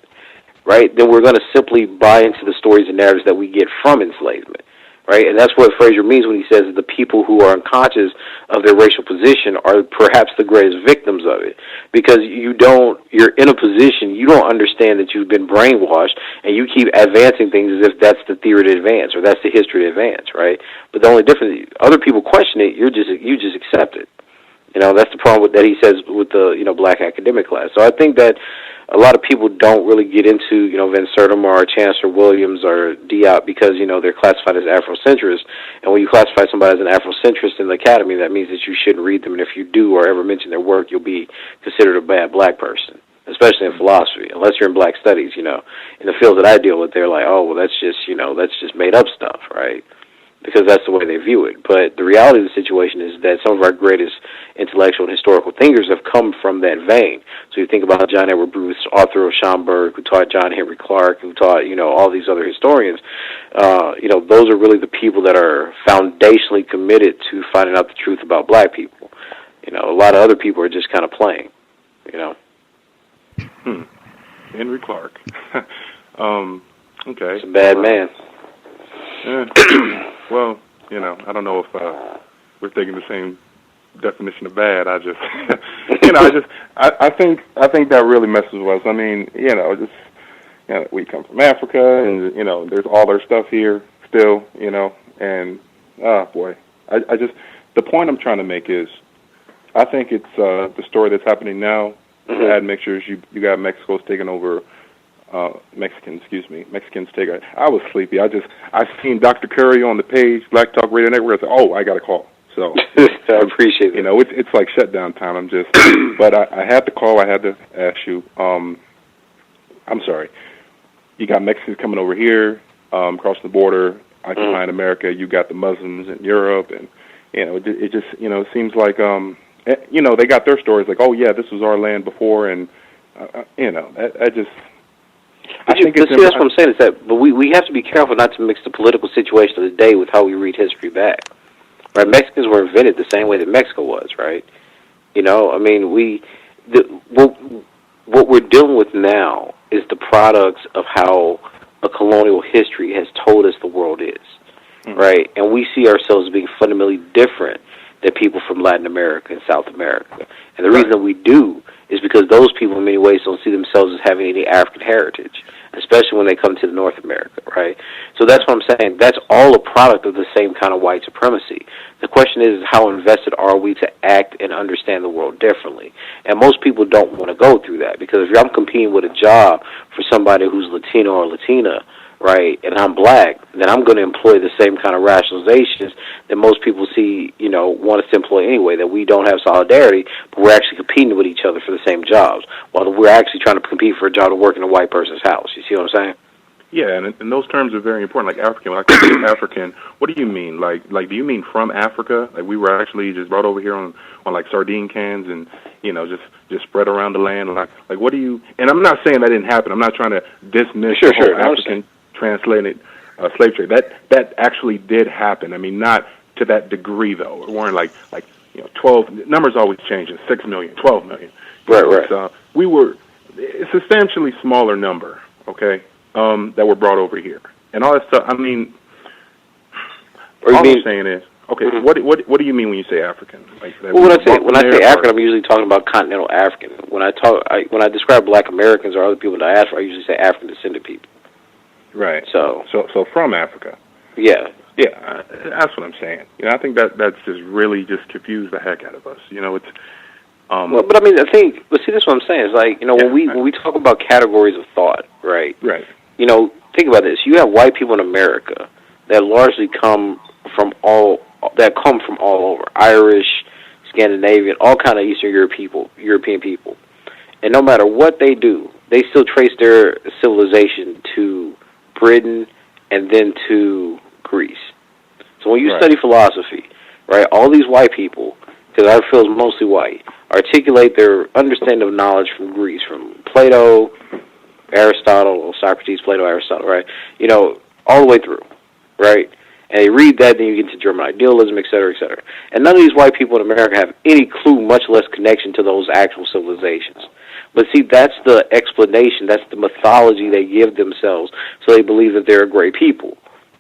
Speaker 20: right, then we're going to simply buy into the stories and narratives that we get from enslavement. Right, and that's what Fraser means when he says that the people who are unconscious of their racial position are perhaps the greatest victims of it, because you're in a position, you don't understand that you've been brainwashed, and you keep advancing things as if that's the theory to advance, or that's the history to advance, right? But the only difference, other people question it, you just accept it. That's the problem that he says with the black academic class. So I think that a lot of people don't really get into, Van Sertima or Chancellor Williams or Diop because, they're classified as Afrocentrists. And when you classify somebody as an Afrocentrist in the academy, that means that you shouldn't read them. And if you do or ever mention their work, you'll be considered a bad black person, especially in philosophy. Unless you're in black studies, in the field that I deal with, they're like, oh, well, that's just made up stuff, right? Because that's the way they view it. But the reality of the situation is that some of our greatest intellectual and historical thinkers have come from that vein. So you think about John Edward Bruce, Arthur Schomburg, who taught John Henry Clark, who taught, all these other historians. Those are really the people that are foundationally committed to finding out the truth about black people. A lot of other people are just kind of playing,
Speaker 21: Henry Clark. Okay.
Speaker 20: He's a bad man.
Speaker 21: Yeah. Well, I don't know if we're taking the same definition of bad. I just, I think that really messes with us. I mean, we come from Africa, and there's all our stuff here still, and boy, I just, the point I'm trying to make is, I think it's the story that's happening now. Admixtures. You got Mexico's taking over. Mexicans take it. I was sleepy. I seen Dr. Curry on the page, Black Talk Radio Network. I said, I got a call. So
Speaker 20: I appreciate it.
Speaker 21: It's like shutdown time. I'm just, but I had to call. I had to ask you. I'm sorry. You got Mexicans coming over here, across the border, occupying America. You got the Muslims in Europe, and it just it seems like they got their stories like, oh yeah, this was our land before, and I just.
Speaker 20: But that's what I'm saying is that, but we have to be careful not to mix the political situation of the day with how we read history back. Right? Mexicans were invented the same way that Mexico was, right? What we're dealing with now is the products of how a colonial history has told us the world is, right? And we see ourselves as being fundamentally different than people from Latin America and South America. And the reason that we do is because those people in many ways don't see themselves as having any African heritage, especially when they come to North America, right? So that's what I'm saying. That's all a product of the same kind of white supremacy. The question is how invested are we to act and understand the world differently? And most people don't want to go through that, because if I'm competing with a job for somebody who's Latino or Latina, right, and I'm black, then I'm going to employ the same kind of rationalizations that most people see, want us to employ anyway, that we don't have solidarity, but we're actually competing with each other for the same jobs, while we're actually trying to compete for a job to work in a white person's house. You see what I'm saying?
Speaker 21: Yeah, and those terms are very important. Like African, when I say African, what do you mean? Like, do you mean from Africa? Like we were actually just brought over here on like sardine cans and just spread around the land. Like what do you? And I'm not saying that didn't happen. I'm not trying to dismiss the whole African translated slave trade. That actually did happen. I mean, not to that degree though. It weren't like 12 numbers always change. 6 million, 12 million.
Speaker 20: Right.
Speaker 21: So we were a substantially smaller number. Okay. That were brought over here, and all that stuff. I mean, all I'm saying is, okay. What do you mean when you say African? Like,
Speaker 20: well, when I say African, I'm usually talking about continental African. When I describe Black Americans or other people in the diaspora, I usually say African descended people.
Speaker 21: Right.
Speaker 20: So
Speaker 21: from Africa.
Speaker 20: Yeah.
Speaker 21: Yeah, that's what I'm saying. I think that's just really just confused the heck out of us. It's.
Speaker 20: Well, but I mean, but see, this is what I'm saying. It's like, when we talk about categories of thought, right?
Speaker 21: Right.
Speaker 20: Think about this. You have white people in America that largely come from all over. Irish, Scandinavian, all kind of Eastern European people. And no matter what they do, they still trace their civilization to Britain and then to Greece. So when you study philosophy, right, all these white people, because our field's mostly white, articulate their understanding of knowledge from Greece, from Plato, Aristotle, Socrates, Plato, Aristotle, right? All the way through, right? And they read that, then you get into German idealism, et cetera, et cetera. And none of these white people in America have any clue, much less connection to those actual civilizations. But see, that's the explanation, that's the mythology they give themselves, so they believe that they're a great people.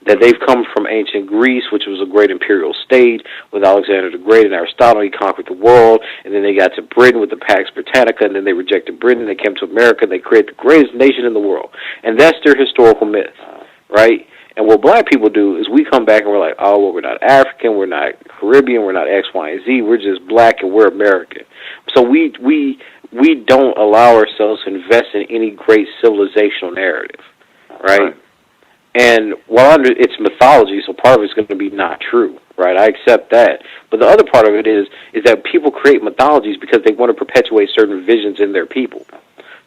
Speaker 20: That they've come from ancient Greece, which was a great imperial state, with Alexander the Great and Aristotle. He conquered the world, and then they got to Britain with the Pax Britannica, and then they rejected Britain, they came to America, and they created the greatest nation in the world. And that's their historical myth, right? And what black people do is we come back and we're like, oh, well, we're not African, we're not Caribbean, we're not X, Y, and Z, we're just black and we're American. So we we don't allow ourselves to invest in any great civilizational narrative, right? And while it's mythology, so part of it's going to be not true, right? I accept that. But the other part of it is that people create mythologies because they want to perpetuate certain visions in their people.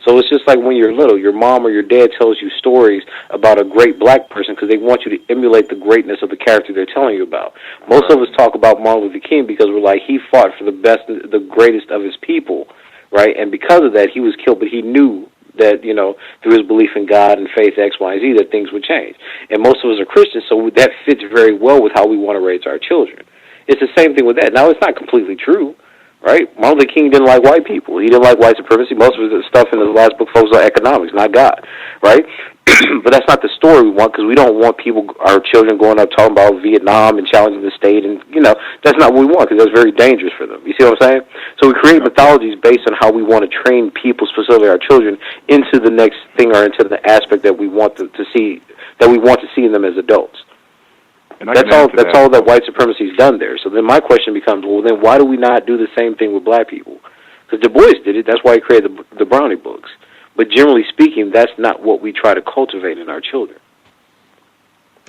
Speaker 20: So it's just like when you're little, your mom or your dad tells you stories about a great black person because they want you to emulate the greatness of the character they're telling you about. Most of us talk about Martin Luther King because we're like, he fought for the best, the greatest of his people, right? And because of that, he was killed, but he knew that, you know, through his belief in God and faith X, Y, and Z, that things would change. And most of us are Christians, so that fits very well with how we want to raise our children. It's the same thing with that. Now, it's not completely true, right? Martin Luther King didn't like white people. He didn't like white supremacy. Most of the stuff in his last book focuses on economics, not God, right? But that's not the story we want, because we don't want our children going up talking about Vietnam and challenging the state, and, you know, that's not what we want, because that's very dangerous for them. You see what I'm saying? So we create mythologies based on how we want to train people, specifically our children, into the next thing or into the aspect that we want to see in them as adults. That's all that white supremacy's done there. So then my question becomes, well, then why do we not do the same thing with black people? Because Du Bois did it. That's why he created the Brownie books. But generally speaking, that's not what we try to cultivate in our children.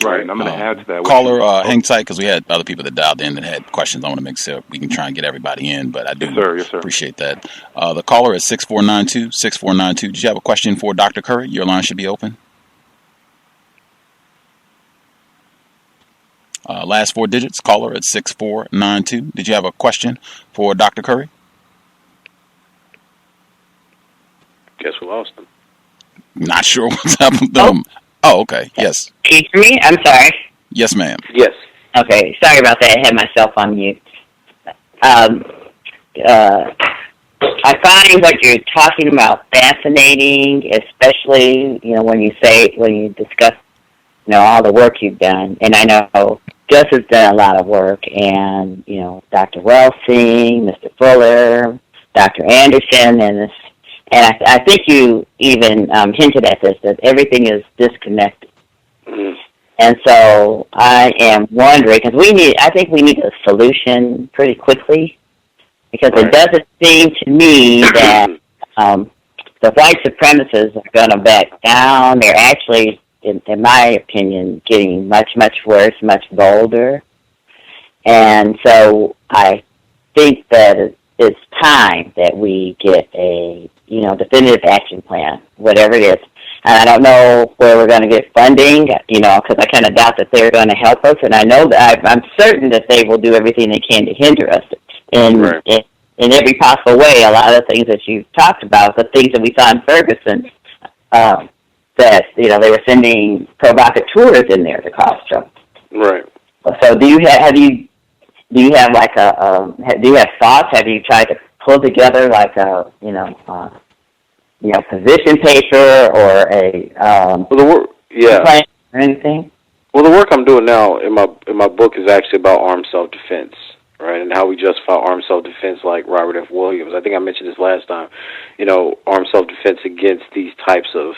Speaker 21: Right, and I'm going to add to that.
Speaker 9: Caller, hang tight, because we had other people that dialed in that had questions. I want to make sure we can try and get everybody in, but I do appreciate that. The caller is 6492, 6492. Did you have a question for Dr. Curry? Your line should be open. Last four digits, caller at 6492. Did you have a question for Dr. Curry?
Speaker 20: Guess we lost them.
Speaker 9: Not sure what's happened with them. Oh, okay. Yes.
Speaker 1: Can you hear me? I'm sorry.
Speaker 9: Yes, ma'am.
Speaker 20: Yes.
Speaker 1: Okay. Sorry about that. I had myself on mute. I find what you're talking about fascinating, especially, you know, when you discuss, you know, all the work you've done. And I know Gus has done a lot of work, and, you know, Dr. Welsing, Mr. Fuller, Dr. Anderson, and I think you even hinted at this, that everything is disconnected.
Speaker 20: Mm-hmm.
Speaker 1: And so I am wondering, because I think we need a solution pretty quickly, because it doesn't seem to me that the white supremacists are going to back down. They're actually, in my opinion, getting much, much worse, much bolder. And so I think that it's time that we get a, you know, definitive action plan, whatever it is. And I don't know where we're going to get funding, you know, because I kind of doubt that they're going to help us. And I know that I'm certain that they will do everything they can to hinder us in every possible way. A lot of the things that you've talked about, the things that we saw in Ferguson, that, you know, they were sending provocateurs in there to cause trouble.
Speaker 20: Right.
Speaker 1: So do you have thoughts? Have you tried to pull together like a, position paper or a plan or anything?
Speaker 20: Well, the work I'm doing now in my book is actually about armed self-defense, right, and how we justify armed self-defense, like Robert F. Williams. I think I mentioned this last time. You know, armed self-defense against these types of,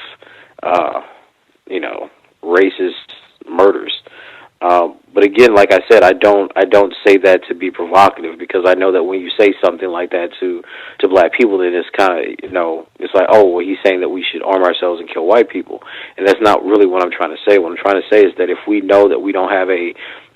Speaker 20: racist murders. But again, like I said, I don't say that to be provocative, because I know that when you say something like that to black people, then it's kind of, it's like, oh, well, he's saying that we should arm ourselves and kill white people. And that's not really what I'm trying to say. What I'm trying to say is that if we know that we don't have a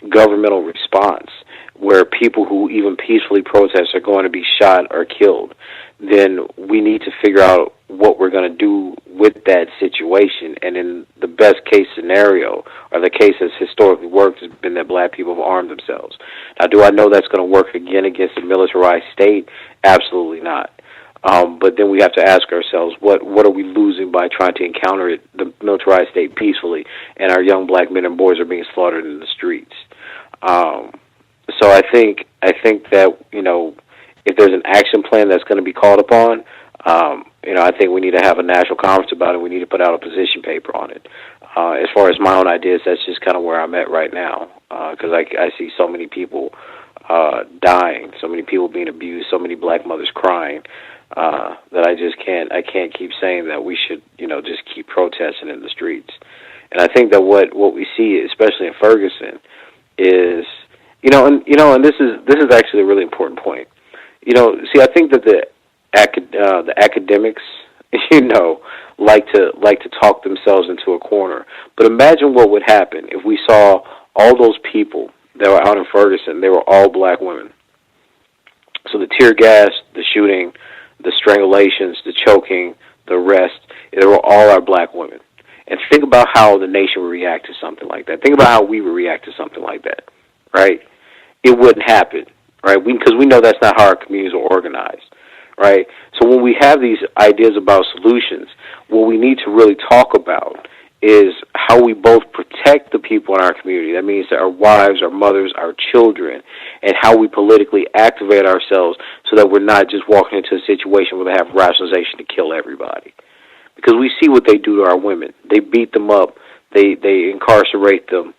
Speaker 20: governmental response where people who even peacefully protest are going to be shot or killed, then we need to figure out what we're going to do with that situation. And in the best case scenario, or the case that's historically worked, has been that black people have armed themselves. Now, do I know that's going to work again against a militarized state? Absolutely not. But then we have to ask ourselves, what are we losing by trying to encounter the militarized state peacefully, and our young black men and boys are being slaughtered in the streets? So I think that, if there's an action plan that's going to be called upon, I think we need to have a national conference about it. We need to put out a position paper on it. As far as my own ideas, that's just kind of where I'm at right now, because I see so many people dying, so many people being abused, so many black mothers crying, that I can't keep saying that we should, just keep protesting in the streets. And I think that what we see, especially in Ferguson, is, and this is actually a really important point. I think that the the academics, like to talk themselves into a corner. But imagine what would happen if we saw all those people that were out in Ferguson. They were all black women. So the tear gas, the shooting, the strangulations, the choking, the arrest, they were all our black women. And think about how the nation would react to something like that. Think about how we would react to something like that, right? It wouldn't happen, right? Because we know that's not how our communities are organized, right? So when we have these ideas about solutions, what we need to really talk about is how we both protect the people in our community. That means that our wives, our mothers, our children, and how we politically activate ourselves so that we're not just walking into a situation where they have rationalization to kill everybody. Because we see what they do to our women. They beat them up. They incarcerate them.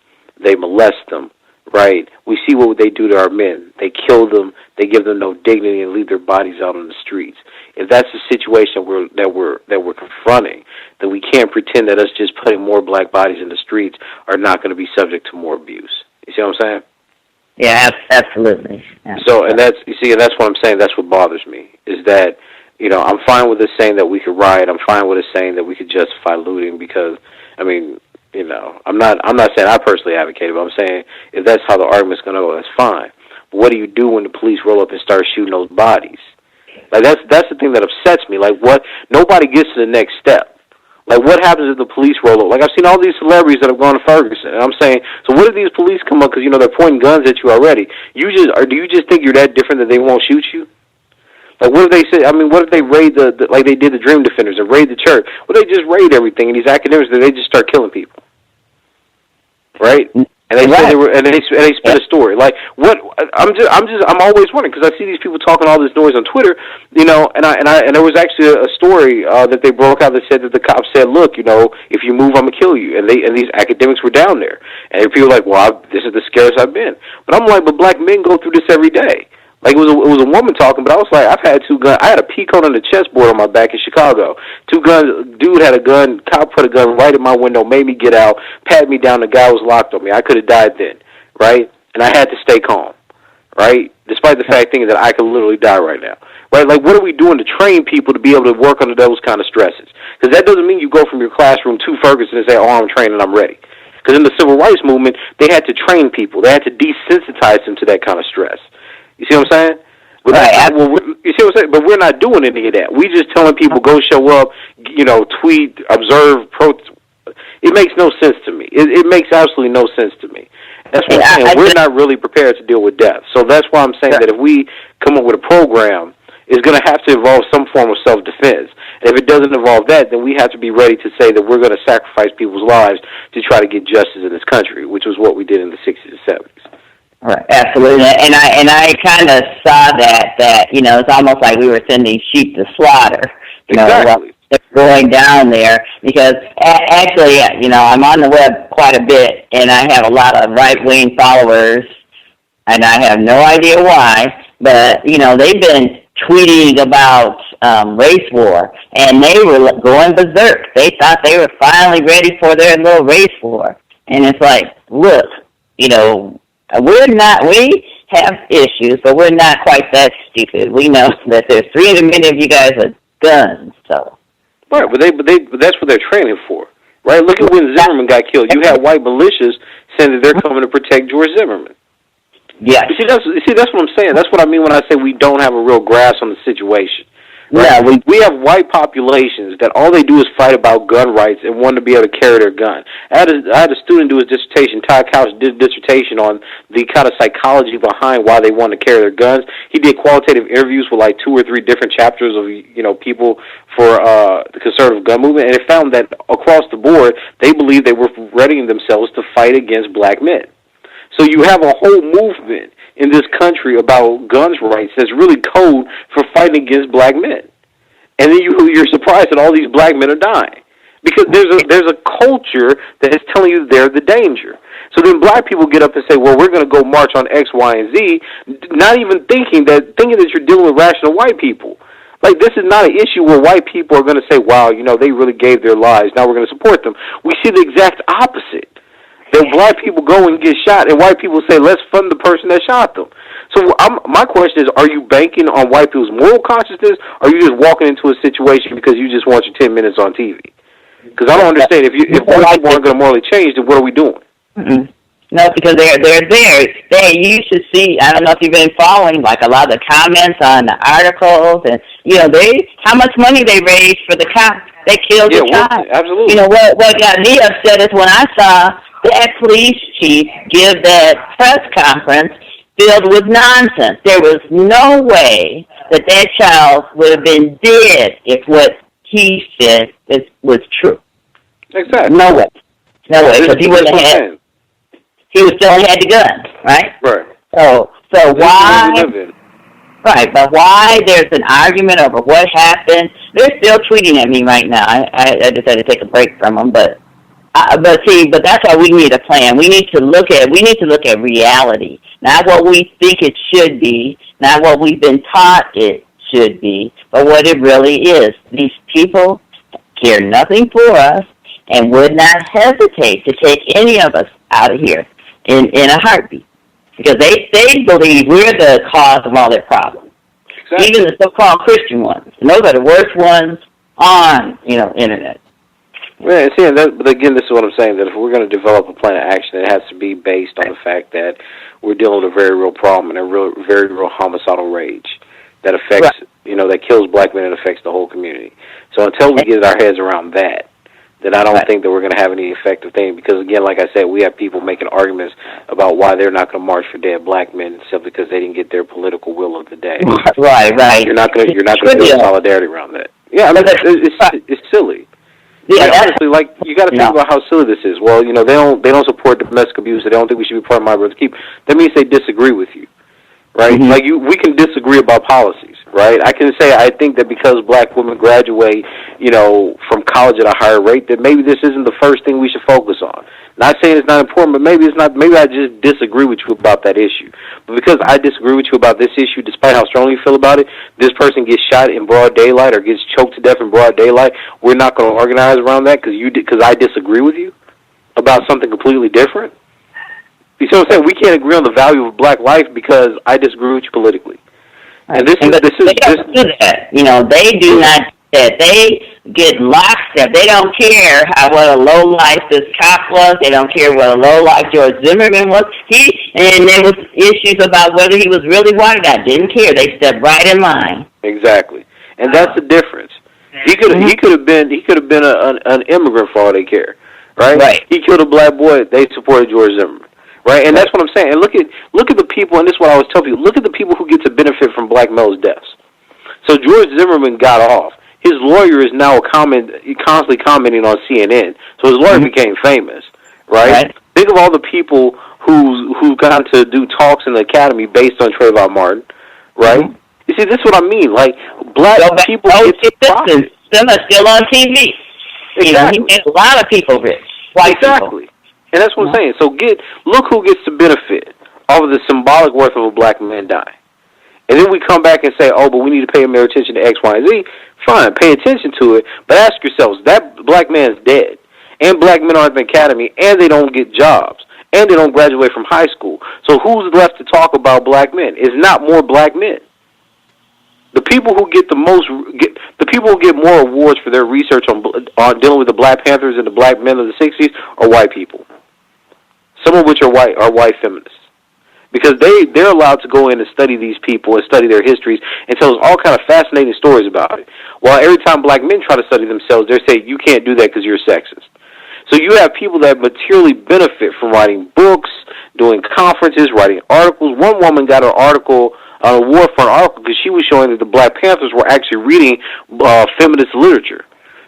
Speaker 20: They molest them, right? We see what they do to our men. They kill them. They give them no dignity and leave their bodies out on the streets. If that's the situation that we're confronting, then we can't pretend that us just putting more black bodies in the streets are not going to be subject to more abuse. You see what I'm saying?
Speaker 1: Yeah, absolutely.
Speaker 20: So, and that's what I'm saying. That's what bothers me, is that, I'm fine with us saying that we could riot. I'm fine with us saying that we could justify looting because, I'm not saying I personally advocate it, but I'm saying if that's how the argument's going to go, that's fine. But what do you do when the police roll up and start shooting those bodies? Like, that's the thing that upsets me. Like, what? Nobody gets to the next step. Like, what happens if the police roll up? Like, I've seen all these celebrities that have gone to Ferguson, and I'm saying, so what if these police come up because, they're pointing guns at you already? Do you just think you're that different that they won't shoot you? Like, what if they say, what if they raid like they did the Dream Defenders and raid the church? Well, they just raid everything, and these academics, they just start killing people. Right? And they say they spin a story. Like, what? I'm always wondering, because I see these people talking all this noise on Twitter, and there was actually a story that they broke out that said that the cops said, look, if you move, I'm gonna kill you. And these academics were down there, and people were like, well, this is the scariest I've been. But I'm like, but black men go through this every day. Like, it was a woman talking, but I was like, I've had 2 guns. I had a P-cone on the chessboard on my back in Chicago. 2 guns. Dude had a gun. Cop put a gun right in my window, made me get out, patted me down. The guy was locked on me. I could have died then, right? And I had to stay calm, right? Despite the fact thinking that I could literally die right now, right? Like, what are we doing to train people to be able to work under those kind of stresses? Because that doesn't mean you go from your classroom to Ferguson and say, oh, I'm trained and I'm ready. Because in the civil rights movement, they had to train people. They had to desensitize them to that kind of stress. You see what I'm saying? But you see what I'm saying? But we're not doing any of that. We just telling people, go show up, tweet, observe, protest. It makes no sense to me. It makes absolutely no sense to me. That's what I'm saying. We're not really prepared to deal with death. So that's why I'm saying that if we come up with a program, it's going to have to involve some form of self-defense. And if it doesn't involve that, then we have to be ready to say that we're going to sacrifice people's lives to try to get justice in this country, which was what we did in the 60s and 70s.
Speaker 1: Right, absolutely, and I kind of saw that it's almost like we were sending sheep to slaughter,
Speaker 20: exactly.
Speaker 1: Going down there, because actually, I'm on the web quite a bit, and I have a lot of right-wing followers, and I have no idea why, but they've been tweeting about race war, and they were going berserk. They thought they were finally ready for their little race war, and it's like, look, we have issues, but we're not quite that stupid. We know that there's 300 million of you guys with guns, so. Right,
Speaker 20: but that's what they're training for, right? Look at when Zimmerman got killed. You had white militias saying that they're coming to protect George Zimmerman.
Speaker 1: Yeah.
Speaker 20: You see, that's what I'm saying. That's what I mean when I say we don't have a real grasp on the situation. Right?
Speaker 1: Yeah,
Speaker 20: we have white populations that all they do is fight about gun rights and want to be able to carry their gun. I had a student do his dissertation. Todd Couch did a dissertation on the kind of psychology behind why they want to carry their guns. He did qualitative interviews with like 2 or 3 different chapters of people for the conservative gun movement, and it found that across the board they believed they were readying themselves to fight against black men. So you have a whole movement in this country about guns rights that's really code for fighting against black men. And then you're surprised that all these black men are dying. Because there's a culture that is telling you they're the danger. So then black people get up and say, well, we're going to go march on X, Y, and Z, not even thinking that you're dealing with rational white people. Like, this is not an issue where white people are going to say, wow, they really gave their lives, now we're going to support them. We see the exact opposite. That black people go and get shot, and white people say, let's fund the person that shot them. So my question is, are you banking on white people's moral consciousness, or are you just walking into a situation because you just want your 10 minutes on TV? Because I don't understand. If white people aren't going to morally change, then what are we doing?
Speaker 1: Mm-mm. No, because they're there. You should see. I don't know if you've been following, like a lot of the comments on the articles, and how much money they raised for the cop that killed the child.
Speaker 20: Absolutely.
Speaker 1: What got me upset is when I saw that police chief give that press conference filled with nonsense. There was no way that child would have been dead if what he said was true.
Speaker 20: Exactly.
Speaker 1: No way, because he would have had. He would still had the gun, right?
Speaker 20: Right.
Speaker 1: So why? Right, but why there's an argument over what happened? They're still tweeting at me right now. I just had to take a break from them, but that's why we need a plan. We need to look at reality, not what we think it should be, not what we've been taught it should be, but what it really is. These people care nothing for us and would not hesitate to take any of us out of here in a heartbeat, because they believe we're the cause of all their problems. Exactly. Even the so-called Christian ones, and those are the worst ones on internet.
Speaker 20: Yeah, but again, this is what I'm saying, that if we're going to develop a plan of action, it has to be based on the fact that we're dealing with a very real problem and a very real homicidal rage that affects, that kills black men and affects the whole community. So until we get our heads around that, then I don't think that we're going to have any effective thing, because, again, like I said, we have people making arguments about why they're not going to march for dead black men simply because they didn't get their political will of the day.
Speaker 1: Right.
Speaker 20: You're not going to build solidarity around that. Yeah, I mean, it's silly. Yeah, honestly, you got to think about how silly this is. Well, they don't support domestic abuse, so they don't think we should be part of My Brother's Keeper. That means they disagree with you, right? Mm-hmm. We can disagree about policies, right? I can say I think that because black women graduate, from college at a higher rate, that maybe this isn't the first thing we should focus on. Not saying it's not important, but maybe it's not. Maybe I just disagree with you about that issue. But because I disagree with you about this issue, despite how strongly you feel about it, this person gets shot in broad daylight or gets choked to death in broad daylight. We're not going to organize around that because I disagree with you about something completely different. You see what I'm saying? We can't agree on the value of black life because I disagree with you politically. Right. And this is
Speaker 1: that. They do not. That they get lockstep. They don't care what a low life this cop was. They don't care what a low life George Zimmerman was. And there was issues about whether he was really white or not. Didn't care. They stepped right in line.
Speaker 20: Exactly, and that's the difference. He could have been an immigrant for all they care, right? Right. He killed a black boy. They supported George Zimmerman. Right, and that's what I'm saying. And look at the people, and this is what I was telling you. Look at the people who get to benefit from black males' deaths. So George Zimmerman got off. His lawyer is now constantly commenting on CNN. So his lawyer became famous, right? Think of all the people who've gone to do talks in the academy based on Trayvon Martin, right? You see, this is what I mean. Like, black people get profit.
Speaker 1: Still on TV. Exactly. He made a lot of people rich.
Speaker 20: Exactly. People. And that's what I'm saying. So look who gets to benefit off of the symbolic worth of a black man dying. And then we come back and say, but we need to pay more attention to X, Y, and Z. Fine, pay attention to it, but ask yourselves, that black man's dead, and black men aren't in the academy, and they don't get jobs, and they don't graduate from high school. So who's left to talk about black men? It's not more black men. The people who get the people who get more awards for their research on dealing with the Black Panthers and the black men of the 60s are white people. Some of which are white feminists. Because they're allowed to go in and study these people and study their histories and tell us all kind of fascinating stories about it. While every time black men try to study themselves, they say, you can't do that because you're sexist. So you have people that materially benefit from writing books, doing conferences, writing articles. One woman got an award for an article because she was showing that the Black Panthers were actually reading feminist literature.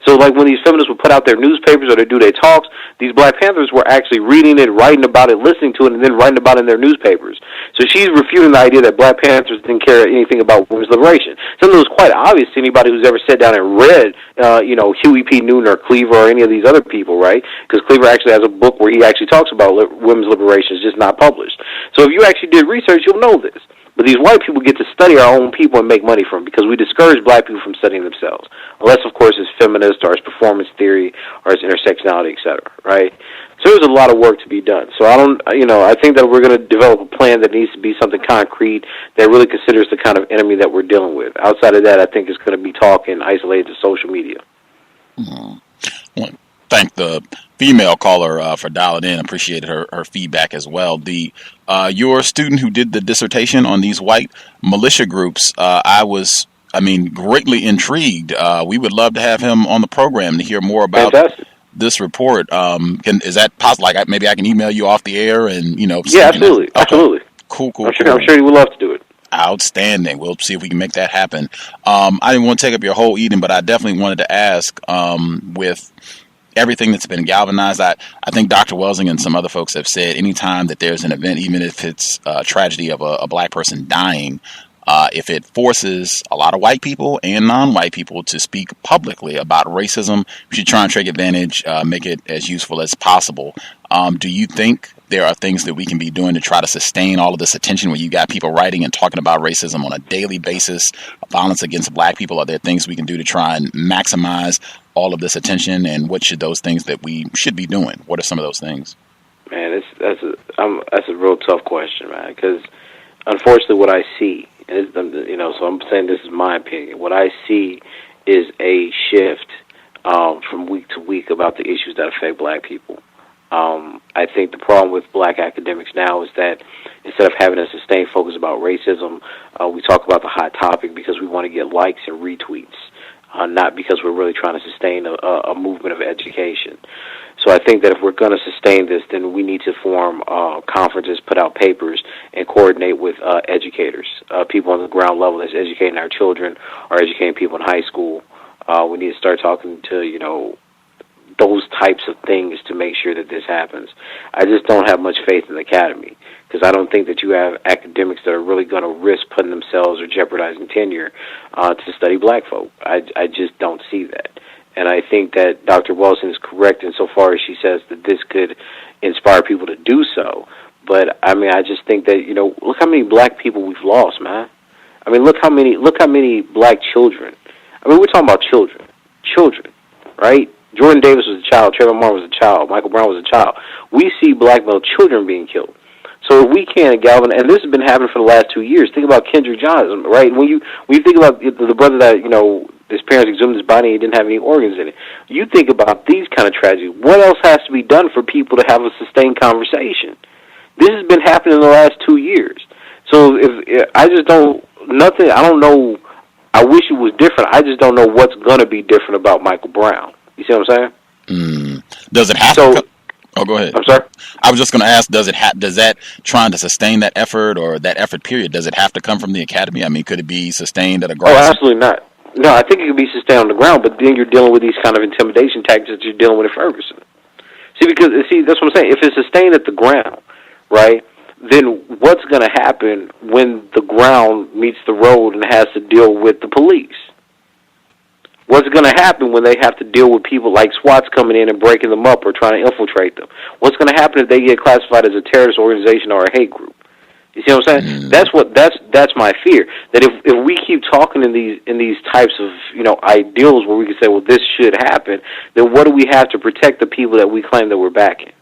Speaker 20: So, like, when these feminists would put out their newspapers or they do their talks, these Black Panthers were actually reading it, writing about it, listening to it, and then writing about it in their newspapers. So she's refuting the idea that Black Panthers didn't care anything about women's liberation. Something that was quite obvious to anybody who's ever sat down and read, Huey P. Newton or Cleaver or any of these other people, right? Because Cleaver actually has a book where he actually talks about women's liberation. It's just not published. So if you actually did research, you'll know this. But these white people get to study our own people and make money from it because we discourage black people from studying themselves. Unless, of course, it's feminist or it's performance theory or it's intersectionality, et cetera, right? So there's a lot of work to be done. So I think that we're going to develop a plan that needs to be something concrete that really considers the kind of enemy that we're dealing with. Outside of that, I think it's going to be talk and isolated to social media.
Speaker 9: Well, thank the female caller for dialing in. Appreciated her feedback as well. Your student who did the dissertation on these white militia groups, I was greatly intrigued. We would love to have him on the program to hear more about this report. Is that possible? Like, maybe I can email you off the air and, Yeah,
Speaker 20: absolutely. Okay. Absolutely.
Speaker 9: Cool.
Speaker 20: I'm sure you would love to do it.
Speaker 9: Outstanding. We'll see if we can make that happen. I didn't want to take up your whole evening, but I definitely wanted to ask, with everything that's been galvanized, I think Dr. Welsing and some other folks have said anytime that there's an event, even if it's a tragedy of a black person dying, if it forces a lot of white people and non-white people to speak publicly about racism, we should try and take advantage, make it as useful as possible. Do you think there are things that we can be doing to try to sustain all of this attention when you got people writing and talking about racism on a daily basis, violence against black people? Are there things we can do to try and maximize all of this attention, and what should those things that we should be doing? What are some of those things?
Speaker 20: Man, that's a real tough question, man, because unfortunately what I see, and so I'm saying this is my opinion, what I see is a shift from week to week about the issues that affect black people. I think the problem with black academics now is that instead of having a sustained focus about racism, we talk about the hot topic because we want to get likes and retweets, not because we're really trying to sustain a movement of education. So I think that if we're going to sustain this, then we need to form conferences, put out papers, and coordinate with educators, people on the ground level that's educating our children or educating people in high school. We need to start talking to, those types of things to make sure that this happens. I just don't have much faith in the academy because I don't think that you have academics that are really going to risk putting themselves or jeopardizing tenure to study black folk. I just don't see that. And I think that Dr. Welsing is correct insofar as she says that this could inspire people to do so. But, I just think that, look how many black people we've lost, man. Look how many black children. We're talking about children, right? Jordan Davis was a child, Trayvon Martin was a child, Michael Brown was a child. We see black male children being killed. So if we can't galvanize, and this has been happening for the last 2 years. Think about Kendrick Johnson, right? When you think about the brother that, his parents exhumed his body and he didn't have any organs in it. You think about these kind of tragedies. What else has to be done for people to have a sustained conversation? This has been happening in the last 2 years. So I don't know. I wish it was different. I just don't know what's going to be different about Michael Brown. You see what I'm saying?
Speaker 9: Does it have to? Oh, go ahead.
Speaker 20: I'm sorry?
Speaker 9: I was just going to ask, does that trying to sustain that effort or that effort period, does it have to come from the academy? Could it be sustained at a grassroots?
Speaker 20: Oh, absolutely not. No, I think it could be sustained on the ground, but then you're dealing with these kind of intimidation tactics that you're dealing with at Ferguson. See, that's what I'm saying. If it's sustained at the ground, right, then what's going to happen when the ground meets the road and has to deal with the police? What's going to happen when they have to deal with people like SWATs coming in and breaking them up or trying to infiltrate them? What's going to happen if they get classified as a terrorist organization or a hate group? You see what I'm saying? That's my fear. That if we keep talking in these types of ideals where we can say, well, this should happen, then what do we have to protect the people that we claim that we're backing?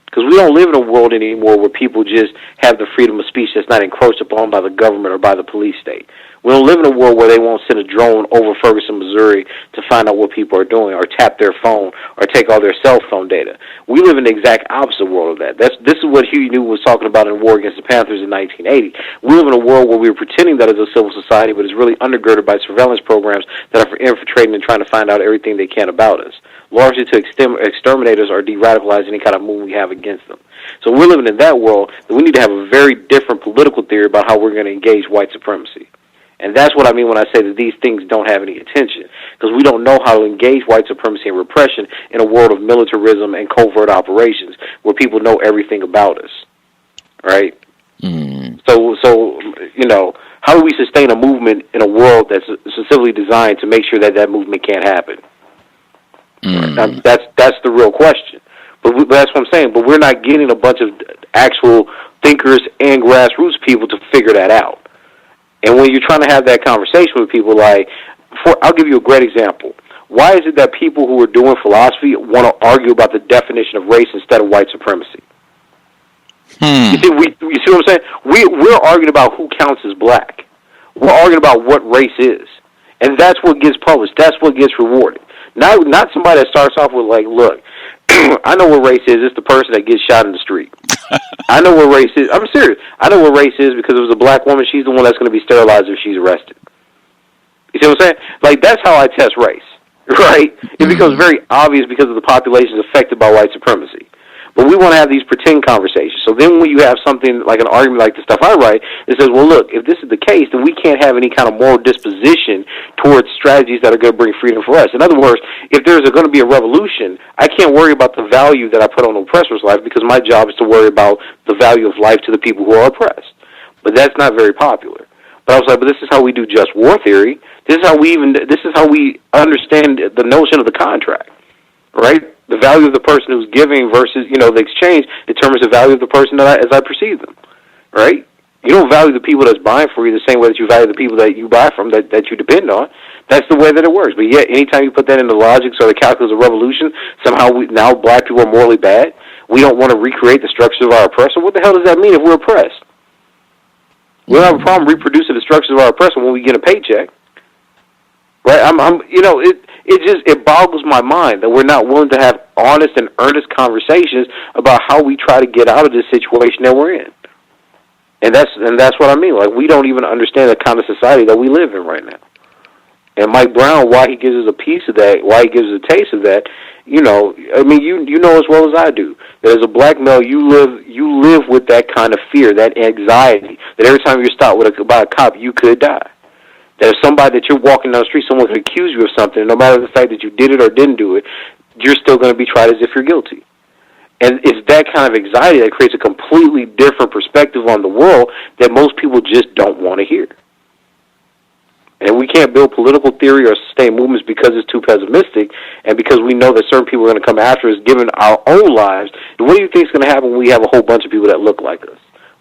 Speaker 20: Because we don't live in a world anymore where people just have the freedom of speech that's not encroached upon by the government or by the police state. We don't live in a world where they won't send a drone over Ferguson, Missouri to find out what people are doing or tap their phone or take all their cell phone data. We live in the exact opposite world of that. This is what Huey Newton was talking about in War Against the Panthers in 1980. We live in a world where we're pretending that it's a civil society, but it's really undergirded by surveillance programs that are for infiltrating and trying to find out everything they can about us, largely to exterminate us or de-radicalize any kind of move we have against them. So we're living in that world, and we need to have a very different political theory about how we're going to engage white supremacy. And that's what I mean when I say that these things don't have any attention, because we don't know how to engage white supremacy and repression in a world of militarism and covert operations where people know everything about us, right? So how do we sustain a movement in a world that's specifically designed to make sure that that movement can't happen? That's the real question. But that's what I'm saying. But we're not getting a bunch of actual thinkers and grassroots people to figure that out. And when you're trying to have that conversation with people, I'll give you a great example. Why is it that people who are doing philosophy want to argue about the definition of race instead of white supremacy? You see what I'm saying? We're arguing about who counts as black. We're arguing about what race is. And that's what gets published. That's what gets rewarded. Not somebody that starts off with like, look, I know what race is. It's the person that gets shot in the street. I know what race is. I'm serious. I know what race is because it was a black woman. She's the one that's going to be sterilized if she's arrested. You see what I'm saying? Like, that's how I test race, right? It becomes very obvious because of the population affected by white supremacy. But we want to have these pretend conversations. So then when you have something like an argument like the stuff I write, it says, well, look, if this is the case, then we can't have any kind of moral disposition towards strategies that are going to bring freedom for us. In other words, if there's going to be a revolution, I can't worry about the value that I put on the oppressor's life because my job is to worry about the value of life to the people who are oppressed. But that's not very popular. But I was like, but this is how we do just war theory. This is how we understand the notion of the contract, right? The value of the person who's giving versus, the exchange determines the value of the person as I perceive them, right? You don't value the people that's buying for you the same way that you value the people that you buy from, that you depend on. That's the way that it works. But yet, anytime you put that in the logics or the calculus of revolution, somehow now black people are morally bad. We don't want to recreate the structures of our oppressor. What the hell does that mean if we're oppressed? We don't have a problem reproducing the structures of our oppressor when we get a paycheck, right? It boggles my mind that we're not willing to have honest and earnest conversations about how we try to get out of this situation that we're in. And that's what I mean. Like, we don't even understand the kind of society that we live in right now. And Mike Brown, why he gives us a piece of that, why he gives us a taste of that, you know as well as I do, that as a black male, you live with that kind of fear, that anxiety, that every time you're stopped by a cop, you could die. That if somebody that you're walking down the street, someone could accuse you of something, and no matter the fact that you did it or didn't do it, you're still going to be tried as if you're guilty. And it's that kind of anxiety that creates a completely different perspective on the world that most people just don't want to hear. And we can't build political theory or sustain movements because it's too pessimistic and because we know that certain people are going to come after us given our own lives. And what do you think is going to happen when we have a whole bunch of people that look like us?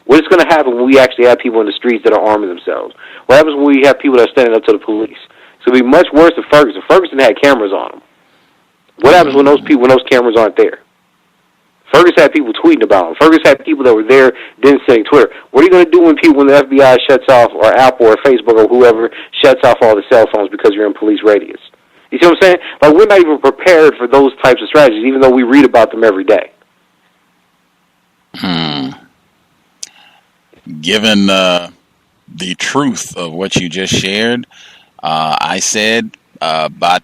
Speaker 20: What is going to happen when we actually have people in the streets that are arming themselves? What happens when we have people that are standing up to the police? It's going to be much worse than Ferguson. Ferguson had cameras on them. What happens when those cameras aren't there? Ferguson had people tweeting about them. Ferguson had people that were there, didn't say Twitter. What are you going to do when the FBI shuts off, or Apple or Facebook or whoever shuts off all the cell phones because you're in police radius? You see what I'm saying? Like, we're not even prepared for those types of strategies, even though we read about them every day.
Speaker 9: Given the truth of what you just shared, I said about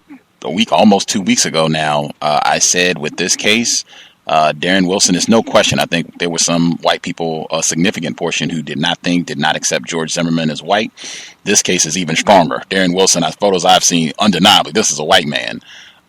Speaker 9: almost 2 weeks ago now, I said with this case, Darren Wilson is no question. I think there were some white people, a significant portion, who did not accept George Zimmerman as white. This case is even stronger. Darren Wilson, photos I've seen, undeniably, this is a white man.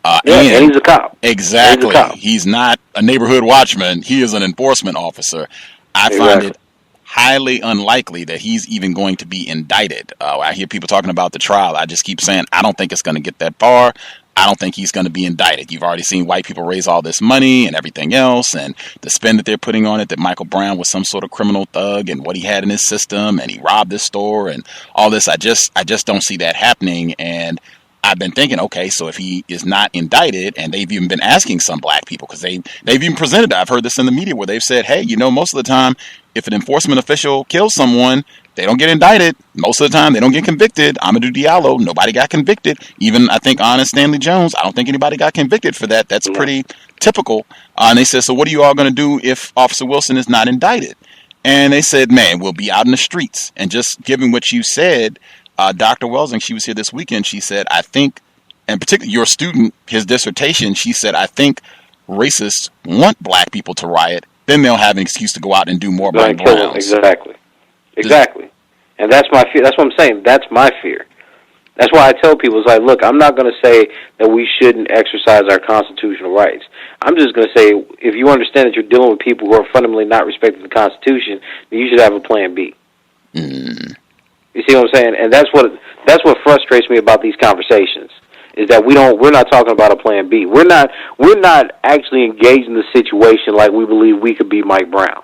Speaker 20: And he's a cop.
Speaker 9: Exactly. He's not a neighborhood watchman. He is an enforcement officer. I find it highly unlikely that he's even going to be indicted. I hear people talking about the trial. I just keep saying, I don't think it's going to get that far. I don't think he's going to be indicted. You've already seen white people raise all this money and everything else, and the spin that they're putting on it, that Michael Brown was some sort of criminal thug and what he had in his system, and he robbed this store and all this. I just don't see that happening. And I've been thinking, okay, so if he is not indicted, and they've even been asking some black people, because they've even presented, I've heard this in the media, where they've said, hey, most of the time, if an enforcement official kills someone, they don't get indicted. Most of the time, they don't get convicted. Amadou Diallo, nobody got convicted. Even, I think, Honest Stanley Jones, I don't think anybody got convicted for that. That's pretty typical. And they said, so what are you all going to do if Officer Wilson is not indicted? And they said, man, we'll be out in the streets. And just given what you said, Dr. Welsing, she was here this weekend, she said, I think, and particularly your student, his dissertation, she said, I think racists want black people to riot, then they'll have an excuse to go out and do more black browns.
Speaker 20: Exactly. And that's my fear. That's what I'm saying. That's my fear. That's why I tell people, it's like, look, I'm not going to say that we shouldn't exercise our constitutional rights. I'm just going to say, if you understand that you're dealing with people who are fundamentally not respecting the Constitution, then you should have a plan B. You see what I'm saying? And that's what frustrates me about these conversations, is that we're not talking about a plan B. We're not actually engaged in the situation like we believe we could be Mike Brown.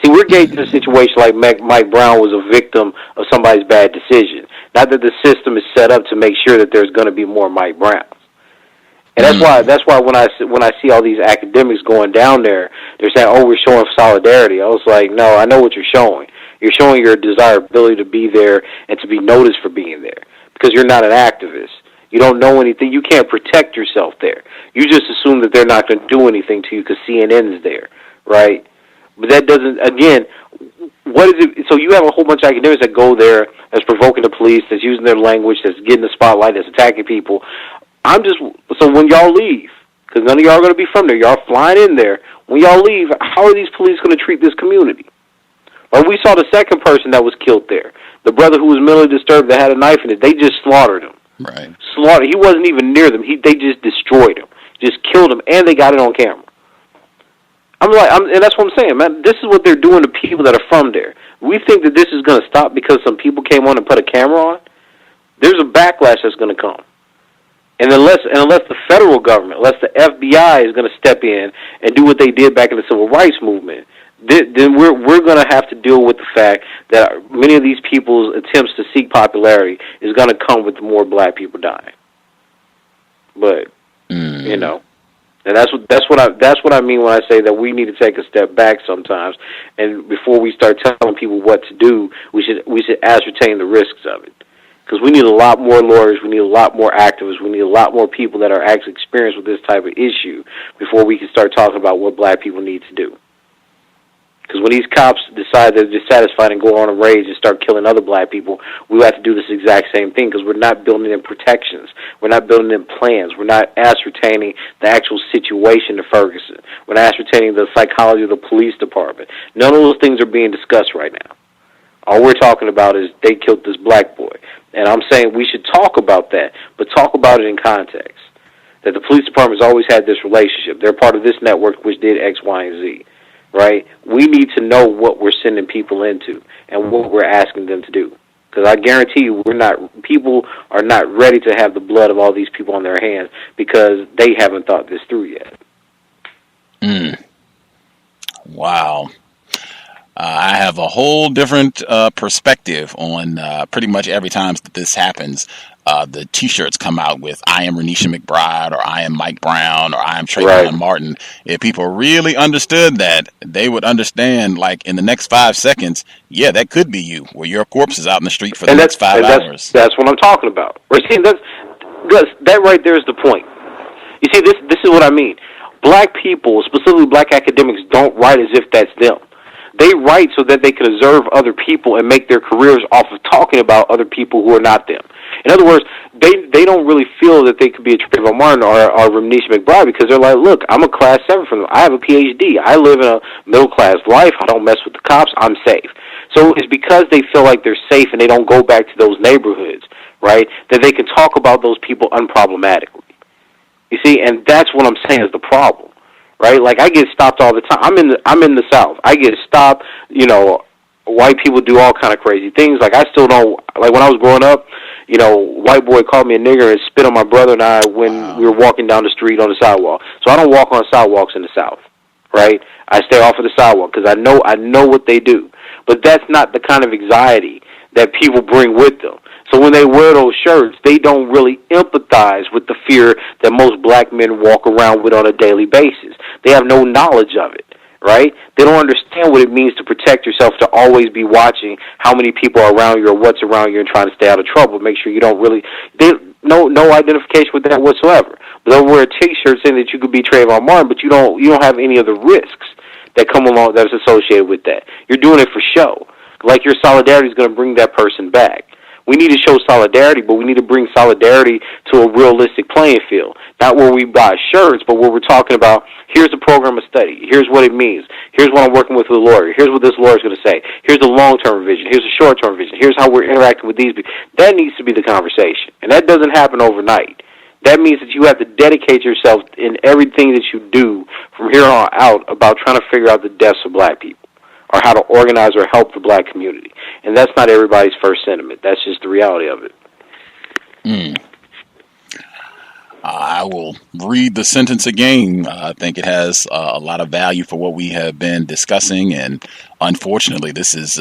Speaker 20: See, we're engaged in a situation like Mike Brown was a victim of somebody's bad decision. Not that the system is set up to make sure that there's going to be more Mike Browns. And that's why when I see all these academics going down there, they're saying, "Oh, we're showing solidarity." I was like, "No, I know what you're showing. You're showing your desirability to be there and to be noticed for being there, because you're not an activist. You don't know anything. You can't protect yourself there. You just assume that they're not going to do anything to you because CNN is there, right? But that doesn't. Again, what is it? So you have a whole bunch of academics that go there, that's provoking the police, that's using their language, that's getting the spotlight, that's attacking people. So when y'all leave, because none of y'all are going to be from there, y'all flying in there. When y'all leave, how are these police going to treat this community? Like we saw the second person that was killed there, the brother who was mentally disturbed that had a knife in it. They just slaughtered him.
Speaker 9: Right.
Speaker 20: Slaughtered. He wasn't even near them. They just destroyed him, just killed him, and they got it on camera. And that's what I'm saying, man. This is what they're doing to people that are from there. We think that this is going to stop because some people came on and put a camera on. There's a backlash that's going to come. And unless the federal government, unless the FBI is going to step in and do what they did back in the civil rights movement, then we're going to have to deal with the fact that many of these people's attempts to seek popularity is going to come with more black people dying. But you know, and that's what I mean when I say that we need to take a step back sometimes, and before we start telling people what to do, we should ascertain the risks of it. Because we need a lot more lawyers, we need a lot more activists, we need a lot more people that are actually experienced with this type of issue before we can start talking about what black people need to do. Because when these cops decide they're dissatisfied and go on a rage and start killing other black people, we have to do this exact same thing, because we're not building in protections. We're not building in plans. We're not ascertaining the actual situation of Ferguson. We're not ascertaining the psychology of the police department. None of those things are being discussed right now. All we're talking about is they killed this black boy. And I'm saying we should talk about that, but talk about it in context. That the police department's always had this relationship. They're part of this network which did X, Y, and Z. Right? We need to know what we're sending people into and what we're asking them to do. Because I guarantee you, people are not ready to have the blood of all these people on their hands because they haven't thought this through yet.
Speaker 9: Wow. I have a whole different perspective on pretty much every time that this happens. The T-shirts come out with "I am Renisha McBride" or "I am Mike Brown" or "I am Trayvon Martin." If people really understood that, they would understand, like, in the next 5 seconds, yeah, that could be you, where your corpse is out in the street for the next 5 hours.
Speaker 20: That's what I'm talking about. That right there is the point. You see, this is what I mean. Black people, specifically black academics, don't write as if that's them. They write so that they can observe other people and make their careers off of talking about other people who are not them. In other words, they don't really feel that they could be a Trayvon Martin or Renisha McBride because they're like, look, I'm a class 7 from them. I have a PhD. I live in a middle-class life. I don't mess with the cops. I'm safe. So it's because they feel like they're safe and they don't go back to those neighborhoods, right, that they can talk about those people unproblematically. You see, and that's what I'm saying is the problem. Right, like I get stopped all the time. I'm in the South. I get stopped. You know, white people do all kind of crazy things. Like I still don't. Like when I was growing up, you know, white boy called me a nigger and spit on my brother and I when we were walking down the street on the sidewalk. So I don't walk on sidewalks in the South. Right, I stay off of the sidewalk because I know what they do. But that's not the kind of anxiety that people bring with them. So when they wear those shirts, they don't really empathize with the fear that most black men walk around with on a daily basis. They have no knowledge of it, right? They don't understand what it means to protect yourself, to always be watching how many people are around you or what's around you and trying to stay out of trouble. Make sure you don't really, no identification with that whatsoever. But they'll wear a T-shirt saying that you could be Trayvon Martin, but you don't have any of the risks that come along that's associated with that. You're doing it for show. Like your solidarity is going to bring that person back. We need to show solidarity, but we need to bring solidarity to a realistic playing field. Not where we buy shirts, but where we're talking about, here's a program of study. Here's what it means. Here's what I'm working with a lawyer. Here's what this lawyer's going to say. Here's the long-term vision. Here's the short-term vision. Here's how we're interacting with these people. That needs to be the conversation. And that doesn't happen overnight. That means that you have to dedicate yourself in everything that you do from here on out about trying to figure out the deaths of black people, or how to organize or help the black community. And that's not everybody's first sentiment. That's just the reality of it.
Speaker 9: I will read the sentence again. I think it has a lot of value for what we have been discussing. And unfortunately, this is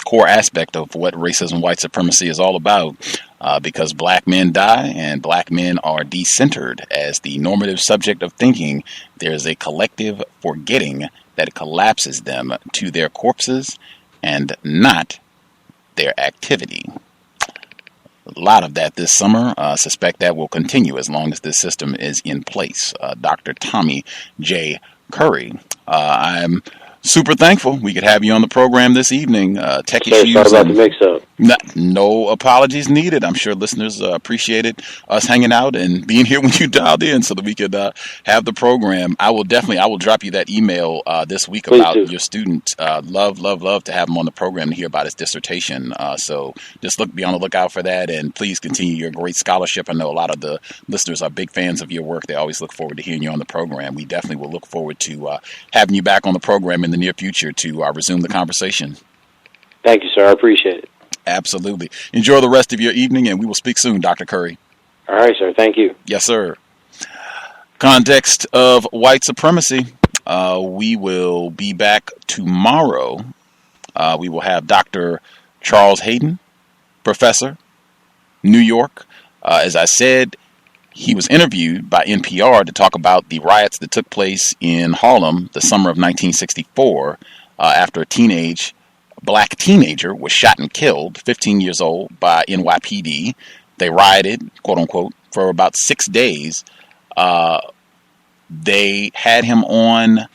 Speaker 9: core aspect of what racism, white supremacy is all about. Because black men die and black men are decentered as the normative subject of thinking, there is a collective forgetting that collapses them to their corpses and not their activity. A lot of that this summer. Suspect that will continue as long as this system is in place. Dr. Tommy J. Curry. I'm super thankful we could have you on the program this evening. Tech issues.
Speaker 16: Sorry about the mix-up.
Speaker 9: No apologies needed. I'm sure listeners appreciated us hanging out and being here when you dialed in so that we could have the program. I will drop you that email this week about your student. Love to have him on the program to hear about his dissertation. So just be on the lookout for that, and please continue your great scholarship. I know a lot of the listeners are big fans of your work. They always look forward to hearing you on the program. We definitely will look forward to having you back on the program in the near future to resume the conversation.
Speaker 16: Thank you, sir. I appreciate it.
Speaker 9: Absolutely. Enjoy the rest of your evening, and we will speak soon, Dr. Curry.
Speaker 16: All right, sir. Thank you.
Speaker 9: Yes, sir. Context of White Supremacy. We will be back tomorrow. We will have Dr. Charles Hayden, professor, New York. As I said, he was interviewed by NPR to talk about the riots that took place in Harlem the summer of 1964 after a black teenager was shot and killed, 15 years old, by NYPD. They rioted, quote unquote, for about 6 days. They had him on,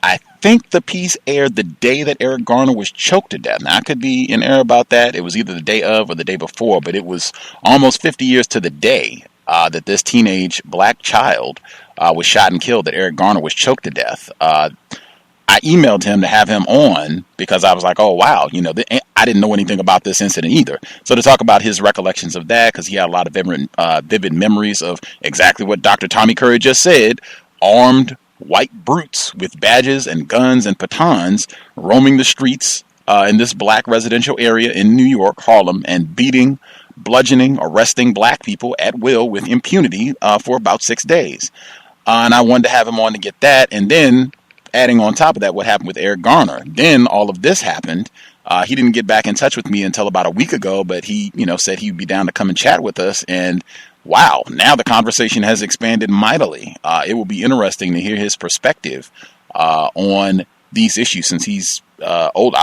Speaker 9: I think the piece aired the day that Eric Garner was choked to death. Now, I could be in error about that. It was either the day of or the day before, but it was almost 50 years to the day that this teenage black child was shot and killed, that Eric Garner was choked to death. I emailed him to have him on because I was like, oh, wow, I didn't know anything about this incident either. So to talk about his recollections of that, because he had a lot of vivid memories of exactly what Dr. Tommy Curry just said, armed white brutes with badges and guns and batons roaming the streets in this black residential area in New York, Harlem, and beating, bludgeoning, arresting black people at will with impunity for about 6 days. And I wanted to have him on to get that, and then adding on top of that what happened with Eric Garner. Then all of this happened. He didn't get back in touch with me until about a week ago, but he, said he'd be down to come and chat with us. And wow, now the conversation has expanded mightily. It will be interesting to hear his perspective on these issues, since he's old.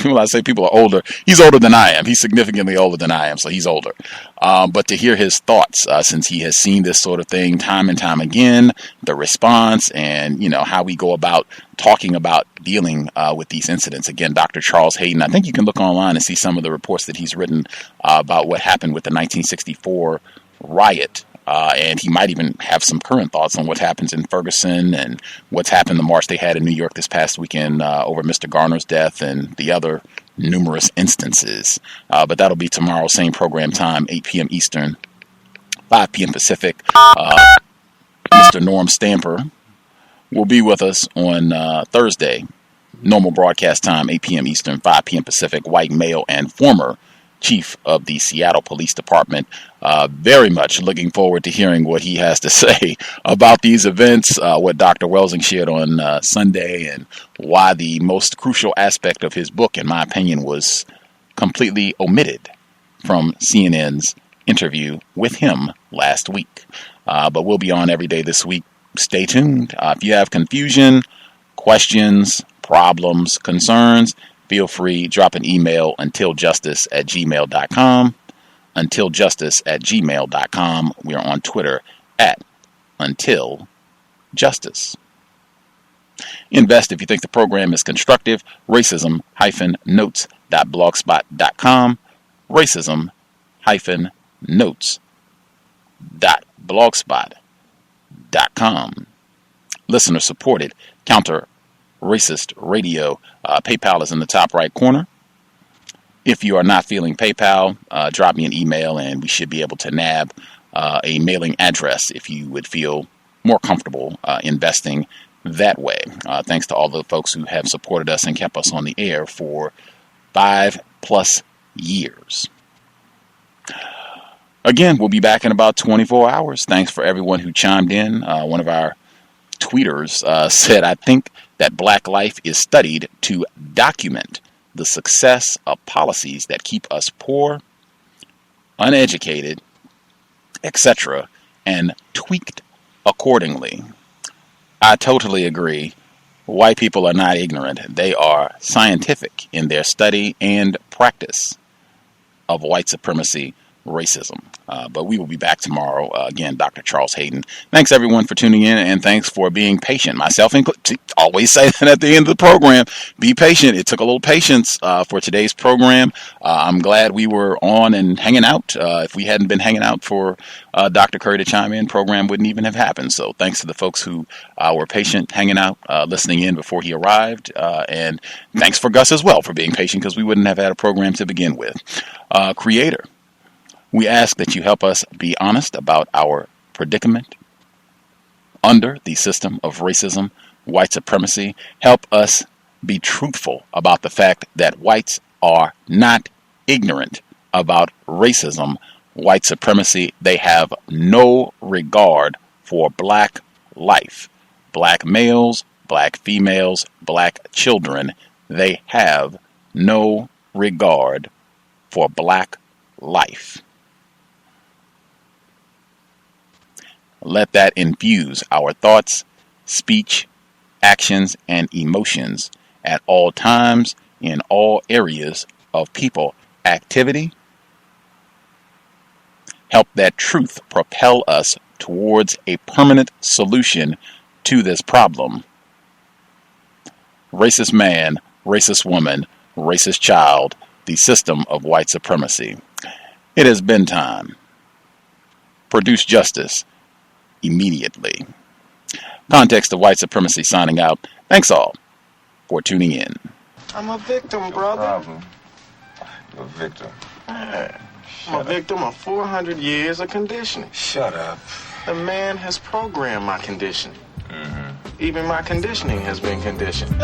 Speaker 9: When I say people are older, he's older than I am. He's significantly older than I am, so he's older. But to hear his thoughts, since he has seen this sort of thing time and time again, the response, and how we go about talking about dealing with these incidents. Again, Dr. Charles Hayden. I think you can look online and see some of the reports that he's written about what happened with the 1964 riot. And he might even have some current thoughts on what happens in Ferguson and what's happened, the march they had in New York this past weekend over Mr. Garner's death and the other numerous instances. But that'll be tomorrow, same program time, 8 p.m. Eastern, 5 p.m. Pacific. Mr. Norm Stamper will be with us on Thursday, normal broadcast time, 8 p.m. Eastern, 5 p.m. Pacific, white male and former chief of the Seattle Police Department. Very much looking forward to hearing what he has to say about these events, what Dr. Welsing shared on Sunday, and why the most crucial aspect of his book, in my opinion, was completely omitted from CNN's interview with him last week. But we'll be on every day this week. Stay tuned. If you have confusion, questions, problems, concerns, feel free, drop an email, untiljustice@gmail.com. Untiljustice@gmail.com. We are on Twitter @untiljustice. Invest if you think the program is constructive. Racism-notes.blogspot.com. Racism-notes.blogspot.com. Listener supported. Counter Racist Radio. PayPal is in the top right corner. If you are not feeling PayPal, drop me an email and we should be able to nab a mailing address if you would feel more comfortable investing that way. Thanks to all the folks who have supported us and kept us on the air for 5+ years. Again, we'll be back in about 24 hours. Thanks for everyone who chimed in. One of our tweeters said, I think that black life is studied to document the success of policies that keep us poor, uneducated, etc., and tweaked accordingly. I totally agree. White people are not ignorant. They are scientific in their study and practice of white supremacy, racism. But we will be back tomorrow. Again, Dr. Charles Hayden. Thanks, everyone, for tuning in, and thanks for being patient. Myself included. Always say that at the end of the program. Be patient. It took a little patience for today's program. I'm glad we were on and hanging out. If we hadn't been hanging out for Dr. Curry to chime in, program wouldn't even have happened. So thanks to the folks who were patient, hanging out, listening in before he arrived. And thanks for Gus as well for being patient, because we wouldn't have had a program to begin with. Creator, we ask that you help us be honest about our predicament under the system of racism, white supremacy. Help us be truthful about the fact that whites are not ignorant about racism, white supremacy. They have no regard for black life, black males, black females, black children. They have no regard for black life. Let that infuse our thoughts, speech, actions, and emotions at all times in all areas of people activity. Help that truth propel us towards a permanent solution to this problem. Racist man, racist woman, racist child, the system of white supremacy. It has been time. Produce justice immediately. Context of White Supremacy signing out. Thanks all for tuning in.
Speaker 4: I'm a victim, brother.
Speaker 22: You're a victim.
Speaker 4: I'm a victim of 400 years of conditioning.
Speaker 22: Shut up.
Speaker 4: The man has programmed my conditioning. Even my conditioning has been conditioned.